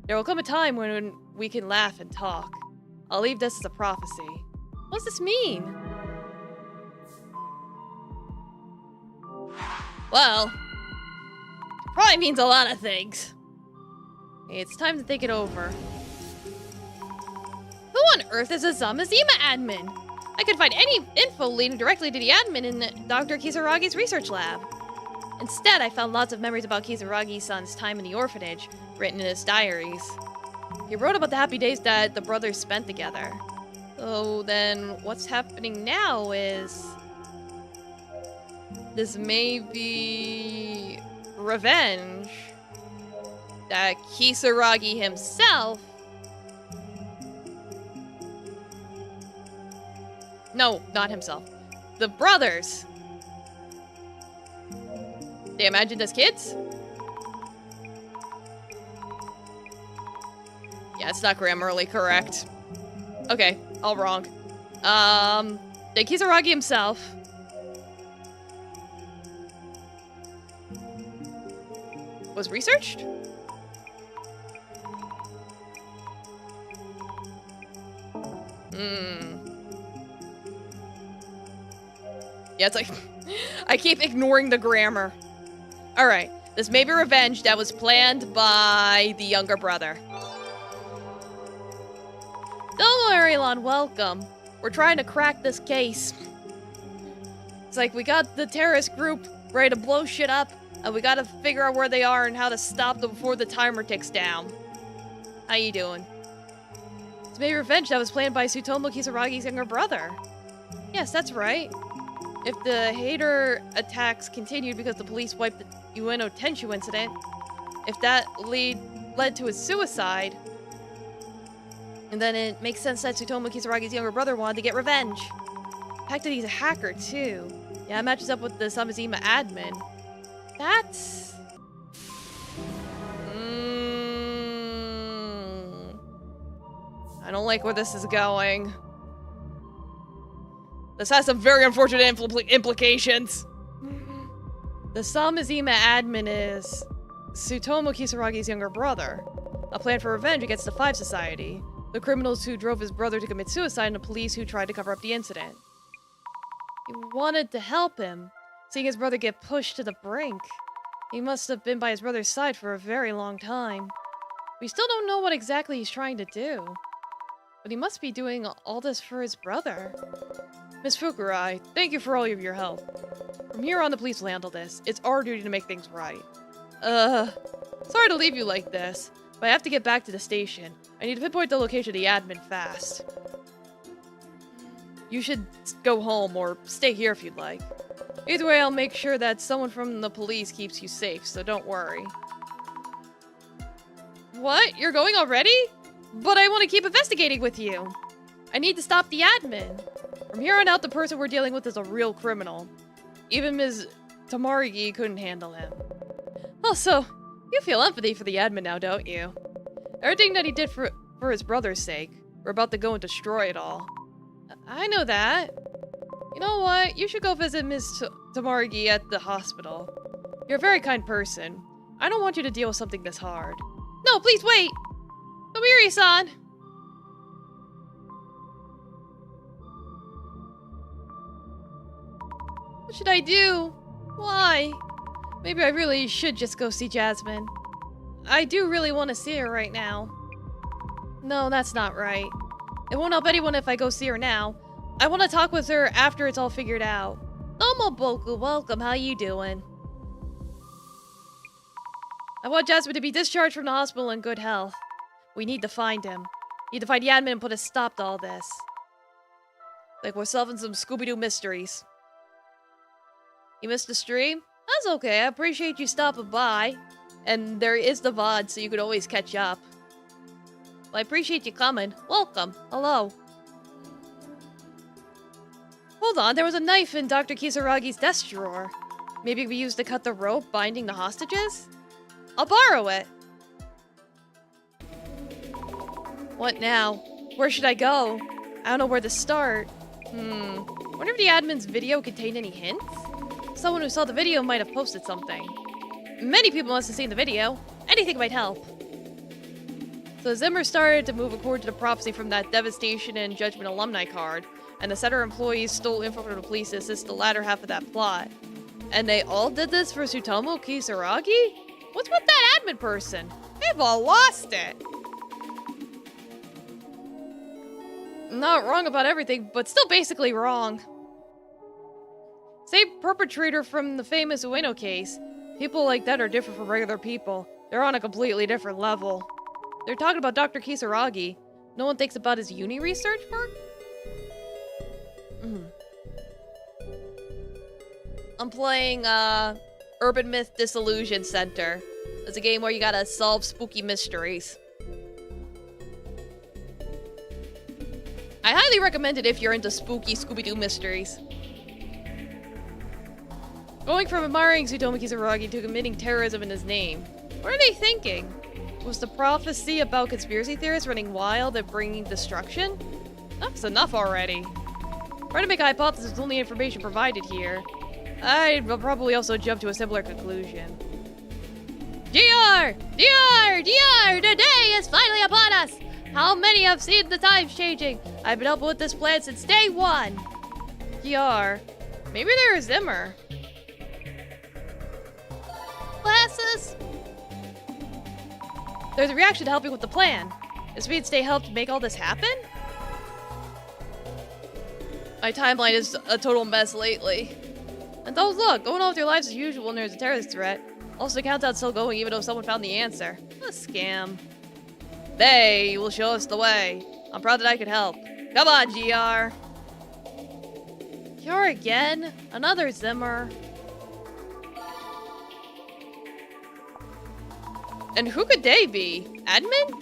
There will come a time when we can laugh and talk. I'll leave this as a prophecy. What does this mean? Well, probably means a lot of things. It's time to think it over. Who on earth is a Zamazima admin? I could find any info leading directly to the admin in Dr. Kisaragi's research lab. Instead, I found lots of memories about Kisaragi-san's time in the orphanage, written in his diaries. He wrote about the happy days that the brothers spent together. So then, what's happening now is... This may be... revenge. That Kisaragi himself... No, not himself. The brothers. They imagined as kids? Yeah, it's not grammarly correct. Okay, all wrong. The Kisaragi himself. Was researched? Yeah, it's like, I keep ignoring the grammar. Alright, this may be revenge that was planned by the younger brother. Don't worry, Elon, welcome. We're trying to crack this case. It's like, we got the terrorist group ready to blow shit up, and we gotta figure out where they are and how to stop them before the timer ticks down. How you doing? This may be revenge that was planned by Tsutomu Kisaragi's younger brother. Yes, that's right. If the hater attacks continued because the police wiped the Ueno Tenshu incident, if that led to his suicide, and then it makes sense that Tsutomu Kisaragi's younger brother wanted to get revenge. The fact that he's a hacker, too. Yeah, it matches up with the Samazima admin. That's... I don't like where this is going. This has some very unfortunate implications. The Samazima admin is Tsutomu Kisaragi's younger brother. A plan for revenge against the 5 Society. The criminals who drove his brother to commit suicide and the police who tried to cover up the incident. He wanted to help him, seeing his brother get pushed to the brink. He must have been by his brother's side for a very long time. We still don't know what exactly he's trying to do. But he must be doing all this for his brother. Miss Fukurai, thank you for all of your help. From here on, the police will handle this. It's our duty to make things right. Sorry to leave you like this, but I have to get back to the station. I need to pinpoint the location of the admin fast. You should go home or stay here if you'd like. Either way, I'll make sure that someone from the police keeps you safe, so don't worry. What? You're going already? But I want to keep investigating with you. I need to stop the admin. From here on out, the person we're dealing with is a real criminal. Even Ms. Tamarigi couldn't handle him. Also, you feel empathy for the admin now, don't you? Everything that he did for his brother's sake. We're about to go and destroy it all. I know that. You know what? You should go visit Ms. Tamarigi at the hospital. You're a very kind person. I don't want you to deal with something this hard. No, please wait! Omiri-san! What should I do? Why? Maybe I really should just go see Jasmine. I do really want to see her right now. No, that's not right. It won't help anyone if I go see her now. I want to talk with her after it's all figured out. Tomoboku, welcome. How you doing? I want Jasmine to be discharged from the hospital in good health. We need to find him. Need to find Yanman and put a stop to all this. Like we're solving some Scooby-Doo mysteries. You missed the stream? That's okay. I appreciate you stopping by. And there is the VOD, so you could always catch up. Well, I appreciate you coming. Welcome. Hello. Hold on, there was a knife in Dr. Kisaragi's desk drawer. Maybe it could be used to cut the rope binding the hostages? I'll borrow it. What now? Where should I go? I don't know where to start. Wonder if the admin's video contained any hints? Someone who saw the video might have posted something. Many people must have seen the video. Anything might help. So Zimmer started to move according to the prophecy from that Devastation and Judgment alumni card, and the center employees stole info from the police to assist the latter half of that plot. And they all did this for Tsutomu Kisaragi? What's with that admin person? They've all lost it. Not wrong about everything, but still basically wrong. Same perpetrator from the famous Ueno case. People like that are different from regular people. They're on a completely different level. They're talking about Dr. Kisaragi. No one thinks about his uni research work? I'm playing, Urban Myth Dissolution Center. It's a game where you gotta solve spooky mysteries. I highly recommend it if you're into spooky Scooby-Doo mysteries. Going from admiring Tsutomu Kisaragi to committing terrorism in his name. What are they thinking? Was the prophecy about conspiracy theorists running wild and bringing destruction? That's enough already. Try to make a hypothesis with only information provided here. I'd probably also jump to a similar conclusion. GR! The day is finally upon us! How many have seen the times changing? I've been helping with this plan since day one! GR. Maybe they're Zimmer. Glasses! There's a reaction to helping with the plan. This means they helped make all this happen? My timeline is a total mess lately. And oh look, going on with your lives as usual when there's a terrorist threat. Also, the countdown's still going even though someone found the answer. What a scam. They will show us the way. I'm proud that I could help. Come on, GR. GR again? Another Zimmer. And who could they be? Admin?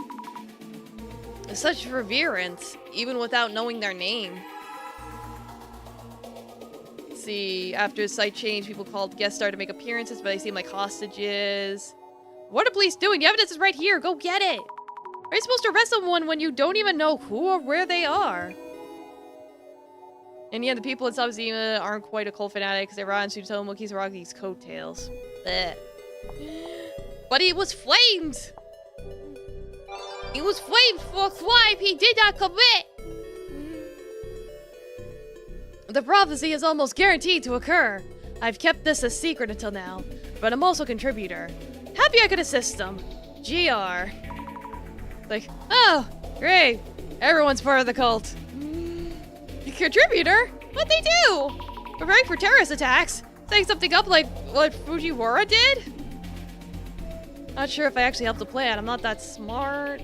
Such reverence, even without knowing their name. Let's see, after the site change, people called guest star to make appearances, but they seem like hostages. What are police doing? The evidence is right here. Go get it. Are you supposed to arrest someone when you don't even know who or where they are? And yeah, the people in Sub-Zima aren't quite a cult fanatic because they ride on Tsutomu Kisaragi's coattails. Blech. But he was flamed! He was flamed for a crime he did not commit! The prophecy is almost guaranteed to occur. I've kept this a secret until now, but I'm also a contributor. Happy I could assist them. GR. Like, oh, great. Everyone's part of the cult. Contributor? What'd they do? Preparing for terrorist attacks? Setting something up like what Fujiwara did? Not sure if I actually helped the plan. I'm not that smart.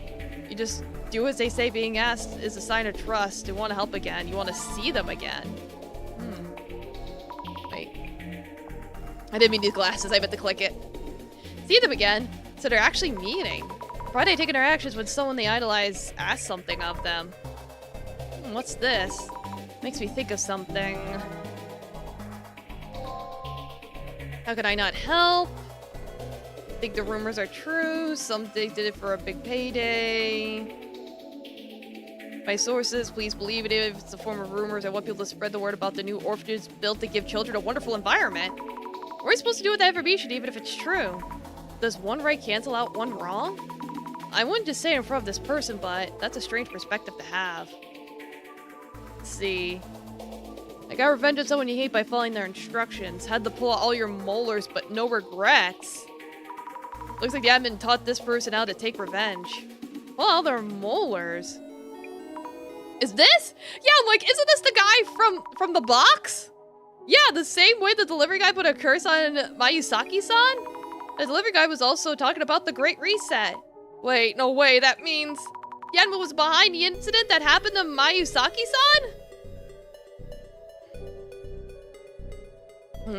You just do as they say. Being asked is a sign of trust. You want to help again. You want to see them again. Wait. I didn't mean these glasses. I meant to click it. See them again? So they're actually meeting. Why they taking their actions when someone they idolize asks something of them? What's this? Makes me think of something. How could I not help? Think the rumors are true. Some they did it for a big payday. My sources, please believe it if it's a form of rumors. I want people to spread the word about the new orphanages built to give children a wonderful environment. What are we supposed to do with that information, even if it's true? Does one right cancel out one wrong? I wouldn't just say it in front of this person, but that's a strange perspective to have. Let's see. I got revenge on someone you hate by following their instructions. Had to pull out all your molars, but no regrets. Looks like the admin taught this person how to take revenge. Pull out their molars. Is this? Yeah, I'm like, isn't this the guy from the box? Yeah, the same way the delivery guy put a curse on Mayusaki-san? The delivery guy was also talking about the Great Reset. Wait, no way, that means Yanma was behind the incident that happened to Mayusaki-san?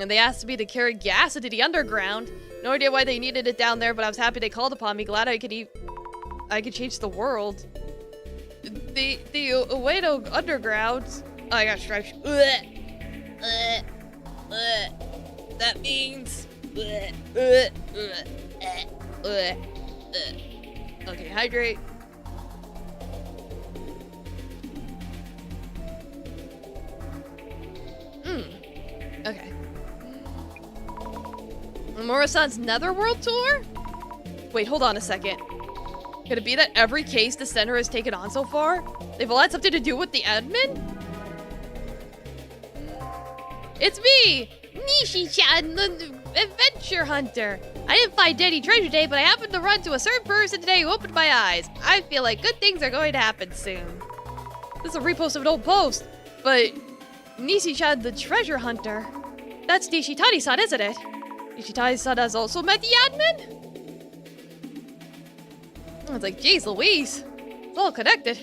And they asked me to carry gas into the underground. No idea why they needed it down there, but I was happy they called upon me. Glad I could change the world. The Uedo underground. Oh, I got stripes. That means. Okay, hydrate. Okay. Mura-san's Netherworld tour? Wait, hold on a second. Could it be that every case the center has taken on so far, they've all had something to do with the admin? It's me! Nishi-chan, the adventure hunter! I didn't find any treasure today, but I happened to run to a certain person today who opened my eyes. I feel like good things are going to happen soon. This is a repost of an old post, but Nishi-chan, the treasure hunter. That's Nishitani-san, isn't it? Nishitani-san has also met the admin? It's like, geez Louise. It's all connected.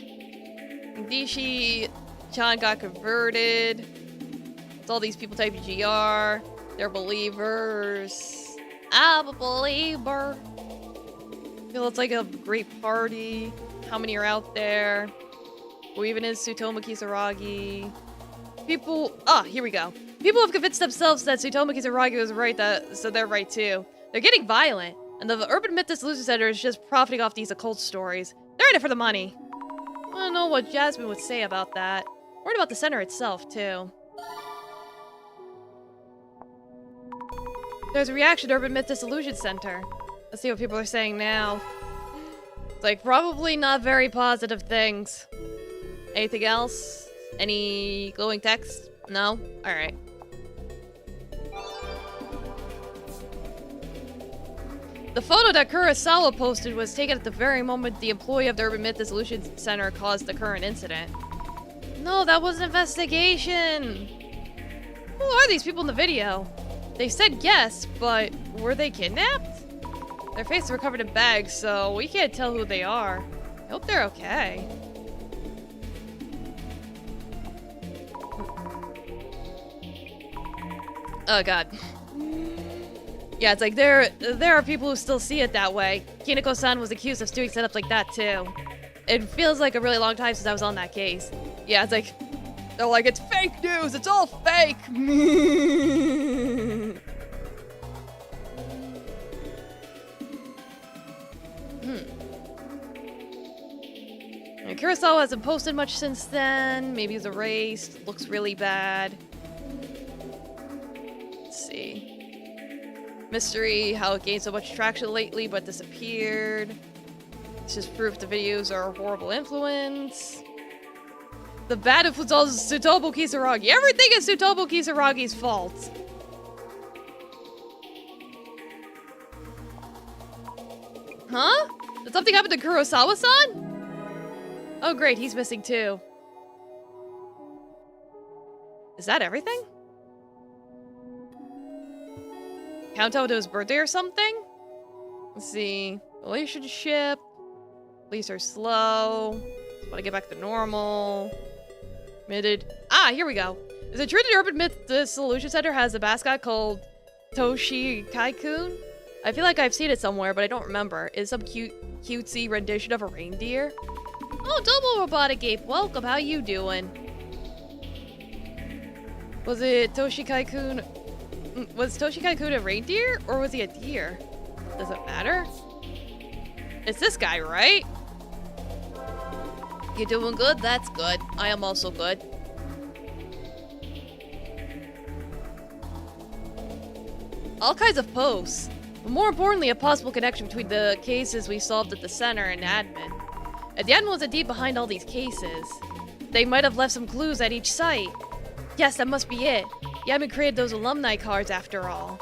Nishi-chan got converted. It's all these people typing GR. They're believers. I'm a believer. I feel it's like a great party. How many are out there? Who even is Tsutomu Kisaragi? People... Ah, here we go. People have convinced themselves that Tsutomu Kisaragi was right, so they're right too. They're getting violent, and the Urban Myth Dissolution Center is just profiting off these occult stories. They're in it for the money. I don't know what Jasmine would say about that. Worried about the center itself, too. There's a reaction to Urban Myth Dissolution Center. Let's see what people are saying now. It's like, probably not very positive things. Anything else? Any glowing text? No? Alright. The photo that Kurosawa posted was taken at the very moment the employee of the Urban Myth Dissolution Center caused the current incident. No, that was an investigation! Who are these people in the video? They said yes, but were they kidnapped? Their faces were covered in bags, so we can't tell who they are. I hope they're okay. Oh god. Yeah, it's like there are people who still see it that way. Kineko-san was accused of doing setups like that too. It feels like a really long time since I was on that case. Yeah, it's like they're like, it's fake news, it's all fake. And Kurosawa hasn't posted much since then. Maybe he's erased. Looks really bad. Let's see. Mystery, how it gained so much traction lately but disappeared. It's just proof the videos are a horrible influence. The bad influence is Tsutomu Kisaragi. Everything is Tsutomu Kisaragi's fault. Huh? Did something happen to Kurosawa-san? Oh great, he's missing too. Is that everything? Countdown to his birthday or something? Let's see. Relationship. Police are slow. Want to get back to normal. Admitted. Ah, here we go. Is it true that Urban Myth Dissolution Center has a mascot called Toshi Kai-kun? I feel like I've seen it somewhere, but I don't remember. Is some cutesy rendition of a reindeer? Oh, Double Robotic Ape, welcome. How you doing? Was it Toshi Kai-kun? Was Toshi Kai-kun a reindeer, or was he a deer? Does it matter? It's this guy, right? You doing good? That's good. I am also good. All kinds of posts. But more importantly, a possible connection between the cases we solved at the center and admin. And the admin was indeed behind all these cases. They might have left some clues at each site. Yes, that must be it. The admin created those alumni cards after all.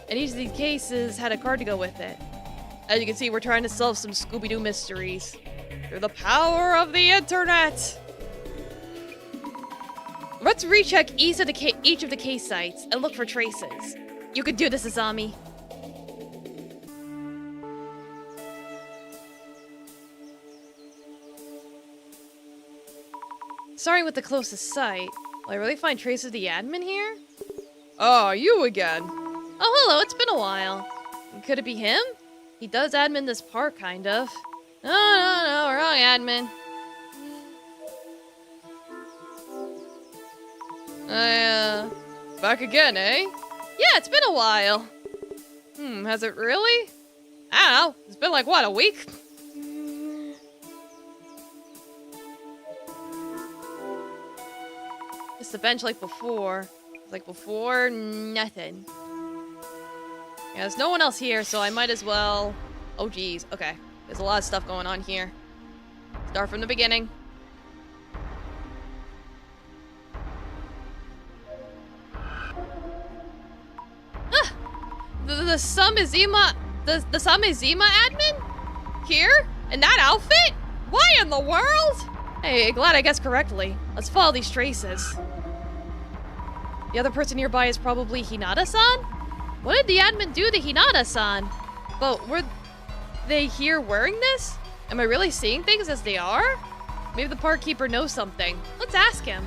And each of these cases had a card to go with it. As you can see, we're trying to solve some Scooby-Doo mysteries. Through the power of the internet! Let's recheck each of the case sites and look for traces. You can do this, Azami. Starting with the closest site. Will I really find traces of the admin here? Oh, you again. Oh, hello, it's been a while. Could it be him? He does admin this park, kind of. No, wrong admin. Back again, eh? Yeah, it's been a while. Has it really? I don't know. It's been like, what, a week? It's the bench like before. It's like before, nothing. Yeah, there's no one else here, so I might as well... Oh, geez. Okay. There's a lot of stuff going on here. Start from the beginning. Ah! The Samizima... The Samizima admin? Here? In that outfit? Why in the world? Hey, glad I guessed correctly. Let's follow these traces. The other person nearby is probably Hinata-san? What did the admin do to Hinata-san? But were they here wearing this? Am I really seeing things as they are? Maybe the park keeper knows something. Let's ask him.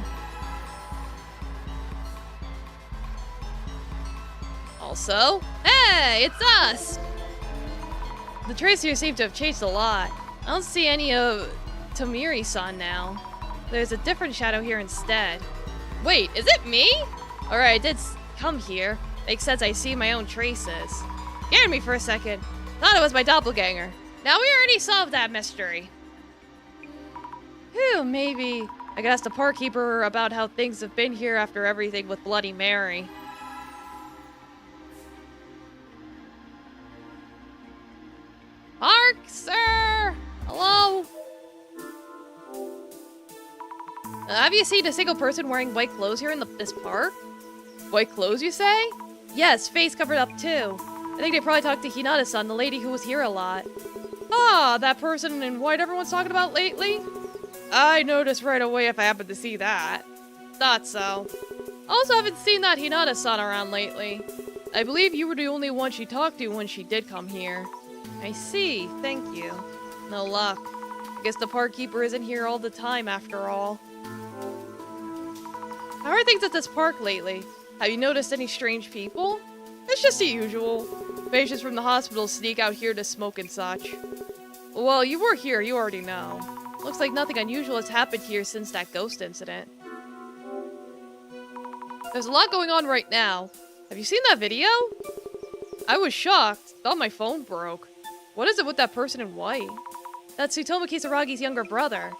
Also, hey, it's us! The traces here seem to have changed a lot. I don't see any of Tomiri-san now. There's a different shadow here instead. Wait, is it me? Alright, I did come here. Makes sense, I see my own traces. Scared me for a second. Thought it was my doppelganger. Now we already solved that mystery. Whew, maybe I could ask the park keeper about how things have been here after everything with Bloody Mary. Park, sir! Hello? Have you seen a single person wearing white clothes here in this park? White clothes, you say? Yes, face covered up too. I think they probably talked to Hinata-san, the lady who was here a lot. Ah, that person in white everyone's talking about lately? I noticed right away if I happened to see that. Thought so. Also haven't seen that Hinata-san around lately. I believe you were the only one she talked to when she did come here. I see, thank you. No luck. I guess the park keeper isn't here all the time after all. How are things at this park lately? Have you noticed any strange people? It's just the usual. Patients from the hospital sneak out here to smoke and such. Well, you were here, you already know. Looks like nothing unusual has happened here since that ghost incident. There's a lot going on right now. Have you seen that video? I was shocked. Thought my phone broke. What is it with that person in white? That's Tsutomu Kisaragi's younger brother.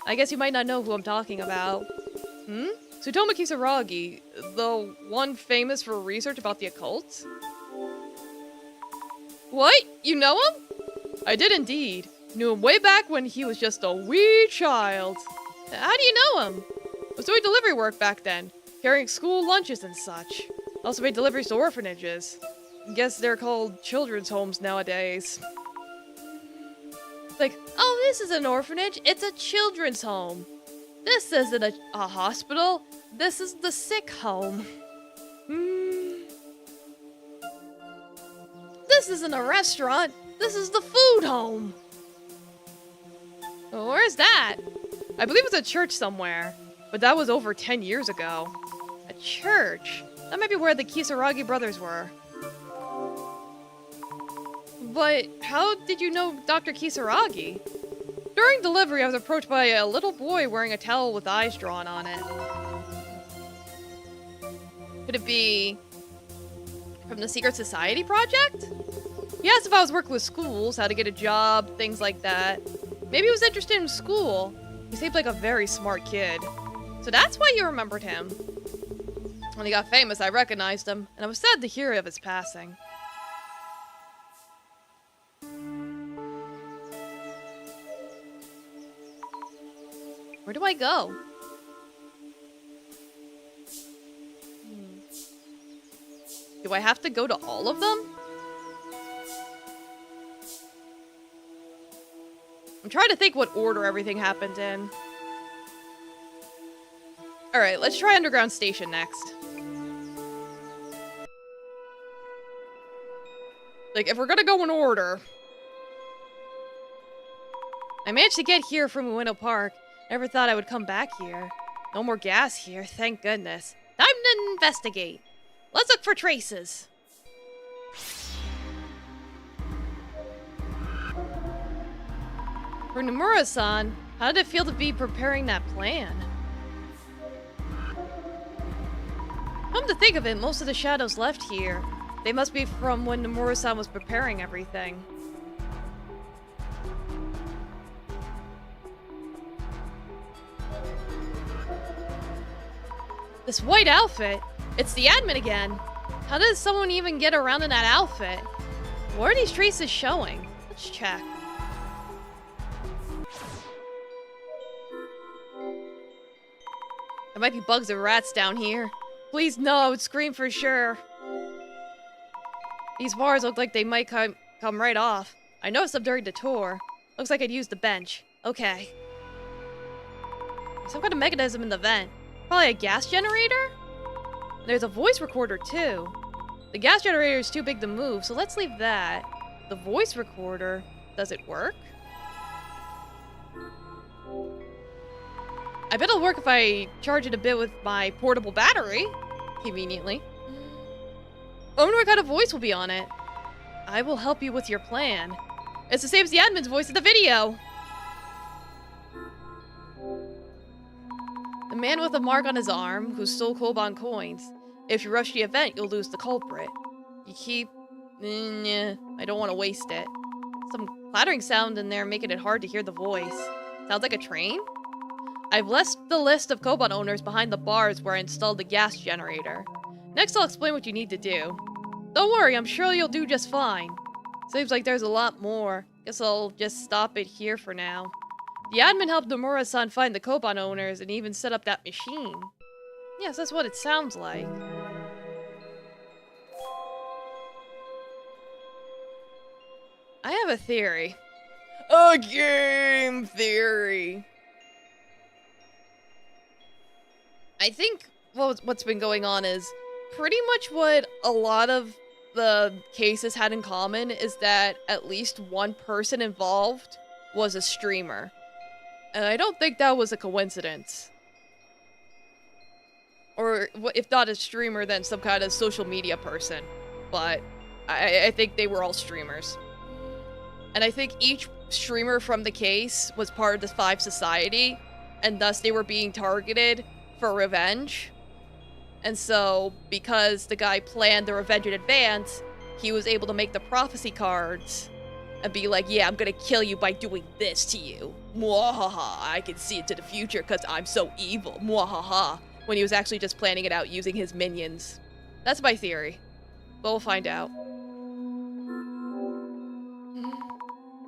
I guess you might not know who I'm talking about. Tsutomu Kisaragi, the one famous for research about the occult? What? You know him? I did indeed. Knew him way back when he was just a wee child. How do you know him? I was doing delivery work back then, carrying school lunches and such. I also made deliveries to orphanages. I guess they're called children's homes nowadays. Like, oh, this is an orphanage. It's a children's home. This isn't a hospital. This is the sick home. This isn't a restaurant. This is the food home. Well, where's that? I believe it's a church somewhere, but that was over 10 years ago. A church? That might be where the Kisaragi brothers were. But how did you know Dr. Kisaragi? During delivery, I was approached by a little boy wearing a towel with eyes drawn on it. Could it be from the Secret Society project? He asked if I was working with schools, how to get a job, things like that. Maybe he was interested in school. He seemed like a very smart kid. So that's why you remembered him. When he got famous, I recognized him, and I was sad to hear of his passing. Where do I go? Do I have to go to all of them? I'm trying to think what order everything happened in. Alright, let's try Underground Station next. Like, if we're gonna go in order... I managed to get here from Ueno Park. Never thought I would come back here. No more gas here, thank goodness. Time to investigate. Let's look for traces. For Nomura-san, how did it feel to be preparing that plan? Come to think of it, most of the shadows left here. They must be from when Nomura-san was preparing everything. This white outfit? It's the admin again. How does someone even get around in that outfit? What are these traces showing? Let's check. There might be bugs or rats down here. Please no, I would scream for sure. These bars look like they might come right off. I noticed them during the tour. Looks like I'd use the bench. Okay. Some kind of mechanism in the vent. Probably a gas generator? There's a voice recorder too. The gas generator is too big to move, so let's leave that. The voice recorder, does it work? I bet it'll work if I charge it a bit with my portable battery. Conveniently. I wonder what kind of voice will be on it. I will help you with your plan. It's the same as the admin's voice in the video. The man with a mark on his arm who stole Koban coins. If you rush the event, you'll lose the culprit. You keep... I don't want to waste it. Some clattering sound in there making it hard to hear the voice. Sounds like a train? I've left the list of Koban owners behind the bars where I installed the gas generator. Next, I'll explain what you need to do. Don't worry, I'm sure you'll do just fine. Seems like there's a lot more. Guess I'll just stop it here for now. The admin helped Nomura-san find the Koban owners and even set up that machine. Yes, that's what it sounds like. I have a theory. A game theory! I think what's been going on is pretty much what a lot of the cases had in common is that at least one person involved was a streamer. And I don't think that was a coincidence. Or if not a streamer, then some kind of social media person. But I think they were all streamers. And I think each streamer from the case was part of the Five Society, and thus they were being targeted for revenge. And so, because the guy planned the revenge in advance, he was able to make the prophecy cards and be like, yeah, I'm gonna kill you by doing this to you. Mwahaha, I can see into the future because I'm so evil. Mwahaha. When he was actually just planning it out using his minions. That's my theory. But we'll find out.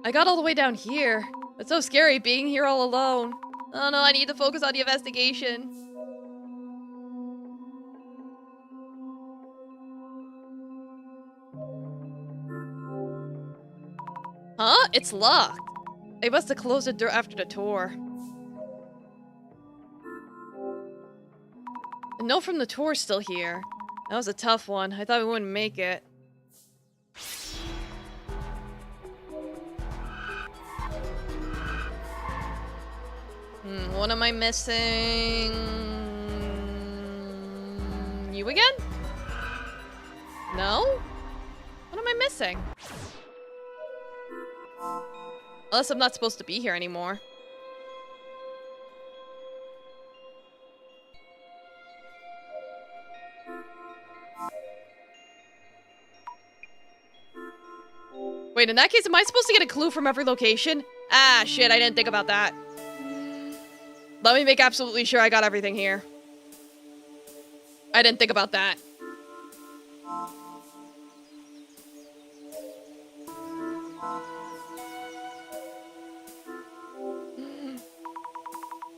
I got all the way down here. It's so scary being here all alone. Oh no, I need to focus on the investigation. Huh? It's locked. They must have closed the door after the tour. A note from the tour's still here. That was a tough one. I thought we wouldn't make it. What am I missing? You again? No? What am I missing? Unless I'm not supposed to be here anymore. Wait, in that case, am I supposed to get a clue from every location? Ah, shit, I didn't think about that. Let me make absolutely sure I got everything here. I didn't think about that.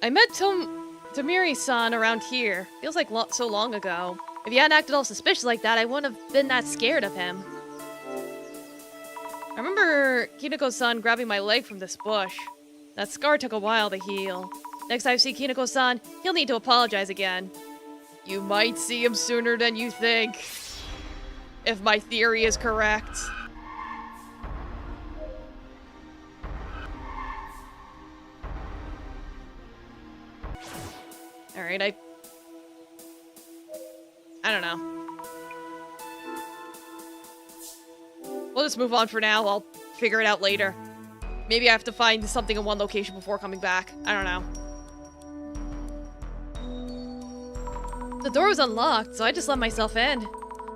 I met Tamiri-san around here. Feels like so long ago. If he hadn't acted all suspicious like that, I wouldn't have been that scared of him. I remember Kinako-san grabbing my leg from this bush. That scar took a while to heal. Next time I see Kinako-san, he'll need to apologize again. You might see him sooner than you think. If my theory is correct. Alright, I don't know. We'll just move on for now. I'll figure it out later. Maybe I have to find something in one location before coming back. I don't know. The door was unlocked, so I just let myself in.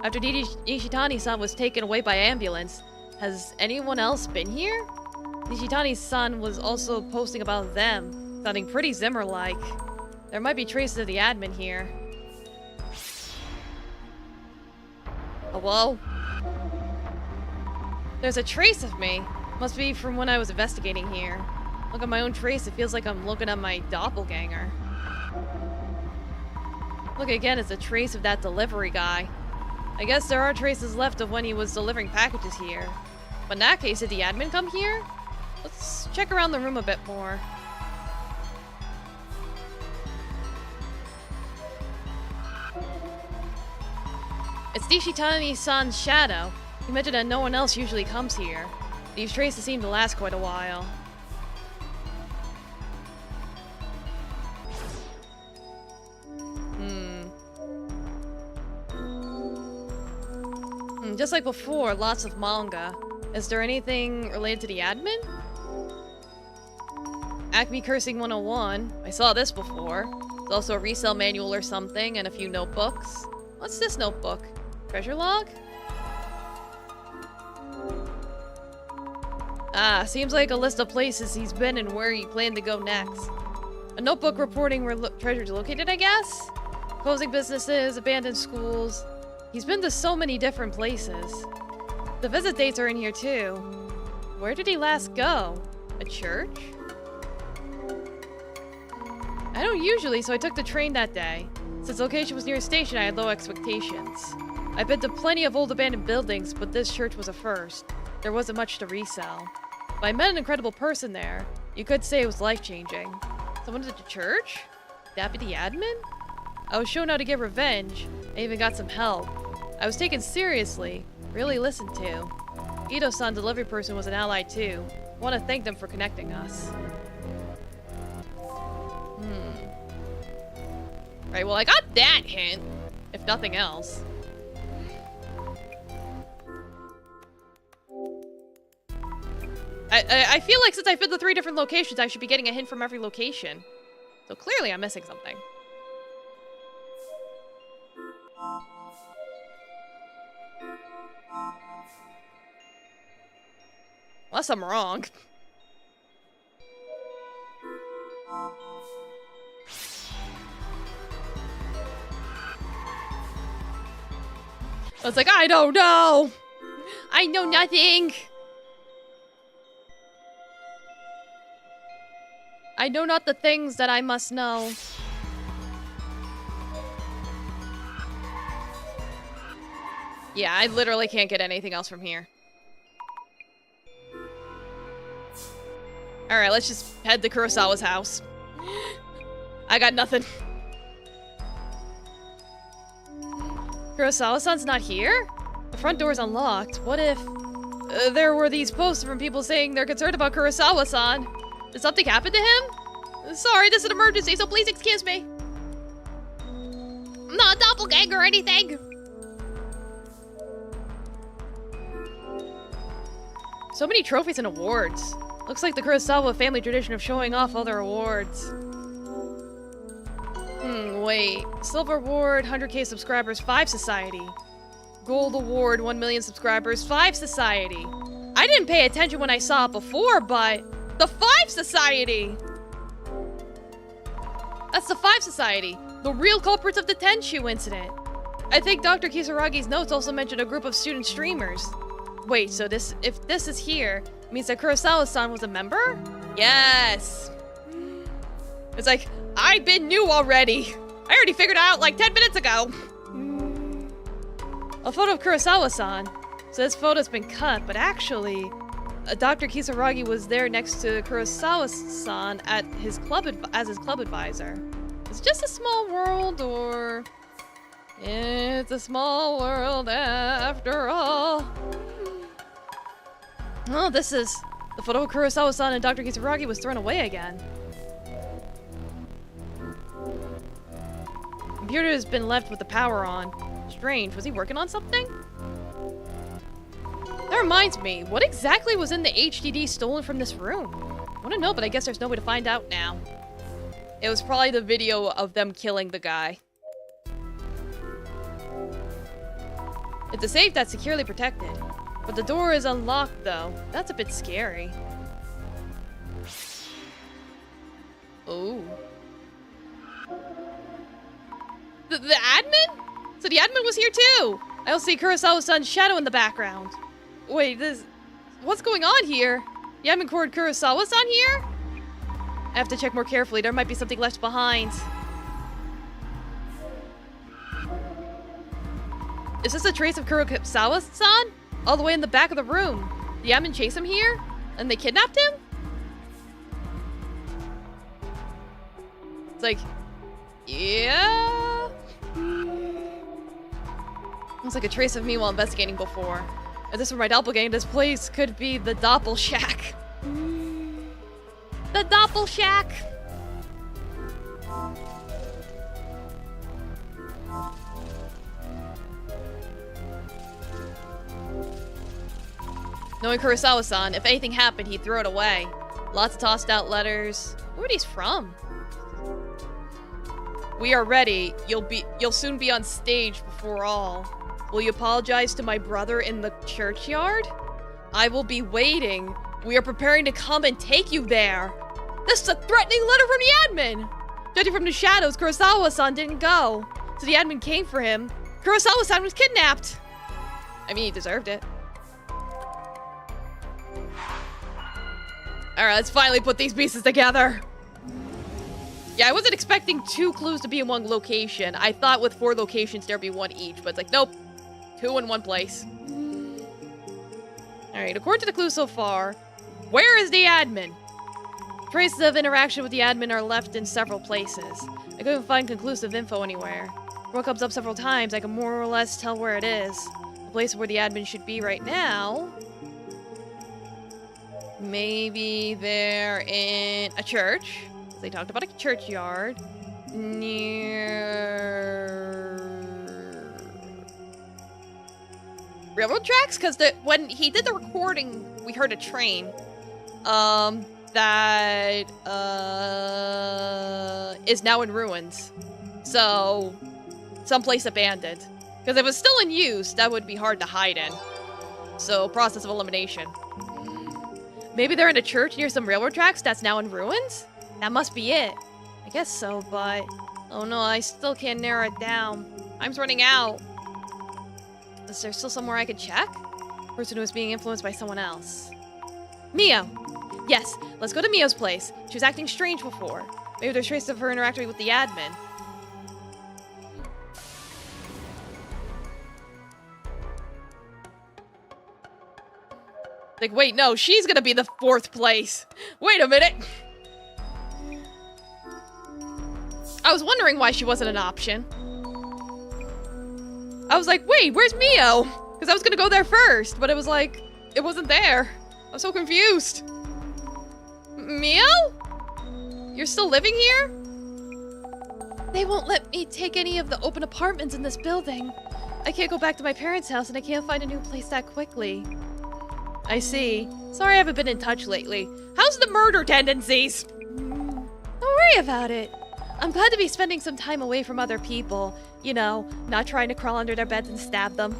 After Nishitani-san was taken away by ambulance, has anyone else been here? Nishitani-san was also posting about them, sounding pretty Zimmer-like. There might be traces of the admin here. Hello? There's a trace of me. Must be from when I was investigating here. Look at my own trace, it feels like I'm looking at my doppelganger. Look again, it's a trace of that delivery guy. I guess there are traces left of when he was delivering packages here. But in that case, did the admin come here? Let's check around the room a bit more. It's Nishitani-san's shadow. He mentioned that no one else usually comes here. These traces seem to last quite a while. Just like before, lots of manga. Is there anything related to the admin? Acme Cursing 101. I saw this before. There's also a resale manual or something and a few notebooks. What's this notebook? Treasure log? Ah, seems like a list of places he's been and where he planned to go next. A notebook reporting where treasures are located, I guess? Closing businesses, abandoned schools. He's been to so many different places. The visit dates are in here too. Where did he last go? A church? I don't usually, so I took the train that day. Since the location was near a station, I had low expectations. I've been to plenty of old abandoned buildings, but this church was a first. There wasn't much to resell. But I met an incredible person there. You could say it was life-changing. Someone at the church? That be the admin? I was shown how to get revenge. I even got some help. I was taken seriously, really listened to. Ito-san, delivery person, was an ally too. I want to thank them for connecting us. Right, well I got that hint, if nothing else. I feel like since I've been to 3 different locations, I should be getting a hint from every location. So clearly I'm missing something. Unless I'm wrong. I was like, I don't know! I know nothing! I know not the things that I must know. Yeah, I literally can't get anything else from here. Alright, let's just head to Kurosawa's house. I got nothing. Kurosawa-san's not here? The front door's unlocked. What if there were these posts from people saying they're concerned about Kurosawa-san? Did something happen to him? Sorry, this is an emergency, so please excuse me. I'm not a doppelganger or anything. So many trophies and awards. Looks like the Kurosawa family tradition of showing off all their awards. Wait. Silver award, 100k subscribers, 5 society. Gold award, 1 million subscribers, 5 society. I didn't pay attention when I saw it before, but the 5 society! That's the 5 society. The real culprits of the Tenshu incident. I think Dr. Kisaragi's notes also mentioned a group of student streamers. Wait, so if this is here, it means that Kurosawa-san was a member? Yes! It's like, I've been new already! I already figured it out like 10 minutes ago! A photo of Kurosawa-san. So this photo's been cut, but actually, Dr. Kisaragi was there next to Kurosawa-san at his club as his club advisor. It's just a small world, or... It's a small world after all. Oh, this is... The photo of Kurosawa-san and Dr. Kisaragi was thrown away again. Computer has been left with the power on. Strange, was he working on something? That reminds me, what exactly was in the HDD stolen from this room? I want to know, but I guess there's no way to find out now. It was probably the video of them killing the guy. It's a safe that's securely protected. But the door is unlocked, though. That's a bit scary. Oh. The admin? So the admin was here, too! I also see Kurosawa-san's shadow in the background. Wait, what's going on here? The admin called Kurosawa-san here? I have to check more carefully. There might be something left behind. Is this a trace of Kurosawa-san? All the way in the back of the room. The admin chased him here? And they kidnapped him? It's like... Yeah... Looks like a trace of me while investigating before. If this were my doppelganger, this place could be the Doppel Shack. The Doppel Shack! Knowing Kurosawa-san, if anything happened, he'd throw it away. Lots of tossed out letters. Where are these from? We are ready. You'll soon be on stage before all. Will you apologize to my brother in the churchyard? I will be waiting. We are preparing to come and take you there. This is a threatening letter from the admin. Judging from the shadows, Kurosawa-san didn't go. So the admin came for him. Kurosawa-san was kidnapped. I mean, he deserved it. Alright, let's finally put these pieces together. Yeah, I wasn't expecting 2 clues to be in one location. I thought with 4 locations there'd be 1 each, but it's like, nope. 2 in one place. Alright, according to the clues so far, where is the admin? Traces of interaction with the admin are left in several places. I couldn't find conclusive info anywhere. What comes up several times, I can more or less tell where it is. The place where the admin should be right now... Maybe they're in a church. They talked about a churchyard. Near... railroad tracks? Because when he did the recording, we heard a train. That is now in ruins. So, someplace abandoned. Because if it was still in use, that would be hard to hide in. So, process of elimination. Maybe they're in a church near some railroad tracks that's now in ruins? That must be it. I guess so, but... Oh no, I still can't narrow it down. Time's running out. Is there still somewhere I could check? Person who is being influenced by someone else. Mio! Yes, let's go to Mio's place. She was acting strange before. Maybe there's traces of her interacting with the admin. Like, wait, no, she's gonna be the 4th place. Wait a minute. I was wondering why she wasn't an option. I was like, wait, where's Mio? Because I was gonna go there first, but it was like, it wasn't there. I'm so confused. Mio? You're still living here? They won't let me take any of the open apartments in this building. I can't go back to my parents' house and I can't find a new place that quickly. I see. Sorry I haven't been in touch lately. How's the murder tendencies? Don't worry about it. I'm glad to be spending some time away from other people. You know, not trying to crawl under their beds and stab them.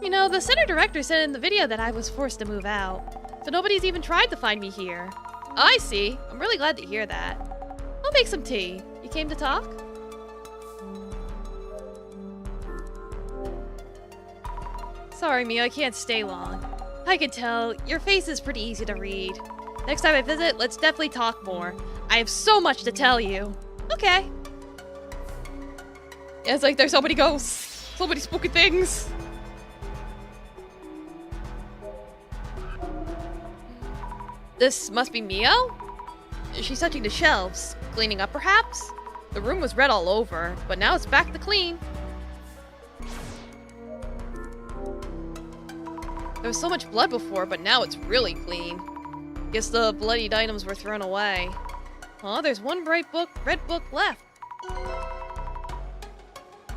You know, the center director said in the video that I was forced to move out. So nobody's even tried to find me here. I see. I'm really glad to hear that. I'll make some tea. You came to talk? Sorry, Mio, I can't stay long. I can tell. Your face is pretty easy to read. Next time I visit, let's definitely talk more. I have so much to tell you. Okay. Yeah, it's like there's so many ghosts. So many spooky things. This must be Mio? She's touching the shelves. Cleaning up, perhaps? The room was red all over, but now it's back to clean. There was so much blood before, but now it's really clean. Guess the bloodied items were thrown away. Oh, there's one red book left.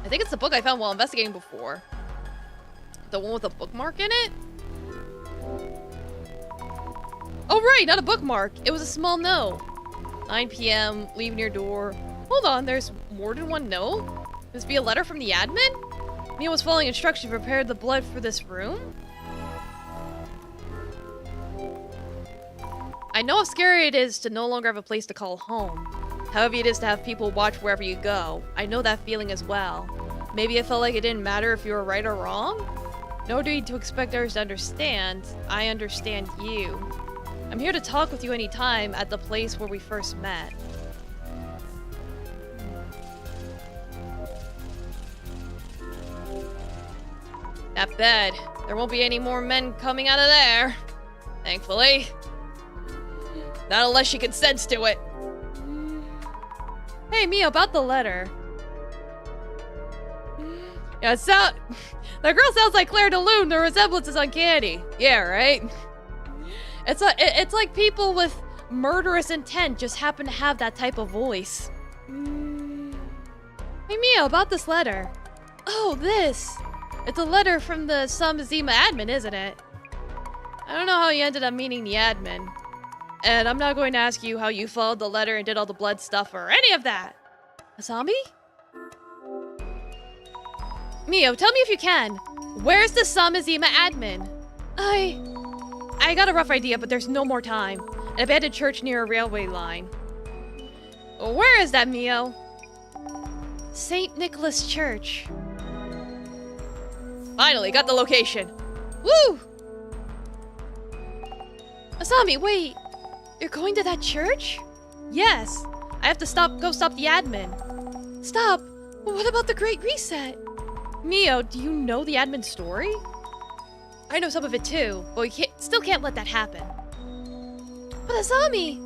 I think it's the book I found while investigating before. The one with a bookmark in it? Oh right, not a bookmark. It was a small note. 9 p.m., leave near door. Hold on, there's more than one note? This be a letter from the admin? Mia was following instructions to prepare the blood for this room? I know how scary it is to no longer have a place to call home. How heavy it is to have people watch wherever you go. I know that feeling as well. Maybe it felt like it didn't matter if you were right or wrong? No need to expect others to understand. I understand you. I'm here to talk with you anytime at the place where we first met. That bed. There won't be any more men coming out of there. Thankfully. Not unless she consents to it. Hey, Mia, about the letter. Yeah, that girl sounds like Claire de Lune. The resemblance is uncanny. Yeah, right? It's like people with murderous intent just happen to have that type of voice. Hey, Mia, about this letter. Oh, this. It's a letter from the Samazima admin, isn't it? I don't know how you ended up meeting the admin. And I'm not going to ask you how you followed the letter and did all the blood stuff or any of that. Asami? Mio, tell me if you can. Where's the Samazima admin? I got a rough idea, but there's no more time. An abandoned church near a railway line. Where is that, Mio? St. Nicholas Church. Finally, got the location. Woo! Asami, wait. You're going to that church? Yes. I have to go stop the admin. Stop? But what about the Great Reset? Mio, do you know the admin story? I know some of it too, but we still can't let that happen. But Asami!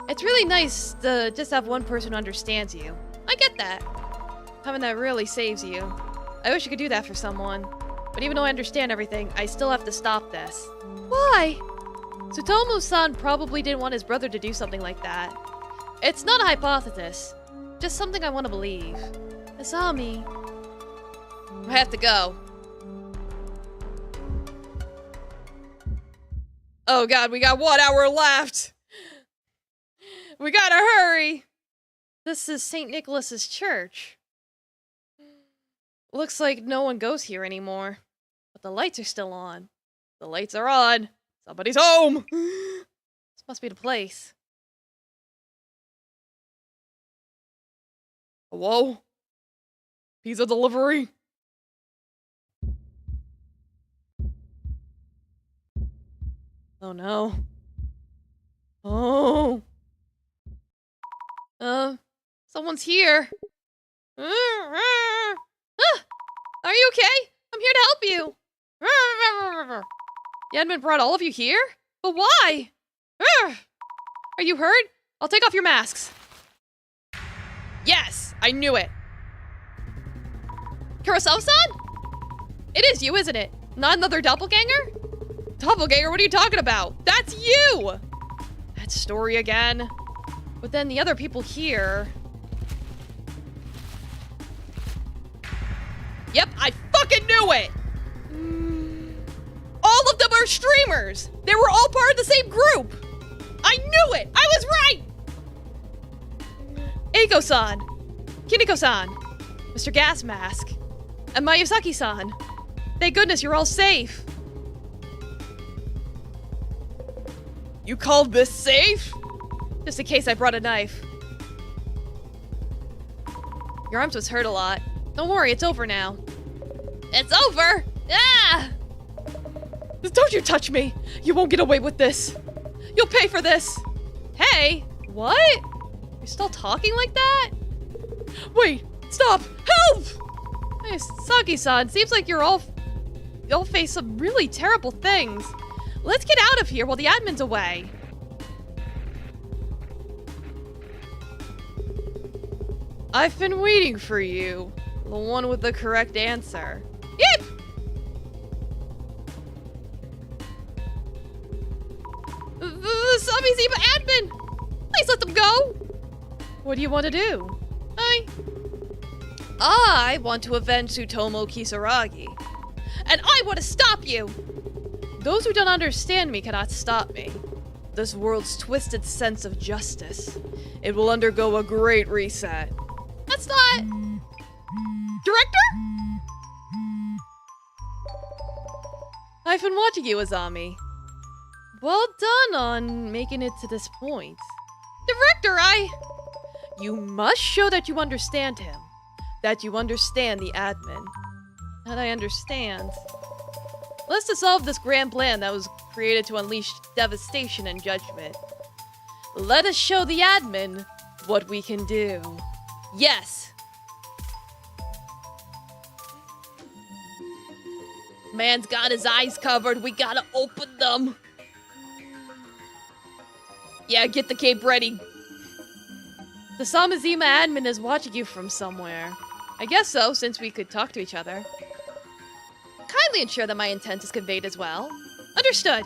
It's really nice to just have one person who understands you. I get that. Having that really saves you. I wish I could do that for someone. But even though I understand everything, I still have to stop this. Why? Tsutomu-san probably didn't want his brother to do something like that. It's not a hypothesis. Just something I want to believe. Asami. I have to go. Oh god, we got 1 hour left! We gotta hurry! This is St. Nicholas's church. Looks like no one goes here anymore. But the lights are still on. The lights are on. Somebody's home! This must be the place. Hello? Pizza delivery? Oh no. Oh. Someone's here. Are you okay? I'm here to help you. The admin brought all of you here? But why? Are you hurt? I'll take off your masks. Yes, I knew it. Kurosawa-san? It is you, isn't it? Not another doppelganger? Doppelganger, what are you talking about? That's you! That story again. But then the other people here... Yep, I fucking knew it! All of them are streamers! They were all part of the same group! I knew it! I was right! Eiko-san, Kiniko-san, Mr. Gas Mask, and Mayusaki-san. Thank goodness you're all safe. You called this safe? Just in case I brought a knife. Your arms must hurt a lot. Don't worry, it's over now. It's over? Ah! Don't you touch me! You won't get away with this! You'll pay for this! Hey! What? You're still talking like that? Wait! Stop! Help! Hey, Saki-san, seems like y'all face some really terrible things. Let's get out of here while the admin's away. I've been waiting for you. The one with the correct answer. Yep! The Samizima admin! Please let them go! What do you want to do? I want to avenge Tsutomu Kisaragi. And I want to stop you! Those who don't understand me cannot stop me. This world's twisted sense of justice. It will undergo a great reset. That's not... Director? I've been watching you, Azami. Well done on making it to this point. Director, You must show that you understand him. That you understand the admin. That I understand. Let's dissolve this grand plan that was created to unleash devastation and judgment. Let us show the admin what we can do. Yes! Man's got his eyes covered. We gotta open them. Yeah, get the cape ready. The Samizima admin is watching you from somewhere. I guess so, since we could talk to each other. Kindly ensure that my intent is conveyed as well. Understood.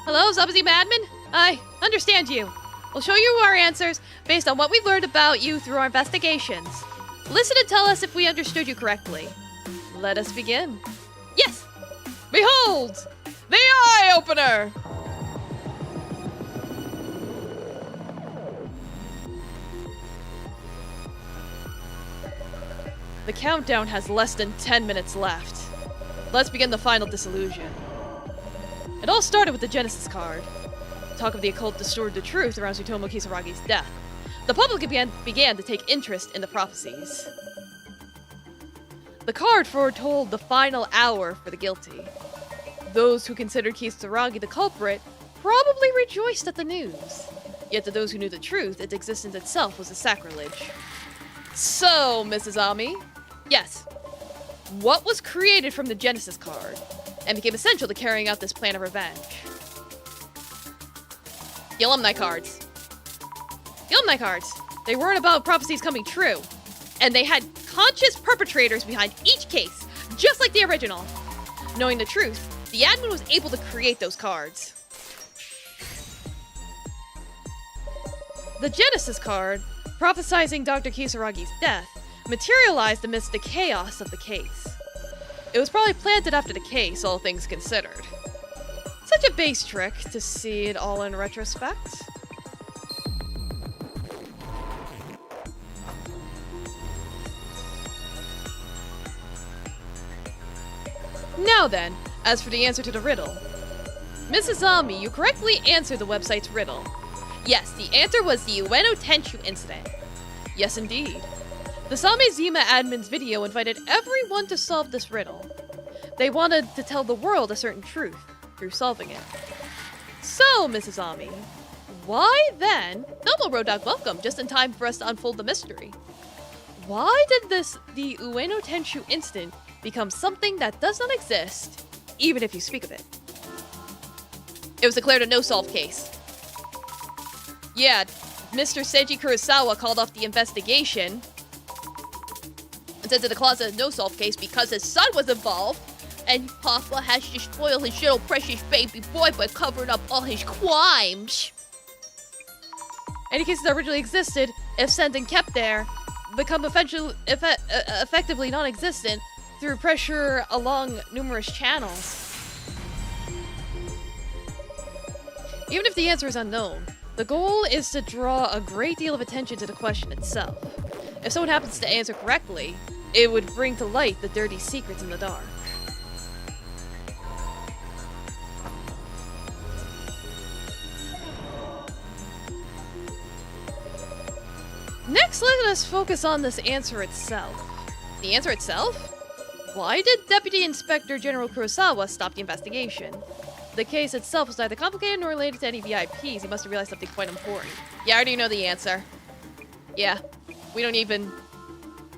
Hello, Samizima admin? I understand you. We'll show you our answers based on what we've learned about you through our investigations. Listen and tell us if we understood you correctly. Let us begin. Yes! Behold! The eye-opener! The countdown has less than 10 minutes left. Let's begin the final dissolution. It all started with the Genesis card. Talk of the occult distorted the truth around Tsutomu Kisaragi's death. The public began to take interest in the prophecies. The card foretold the final hour for the guilty. Those who considered Kisaragi the culprit probably rejoiced at the news. Yet to those who knew the truth, its existence itself was a sacrilege. So, Mrs. Ami, yes, what was created from the Genesis card and became essential to carrying out this plan of revenge? The alumni cards. The alumni cards. They weren't about prophecies coming true. And they had conscious perpetrators behind each case, just like the original. Knowing the truth, the admin was able to create those cards. The Genesis card, prophesizing Dr. Kisaragi's death, materialized amidst the chaos of the case. It was probably planted after the case, all things considered. Such a base trick to see it all in retrospect. Now then, as for the answer to the riddle. Mrs. Ami, you correctly answered the website's riddle. Yes, the answer was the Ueno Tenchu incident. Yes, indeed. The Samizima admin's video invited everyone to solve this riddle. They wanted to tell the world a certain truth through solving it. So, Mrs. Ami, Why then? Double Road Dog, welcome, just in time for us to unfold the mystery. Why did the Ueno Tenshu incident become something that does not exist, even if you speak of it? It was declared a no-solve case. Yeah, Mr. Seiji Kurosawa called off the investigation and said to declare a no-solve case because his son was involved, and Papa has to spoil his little precious baby boy by covering up all his crimes. Any cases that originally existed, if sent and kept there, become effectively non-existent through pressure along numerous channels. Even if the answer is unknown, the goal is to draw a great deal of attention to the question itself. If someone happens to answer correctly, it would bring to light the dirty secrets in the dark. Next, let us focus on this answer itself. The answer itself? Why did Deputy Inspector General Kurosawa stop the investigation? The case itself was neither complicated nor related to any VIPs. He must have realized something quite important. Yeah, I already know the answer. Yeah, we don't even...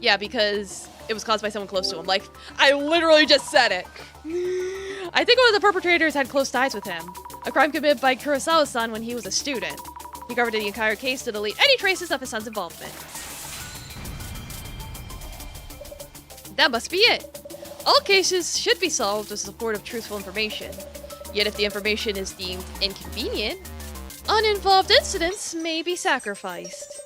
Yeah, because it was caused by someone close to him. Like, I literally just said it. I think one of the perpetrators had close ties with him. A crime committed by Kurosawa's son when he was a student. He covered the entire case to delete any traces of his son's involvement. That must be it. All cases should be solved with support of truthful information. Yet if the information is deemed inconvenient, uninvolved incidents may be sacrificed.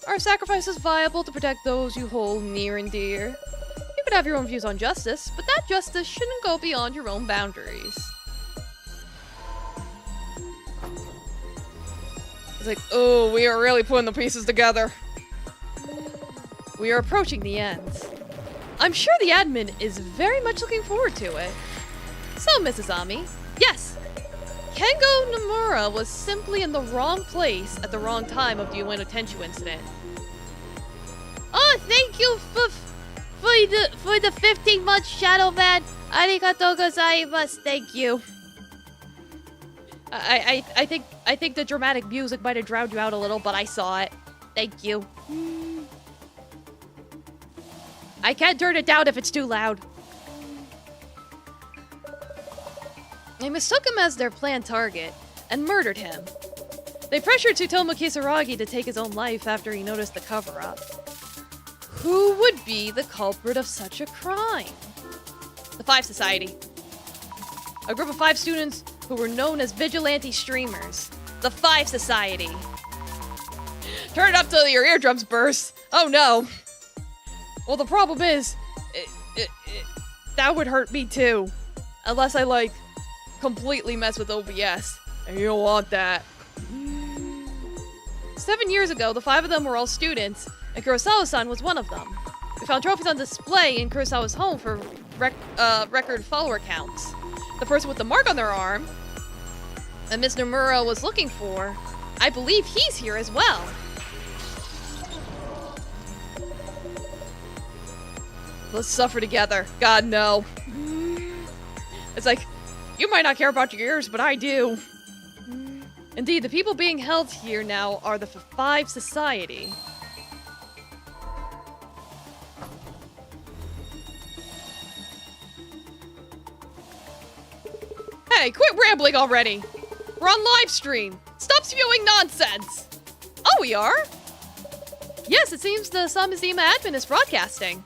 Are sacrifices viable to protect those you hold near and dear? You could have your own views on justice, but that justice shouldn't go beyond your own boundaries. It's like, oh, we are really putting the pieces together. We are approaching the end. I'm sure the admin is very much looking forward to it. So, Mrs. Ami, yes, Kengo Nomura was simply in the wrong place at the wrong time of the Ueno Tenshu incident. Oh, thank you for the 15-month shadow ban. Arigatou gozaimasu. Thank you. I think the dramatic music might have drowned you out a little, but I saw it. Thank you. I can't turn it down if it's too loud. They mistook him as their planned target and murdered him. They pressured Tsutomu Kisaragi to take his own life after he noticed the cover-up. Who would be the culprit of such a crime? The Five Society. A group of 5 students who were known as vigilante streamers. The Five Society. Turn it up till your eardrums burst. Oh no. Well, the problem is, that would hurt me too. Unless I, like, completely mess with OBS. And you don't want that. 7 years ago, the 5 of them were all students, and Kurosawa-san was one of them. We found trophies on display in Kurosawa's home for record follower counts. The person with the mark on their arm that Ms. Nomura was looking for, I believe he's here as well. Let's suffer together. God, no. It's like, you might not care about your ears, but I do. Indeed, the people being held here now are the Five Society. Hey, quit rambling already! We're on live stream! Stop spewing nonsense! Oh, we are? Yes, it seems the Samizima admin is broadcasting.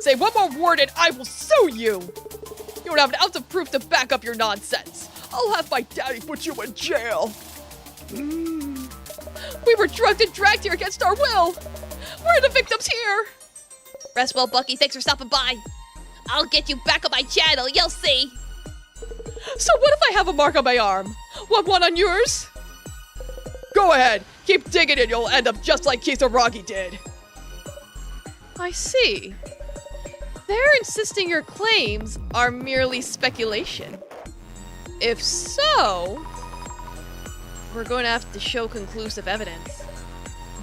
Say one more word and I will sue you! You don't have an ounce of proof to back up your nonsense. I'll have my daddy put you in jail. We were drugged and dragged here against our will. We're the victims here. Rest well, Bucky. Thanks for stopping by. I'll get you back on my channel. You'll see. So what if I have a mark on my arm? Want one on yours? Go ahead. Keep digging and you'll end up just like Kisaragi did. I see. They're insisting your claims are merely speculation. If so, we're going to have to show conclusive evidence.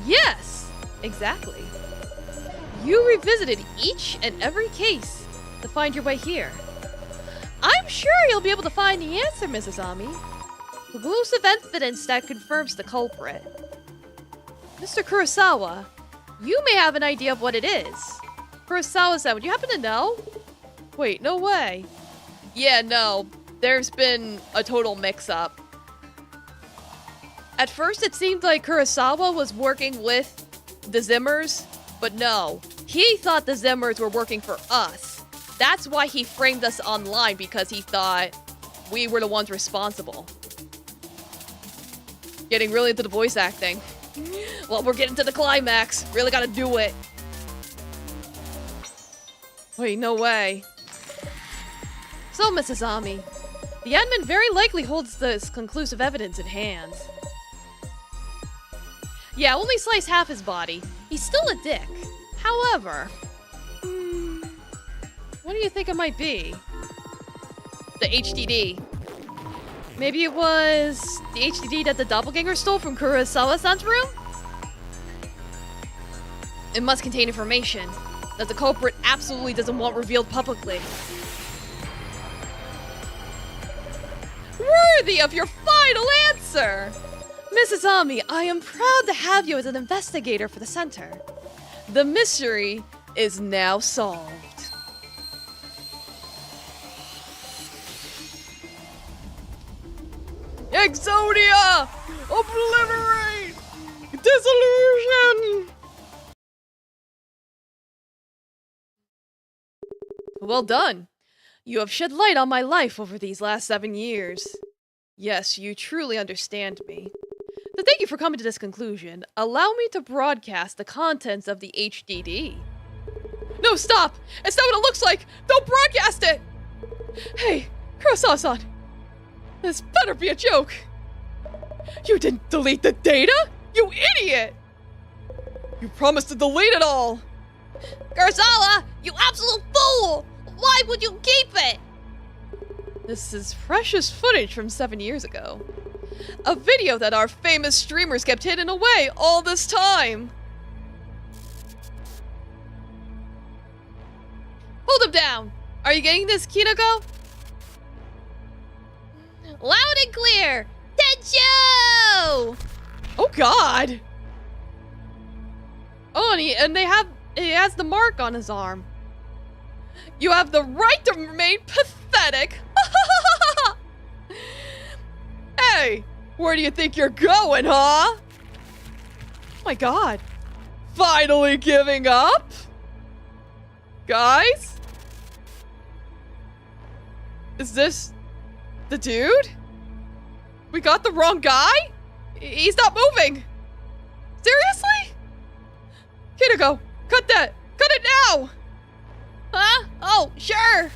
Yes, exactly. You revisited each and every case to find your way here. I'm sure you'll be able to find the answer, Mrs. Ami. Conclusive evidence that confirms the culprit. Mr. Kurosawa, you may have an idea of what it is. Kurosawa-san, would you happen to know? Wait, no way. Yeah, no. There's been a total mix-up. At first, it seemed like Kurosawa was working with the Zimmers, but no. He thought the Zimmers were working for us. That's why he framed us online, because he thought we were the ones responsible. Getting really into the voice acting. Well, we're getting to the climax. Really gotta do it. Wait, no way. So, Mrs. Ami, the admin very likely holds this conclusive evidence in hand. Yeah, only slice half his body. He's still a dick. However, what do you think it might be? The HDD. Maybe it was the HDD that the doppelganger stole from Kurosawa-san's room? It must contain information that the culprit absolutely doesn't want revealed publicly. Worthy of your final answer! Mrs. Ami, I am proud to have you as an investigator for the center. The mystery is now solved. Exodia! Obliterate! Dissolution! Well done. You have shed light on my life over these last 7 years. Yes, you truly understand me. So thank you for coming to this conclusion. Allow me to broadcast the contents of the HDD. No, stop! It's not what it looks like! Don't broadcast it! Hey, Kurosawa-san! This better be a joke! You didn't delete the data? You idiot! You promised to delete it all! Kurosawa, you absolute fool! Why would you keep it? This is precious footage from 7 years ago. A video that our famous streamers kept hidden away all this time. Hold him down! Are you getting this, Kinoko? Loud and clear! Tencho! Oh god! Oh, and he has the mark on his arm. You have the right to remain pathetic! Hey! Where do you think you're going, huh? Oh my god. Finally giving up? Guys? Is this the dude? We got the wrong guy? He's not moving. Seriously? Kinoko, cut that. Cut it now. Huh? Oh, sure.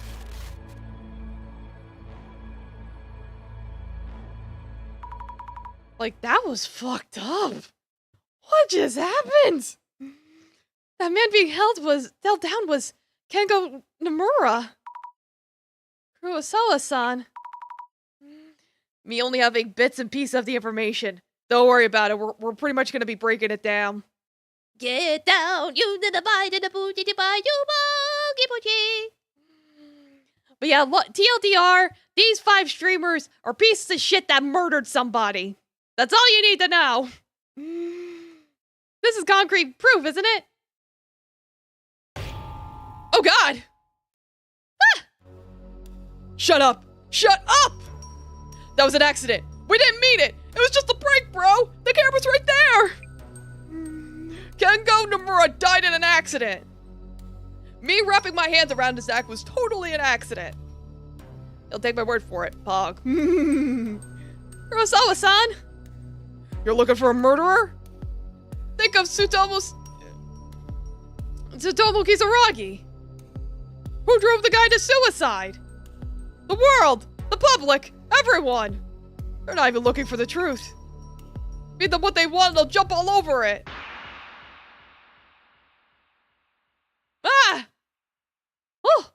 Like, that was fucked up. What just happened? That man being held down was Kengo Nomura. Kurosawa-san. Me only having bits and pieces of the information. Don't worry about it. We're pretty much gonna be breaking it down. Get down, you did the buy, did the boo, did the buy, you boogie. But yeah, TLDR, these 5 streamers are pieces of shit that murdered somebody. That's all you need to know. This is concrete proof, isn't it? Oh god! Ah! Shut up! Shut up! That was an accident. We didn't mean it. It was just a prank, bro. The camera's right there. Kengo Nomura died in an accident. Me wrapping my hands around his neck was totally an accident. You'll take my word for it, Pog. Kurosawa-san? You're looking for a murderer? Think of Tsutomu Kisaragi. Who drove the guy to suicide? The world! The public! Everyone! They're not even looking for the truth. Feed them what they want and they'll jump all over it. Ah! Oh!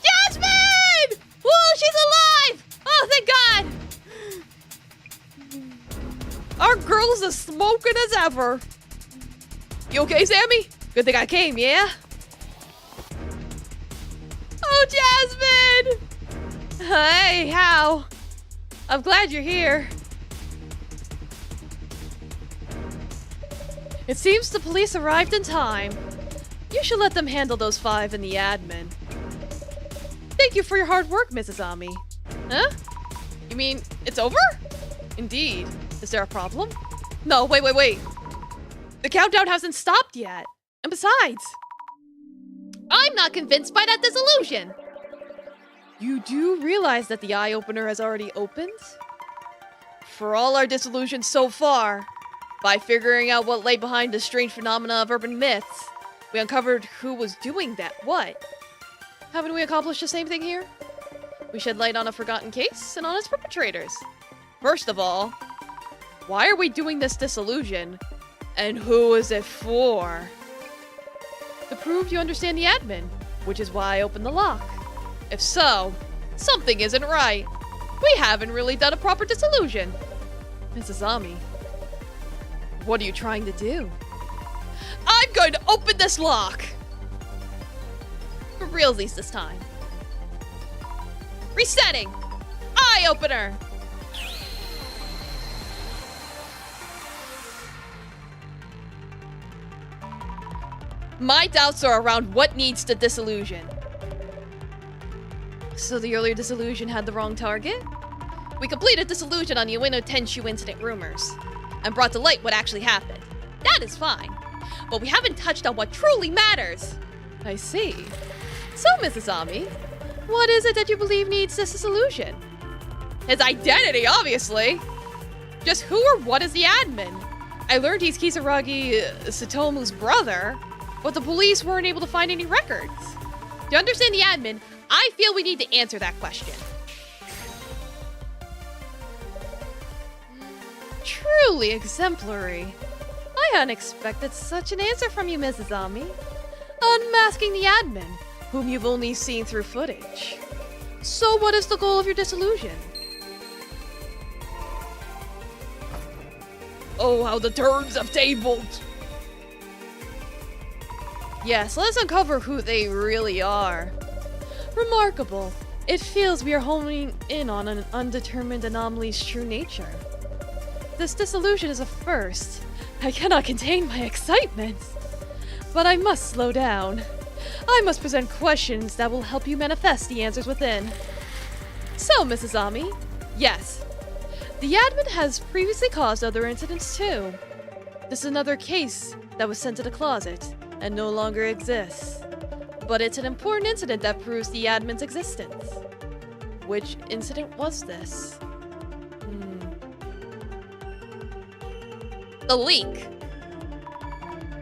Jasmine! Whoa, she's alive! Oh, thank God! Our girl's as smoking as ever. You okay, Sammy? Good thing I came, yeah? Oh, Jasmine! Hey, how? I'm glad you're here. It seems the police arrived in time. You should let them handle those 5 in the admin. Thank you for your hard work, Mrs. Ami. Huh? You mean it's over? Indeed. Is there a problem? No, wait. The countdown hasn't stopped yet. And besides, I'm not convinced by that dissolution. you do realize that the eye opener has already opened? For all our dissolution so far, by figuring out what lay behind the strange phenomena of urban myths, we uncovered who was doing that what. Haven't we accomplished the same thing here? We shed light on a forgotten case and on its perpetrators. First of all, why are we doing this dissolution? And who is it for? To prove you understand the admin, which is why I opened the lock. If so, something isn't right. We haven't really done a proper dissolution. Mrs. Ami, what are you trying to do? I'm going to open this lock! For realsies this time. Resetting! Eye opener! My doubts are around what needs the dissolution. So the earlier dissolution had the wrong target? We completed dissolution on the Ueno Tenshu incident rumors, and brought to light what actually happened. That is fine. But we haven't touched on what truly matters. I see. So, Mrs. Ami, what is it that you believe needs this dissolution? His identity, obviously. Just who or what is the admin? I learned he's Kisaragi Satomu's brother, but the police weren't able to find any records. To understand the admin, I feel we need to answer that question. Truly exemplary. I hadn't expected such an answer from you, Mrs. Ami. Unmasking the admin, whom you've only seen through footage. So what is the goal of your dissolution? Oh, how the turns have tabled! Yes, let's uncover who they really are. Remarkable. It feels we are homing in on an undetermined anomaly's true nature. This dissolution is a first. I cannot contain my excitement. But I must slow down. I must present questions that will help you manifest the answers within. So, Mrs. Ami, yes, the admin has previously caused other incidents too. This is another case that was sent to the closet and no longer exists. But it's an important incident that proves the admin's existence. Which incident was this? The leak.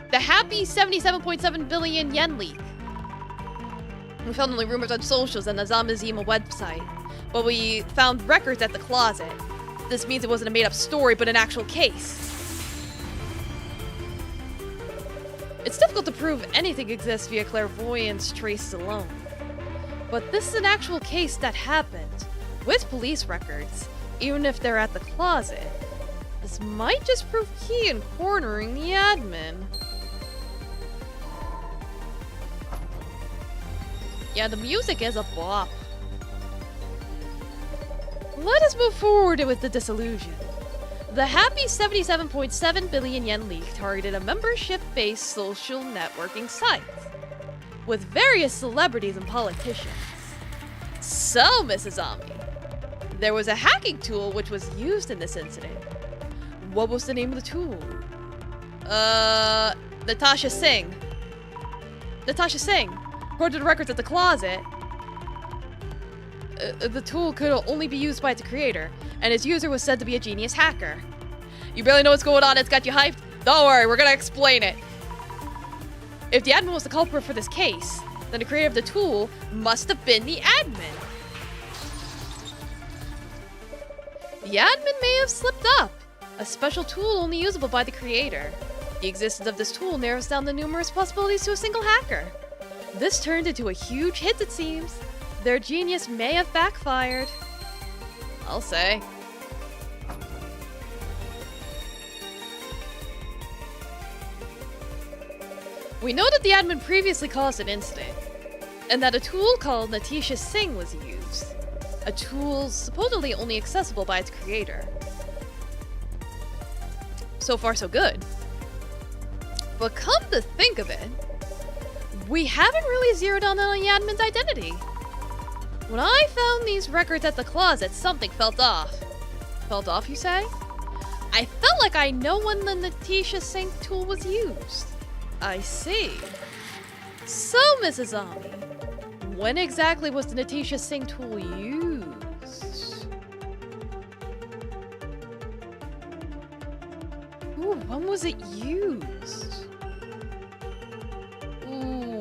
The happy 77.7 billion yen leak. We found only rumors on socials and the Zamazima website, but we found records at the closet. This means it wasn't a made-up story, but an actual case. It's difficult to prove anything exists via clairvoyance traced alone. But this is an actual case that happened, with police records, even if they're at the closet. This might just prove key in cornering the admin. Yeah, the music is a bop. Let us move forward with the dissolution. The happy 77.7 billion yen leak targeted a membership-based social networking site with various celebrities and politicians. So, Mrs. Ami, there was a hacking tool which was used in this incident. What was the name of the tool? Natasha Singh. Natasha Singh. According to the records at the closet, the tool could only be used by its creator, and its user was said to be a genius hacker. You barely know what's going on, it's got you hyped? Don't worry, we're gonna explain it. If the admin was the culprit for this case, then the creator of the tool must have been the admin. The admin may have slipped up. A special tool only usable by the creator. The existence of this tool narrows down the numerous possibilities to a single hacker. This turned into a huge hit, it seems. Their genius may have backfired. I'll say. We know that the admin previously caused an incident, and that a tool called Natasha Singh was used. a tool supposedly only accessible by its creator. So far, so good. But come to think of it, we haven't really zeroed in on the admin's identity. When I found these records at the closet, something felt off. Felt off, you say? I felt like I know when the Natisha Sync tool was used. I see. So, Mrs. Ami, when exactly was the Natisha Sync tool used? Ooh, when was it used? Ooh.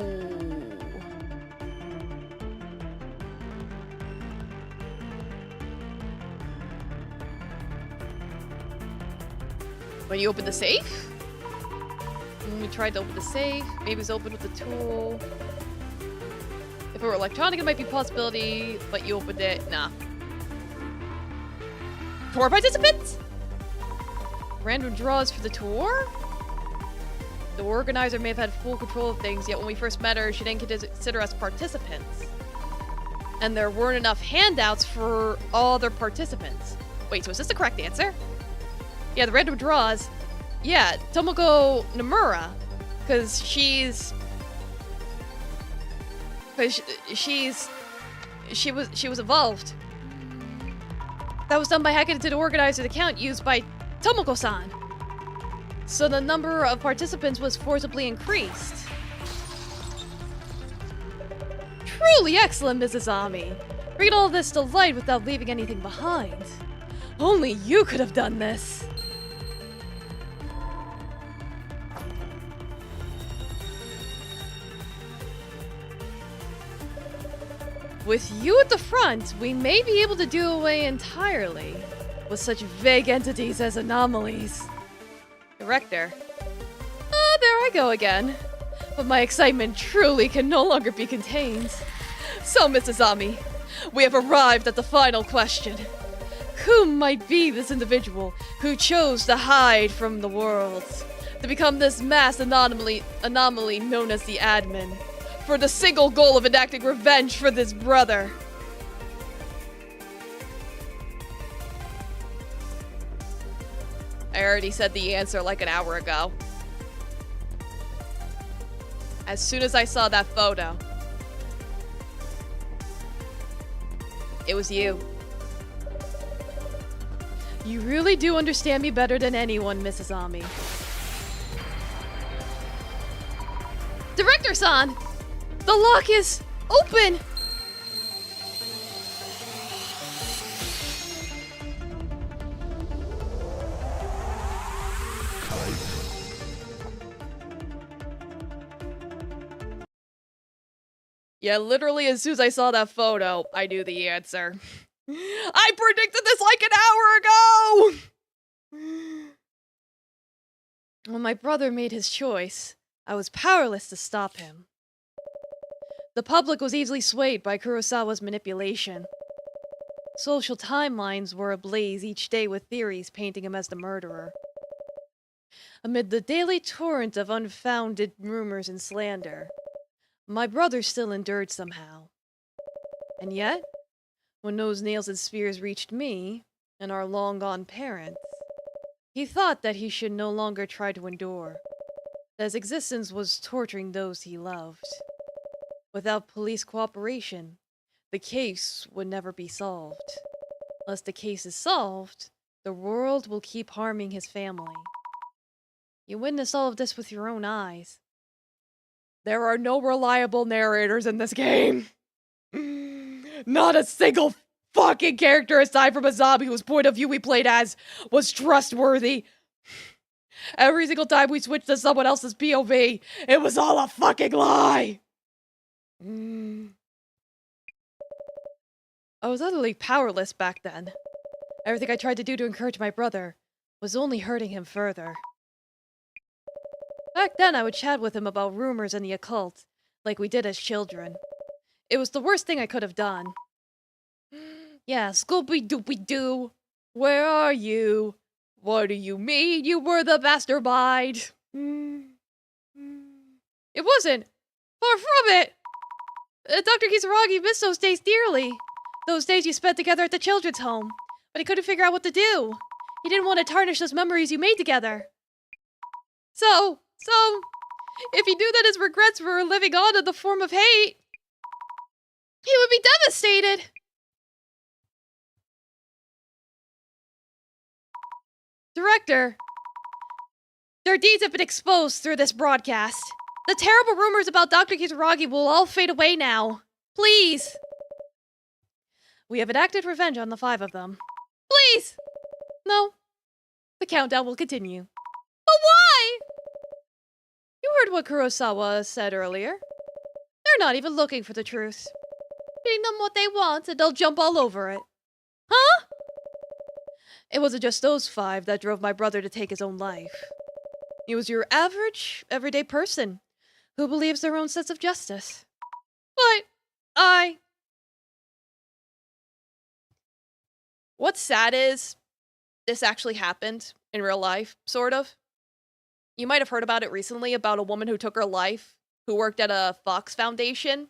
When you open the safe? When we tried to open the safe, maybe it was open with the tool. If it were electronic, it might be a possibility, but you opened it. Nah. Tour participants? Random draws for the tour? The organizer may have had full control of things, yet when we first met her, she didn't consider us participants. And there weren't enough handouts for all other participants. Wait, so is this the correct answer? Yeah, the random draws. Yeah, Tomoko Nomura. Because she was involved. That was done by hacking into the organizer's account used by Tomoko-san. So the number of participants was forcibly increased. Truly excellent, Mrs. Ami. Bring all this to light without leaving anything behind. Only you could have done this. With you at the front, we may be able to do away entirely with such vague entities as anomalies. Director. Ah, there I go again. But my excitement truly can no longer be contained. So, Mrs. Ami, we have arrived at the final question. Who might be this individual who chose to hide from the world, to become this mass anomaly known as the admin, for the single goal of enacting revenge for this brother? I already said the answer like an hour ago. As soon as I saw that photo, it was you. You really do understand me better than anyone, Mrs. Ami. Director-san! The lock is open! Yeah, literally as soon as I saw that photo, I knew the answer. I predicted this like an hour ago! When my brother made his choice, I was powerless to stop him. The public was easily swayed by Kurosawa's manipulation. Social timelines were ablaze each day with theories painting him as the murderer. Amid the daily torrent of unfounded rumors and slander, my brother still endured somehow. And yet, when those nails and spears reached me, and our long-gone parents, he thought that he should no longer try to endure, that his existence was torturing those he loved. Without police cooperation, the case would never be solved. Unless the case is solved, the world will keep harming his family. You witnessed all of this with your own eyes. There are no reliable narrators in this game. Not a single fucking character aside from a zombie whose point of view we played as was trustworthy. Every single time we switched to someone else's POV, it was all a fucking lie. I was utterly powerless back then. Everything I tried to do to encourage my brother was only hurting him further. Back then, I would chat with him about rumors and the occult, like we did as children. It was the worst thing I could have done. Yeah, Scooby-Dooby-Doo, where are you? What do you mean you were the mastermind? It wasn't. Far from it. Dr. Kisaragi missed those days dearly. those days you spent together at the children's home, but he couldn't figure out what to do. He didn't want to tarnish those memories you made together. So, if he knew that his regrets were living on in the form of hate, he would be devastated. Director, their deeds have been exposed through this broadcast. The terrible rumors about Dr. Kisaragi will all fade away now. Please. We have enacted revenge on the 5 of them. Please! No. The countdown will continue. But why? You heard what Kurosawa said earlier. They're not even looking for the truth. Feeding them what they want and they'll jump all over it. Huh? It wasn't just those 5 that drove my brother to take his own life. He was your average, everyday person who believes their own sense of justice. But what's sad is, this actually happened in real life, sort of. You might have heard about it recently, about a woman who took her life, who worked at a Fox Foundation.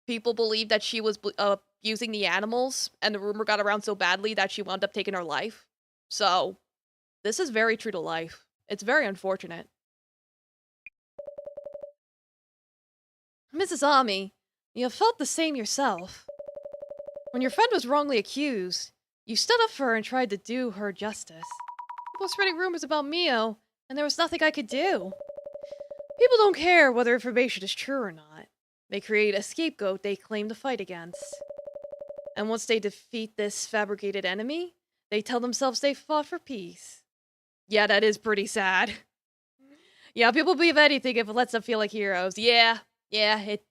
People believed that she was abusing the animals, and the rumor got around so badly that she wound up taking her life. So, this is very true to life. It's very unfortunate. Mrs. Ami, you have felt the same yourself. When your friend was wrongly accused, you stood up for her and tried to do her justice. People were spreading rumors about Mio, and there was nothing I could do. People don't care whether information is true or not. They create a scapegoat they claim to fight against. And once they defeat this fabricated enemy, they tell themselves they fought for peace. Yeah, that is pretty sad. Yeah, people believe anything if it lets them feel like heroes. Yeah, it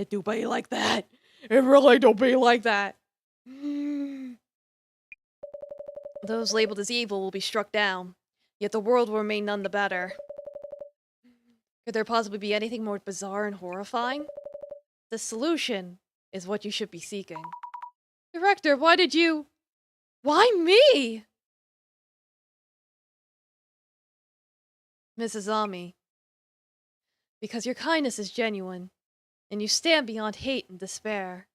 do be like that. It really do be like that. Those labeled as evil will be struck down, yet the world will remain none the better. Could there possibly be anything more bizarre and horrifying? The solution is what you should be seeking. Director, why me? Mrs. Ami, because your kindness is genuine, and you stand beyond hate and despair.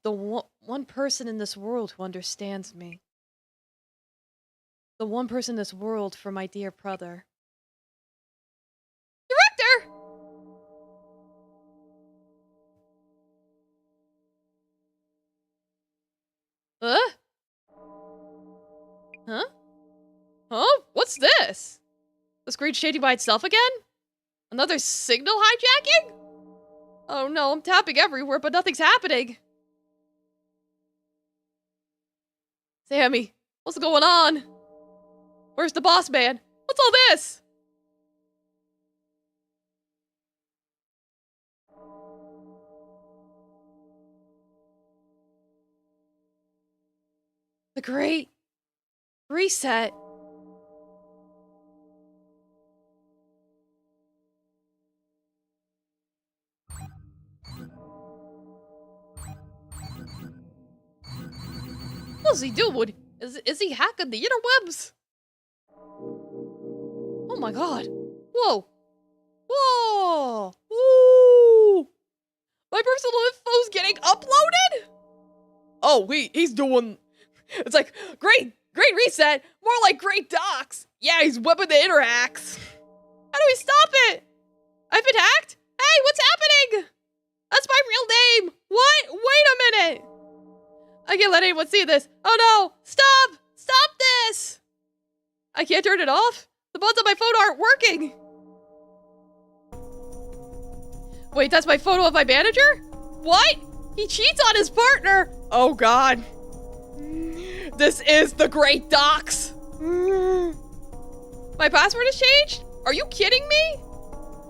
The one person in this world who understands me. The one person in this world for my dear brother. Director! Huh? What's this? The screen shading by itself again? Another signal hijacking? Oh no, I'm tapping everywhere, but nothing's happening. Sammy, what's going on? Where's the boss man? What's all this? The Great Reset. What's he doing? Is he hacking the interwebs? Oh my god. Whoa. Whoa. Ooh. My personal info's getting uploaded? Oh, he's doing... It's like, great reset. More like great docs. Yeah, he's webbing the interhacks. How do we stop it? I've been hacked? Hey, what's happening? That's my real name. What? Wait a minute. I can't let anyone see this. Oh no! Stop! Stop this! I can't turn it off? The buttons on my phone aren't working! Wait, that's my photo of my manager? What? He cheats on his partner! Oh god. This is the Great Docs! My password has changed? Are you kidding me?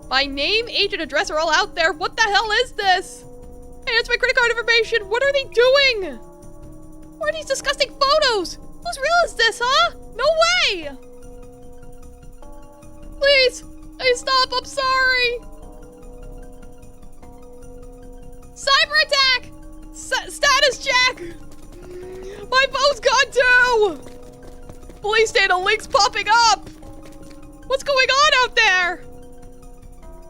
My name, age, and address are all out there. What the hell is this? Hey, it's my credit card information. What are they doing? What are these disgusting photos? Whose reel is this, huh? No way! Please! Hey, stop! I'm sorry! Cyber attack! Status check! My phone's gone too! Police data links popping up! What's going on out there?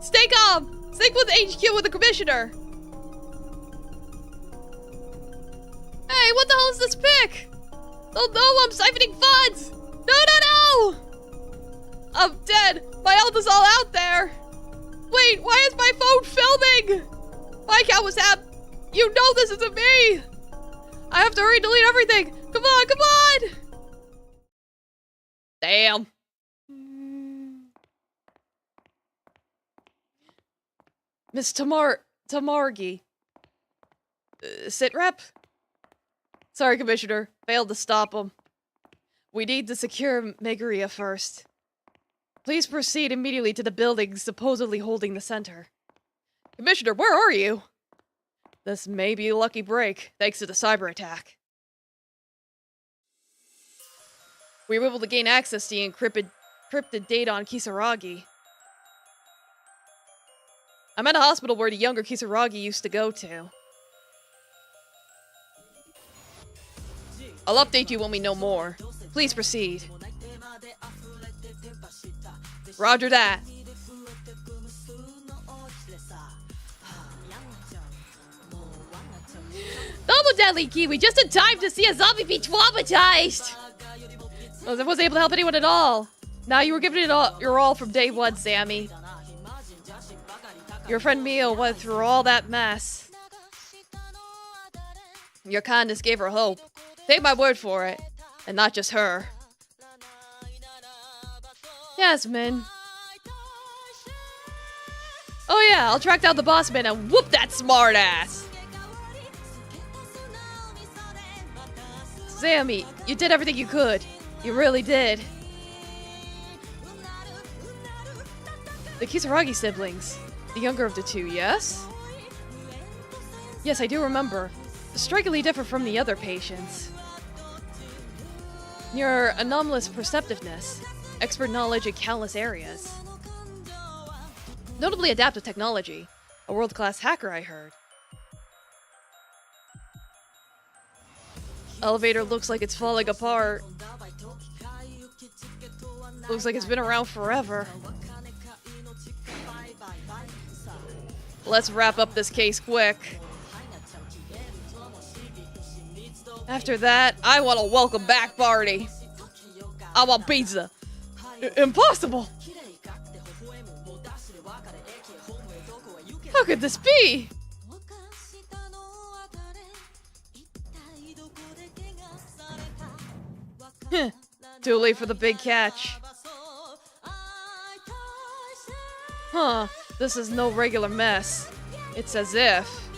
Stay calm! Sync with HQ with the commissioner! Hey, what the hell is this pic? Oh no, I'm siphoning funds! No! I'm dead! My health is all out there! Wait, why is my phone filming? My account was hacked. You know this isn't me! I have to hurry and delete everything! Come on! Damn. Miss Tamargi. Sit rep? Sorry, Commissioner. Failed to stop him. We need to secure Megaria first. Please proceed immediately to the building supposedly holding the center. Commissioner, where are you? This may be a lucky break, thanks to the cyber attack. We were able to gain access to the encrypted data on Kisaragi. I'm at a hospital where the younger Kisaragi used to go to. I'll update you when we know more. Please proceed. Roger that. Double deadly kiwi, just in time to see a zombie be traumatized! I wasn't able to help anyone at all. Now you were giving it all, your all from day one, Sammy. Your friend Mio went through all that mess. Your kindness gave her hope. Take my word for it. And not just her. Yasmin. Oh yeah, I'll track down the boss man and whoop that smartass. Sammy, you did everything you could. You really did. The Kisaragi siblings. The younger of the two, yes? Yes, I do remember. Strikingly different from the other patients. Your anomalous perceptiveness, expert knowledge in countless areas. Notably adaptive technology. A world-class hacker, I heard. Elevator looks like it's falling apart. Looks like it's been around forever. Let's wrap up this case quick. After that, I want a welcome back party. I want pizza. Impossible! How could this be? Too late for the big catch. Huh, this is no regular mess. It's as if...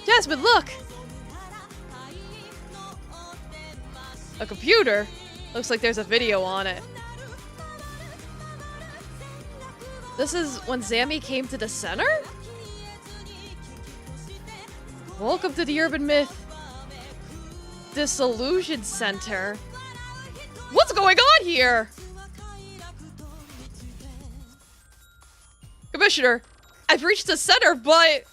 Jasmine, look! A computer? Looks like there's a video on it. This is when Zammy came to the center? Welcome to the urban myth Dissolution Center. What's going on here? Commissioner, I've reached the center, but...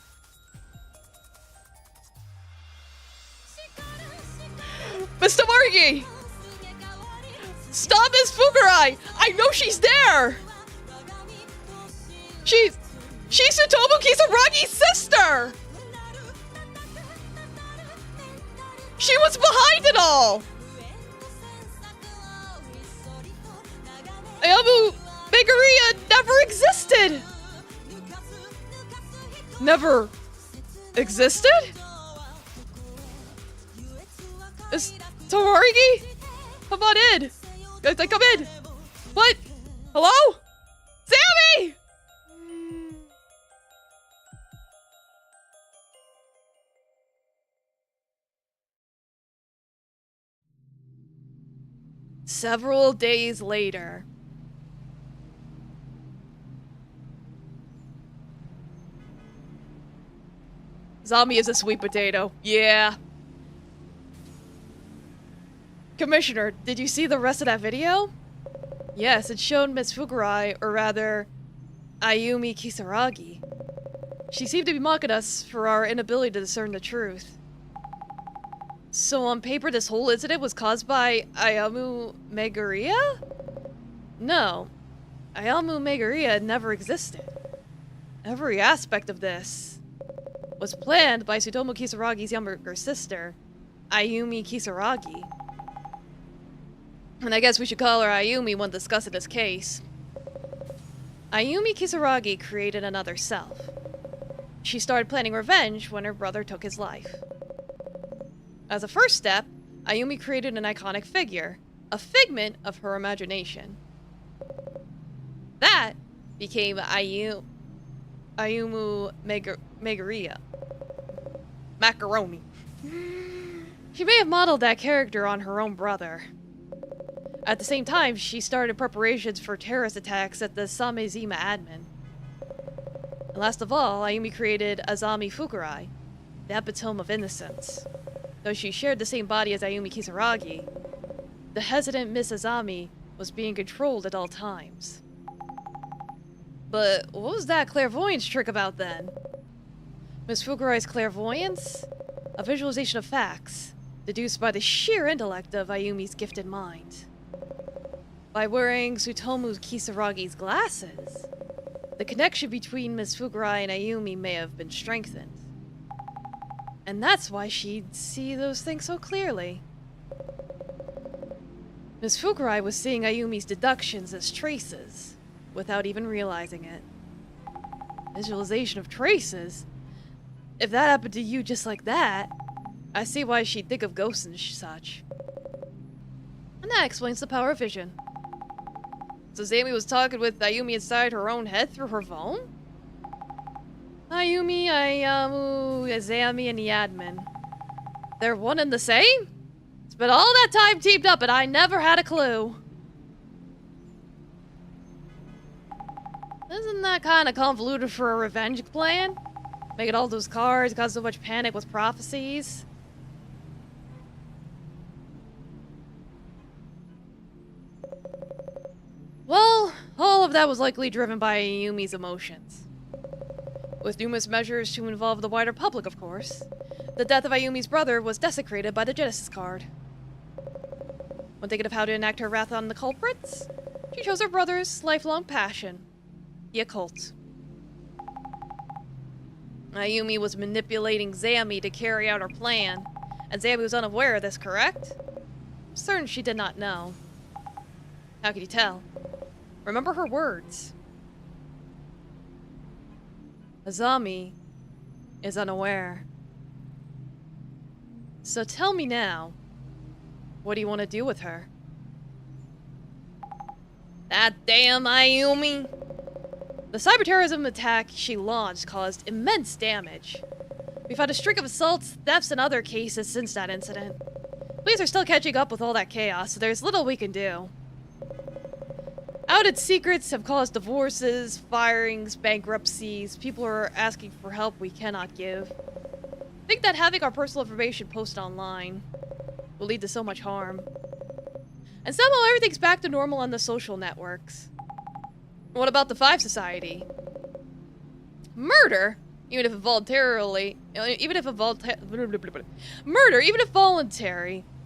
Mr. Margi! Stop Miss Fukurai! I know she's there! She's Tsutomu Kisaragi's sister! She was behind it all! Ayamu Megaria never existed! Never existed? Is Tamarigi? Come on in! Come in! What? Hello? Sammy! Several days later. Zombie is a sweet potato. Yeah. Commissioner, did you see the rest of that video? Yes, it showed Miss Fukurai, or rather, Ayumi Kisaragi. She seemed to be mocking us for our inability to discern the truth. So on paper, this whole incident was caused by Ayamu Megaria? No. Ayamu Megaria never existed. Every aspect of this was planned by Tsutomu Kisaragi's younger sister, Ayumi Kisaragi. And I guess we should call her Ayumi when discussing this case. Ayumi Kisaragi created another self. She started planning revenge when her brother took his life. As a first step, Ayumi created an iconic figure, a figment of her imagination. That became Ayumu Megaria. Macaroni. She may have modeled that character on her own brother. At the same time, she started preparations for terrorist attacks at the Samezima admin. And last of all, Ayumi created Azami Fukurai, the epitome of innocence. Though she shared the same body as Ayumi Kisaragi, the hesitant Miss Azami was being controlled at all times. But what was that clairvoyance trick about then? Miss Fukurai's clairvoyance? A visualization of facts, deduced by the sheer intellect of Ayumi's gifted mind. By wearing Tsutomu Kisaragi's glasses, the connection between Miss Fukurai and Ayumi may have been strengthened. And that's why she'd see those things so clearly. Miss Fukurai was seeing Ayumi's deductions as traces, without even realizing it. Visualization of traces? If that happened to you just like that, I see why she'd think of ghosts and such. And that explains the power of vision. So Zami was talking with Ayumi inside her own head through her phone? Ayumi, Ayamu, Zami, and the admin. They're one and the same? Spent all that time teamed up and I never had a clue. Isn't that kind of convoluted for a revenge plan? Making all those cards cause so much panic with prophecies? Well, all of that was likely driven by Ayumi's emotions. With numerous measures to involve the wider public, of course. The death of Ayumi's brother was desecrated by the Genesis card. When thinking of how to enact her wrath on the culprits, she chose her brother's lifelong passion, the occult. Ayumi was manipulating Zami to carry out her plan, and Zami was unaware of this, correct? I'm certain she did not know. How could you tell? Remember her words. Azami is unaware. So tell me now, what do you want to do with her? That damn Ayumi! The cyberterrorism attack she launched caused immense damage. We've had a string of assaults, thefts, and other cases since that incident. Police are still catching up with all that chaos, so there's little we can do. Outed secrets have caused divorces, firings, bankruptcies. People are asking for help we cannot give. I think that having our personal information posted online will lead to so much harm. And somehow everything's back to normal on the social networks. What about the Five Society? Murder? Even if voluntary,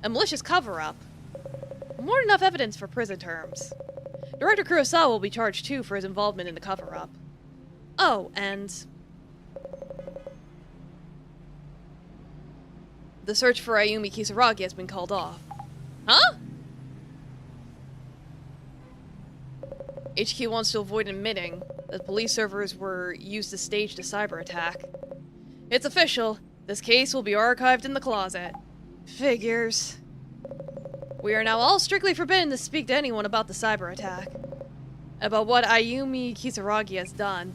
a malicious cover-up. More than enough evidence for prison terms. Director Kurosawa will be charged too for his involvement in the cover-up. Oh, and the search for Ayumi Kisaragi has been called off. Huh? HQ wants to avoid admitting that police servers were used to stage the cyber attack. It's official. This case will be archived in the closet. Figures. We are now all strictly forbidden to speak to anyone about the cyber attack. About what Ayumi Kisaragi has done.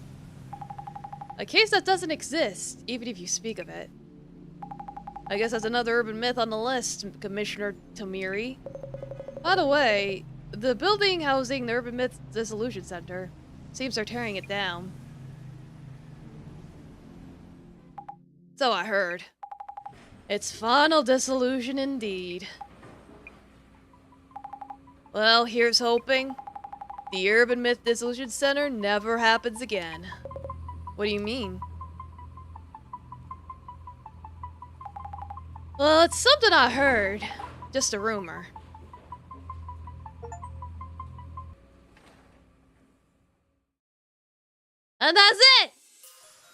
A case that doesn't exist, even if you speak of it. I guess that's another urban myth on the list, Commissioner Tomiri. By the way, the building housing the Urban Myth Dissolution Center seems they're tearing it down. So I heard. It's final dissolution indeed. Well, here's hoping the Urban Myth Dissolution Center never happens again. What do you mean? Well, it's something I heard. Just a rumor. And that's it!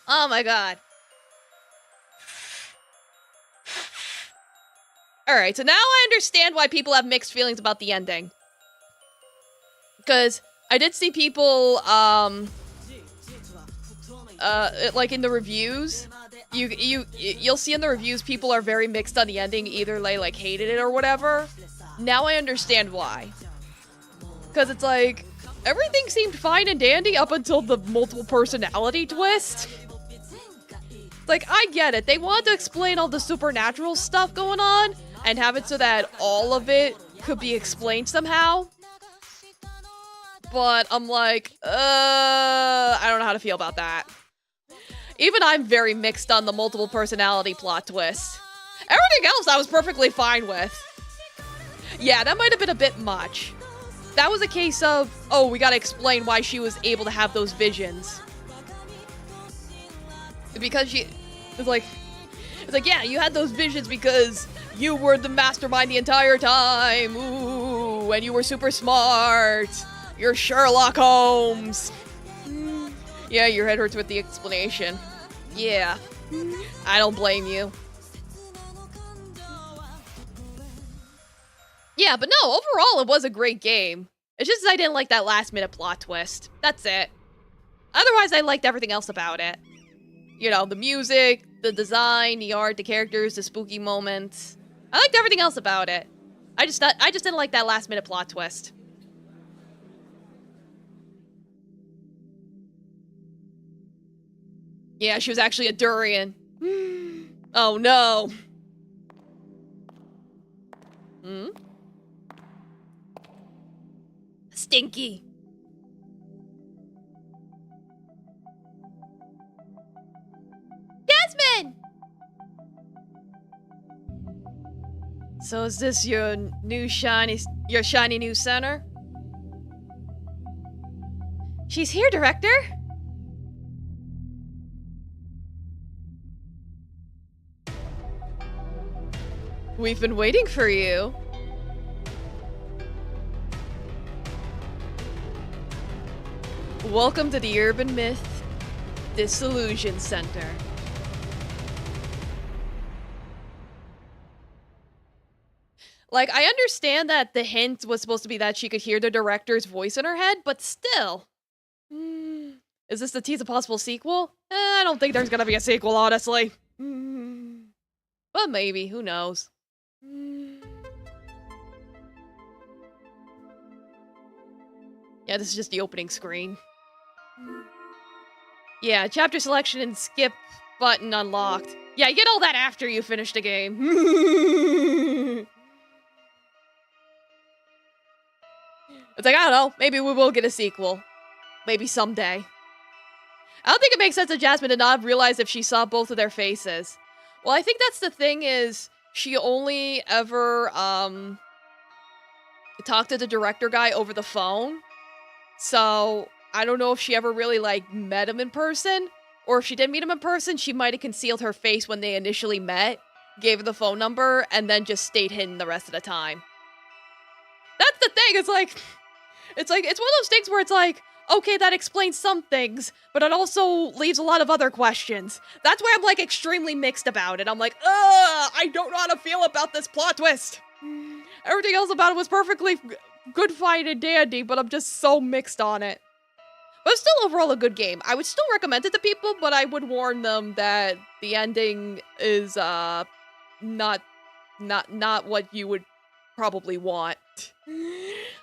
Oh my god. Alright, so now I understand why people have mixed feelings about the ending. Because I did see people, like in the reviews, you'll see in the reviews people are very mixed on the ending, either they like hated it or whatever. Now I understand why. Because it's like, everything seemed fine and dandy up until the multiple personality twist. Like, I get it. They wanted to explain all the supernatural stuff going on and have it so that all of it could be explained somehow. But I'm like, I don't know how to feel about that. Even I'm very mixed on the multiple personality plot twist. Everything else I was perfectly fine with. Yeah, that might have been a bit much. That was a case of, oh, we gotta explain why she was able to have those visions. Because it's like, yeah, you had those visions because you were the mastermind the entire time. Ooh, and you were super smart. You're Sherlock Holmes. Yeah, your head hurts with the explanation. Yeah, I don't blame you. Yeah, but no, overall it was a great game. It's just I didn't like that last minute plot twist. That's it. Otherwise, I liked everything else about it. You know, the music, the design, the art, the characters, the spooky moments. I liked everything else about it. I just didn't like that last minute plot twist. Yeah, she was actually a durian. Oh no. Hmm? Stinky. Jasmine! So is this your shiny new center? She's here, Director. We've been waiting for you. Welcome to the Urban Myth Dissolution Center. Like, I understand that the hint was supposed to be that she could hear the director's voice in her head, but still. Is this the tease of possible sequel? I don't think there's gonna be a sequel, honestly. But maybe, who knows? Yeah, this is just the opening screen. Yeah, chapter selection and skip button unlocked. Yeah, you get all that after you finish the game. It's like, I don't know, maybe we will get a sequel. Maybe someday. I don't think it makes sense that Jasmine did not realize if she saw both of their faces. Well, I think that's the thing is, she only ever, talked to the director guy over the phone. So, I don't know if she ever really, like, met him in person. Or if she did meet him in person, she might have concealed her face when they initially met, gave her the phone number, and then just stayed hidden the rest of the time. That's the thing, it's one of those things where it's like, okay, that explains some things, but it also leaves a lot of other questions. That's why I'm, like, extremely mixed about it. I'm like, I don't know how to feel about this plot twist. Everything else about it was perfectly good, fine, and dandy, but I'm just so mixed on it. But it's still overall a good game. I would still recommend it to people, but I would warn them that the ending is, not what you would probably want.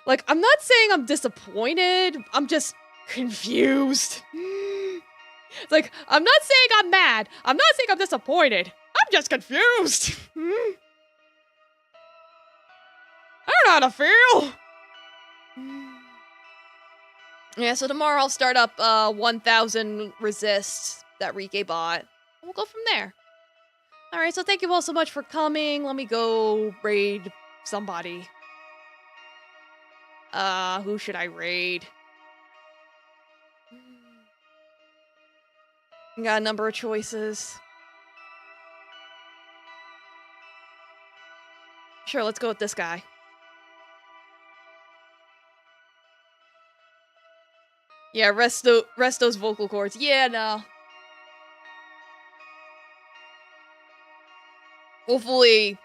Like, I'm not saying I'm disappointed, I'm just confused. It's like, I'm not saying I'm mad, I'm not saying I'm disappointed, I'm just confused. I don't know how to feel. Yeah, so tomorrow I'll start up 1,000 resists that Rike bought. And we'll go from there. Alright, so thank you all so much for coming. Let me go raid somebody. Who should I raid? Got a number of choices. Sure, let's go with this guy. Yeah, rest those vocal cords. Yeah, no. Hopefully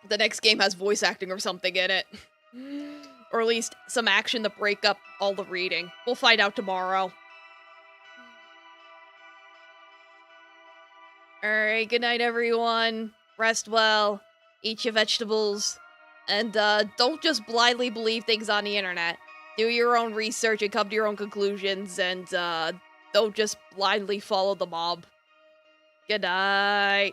the next game has voice acting or something in it. Or at least some action to break up all the reading. We'll find out tomorrow. Alright, good night everyone. Rest well. Eat your vegetables. And don't just blindly believe things on the internet. Do your own research and come to your own conclusions, and don't just blindly follow the mob. Good night.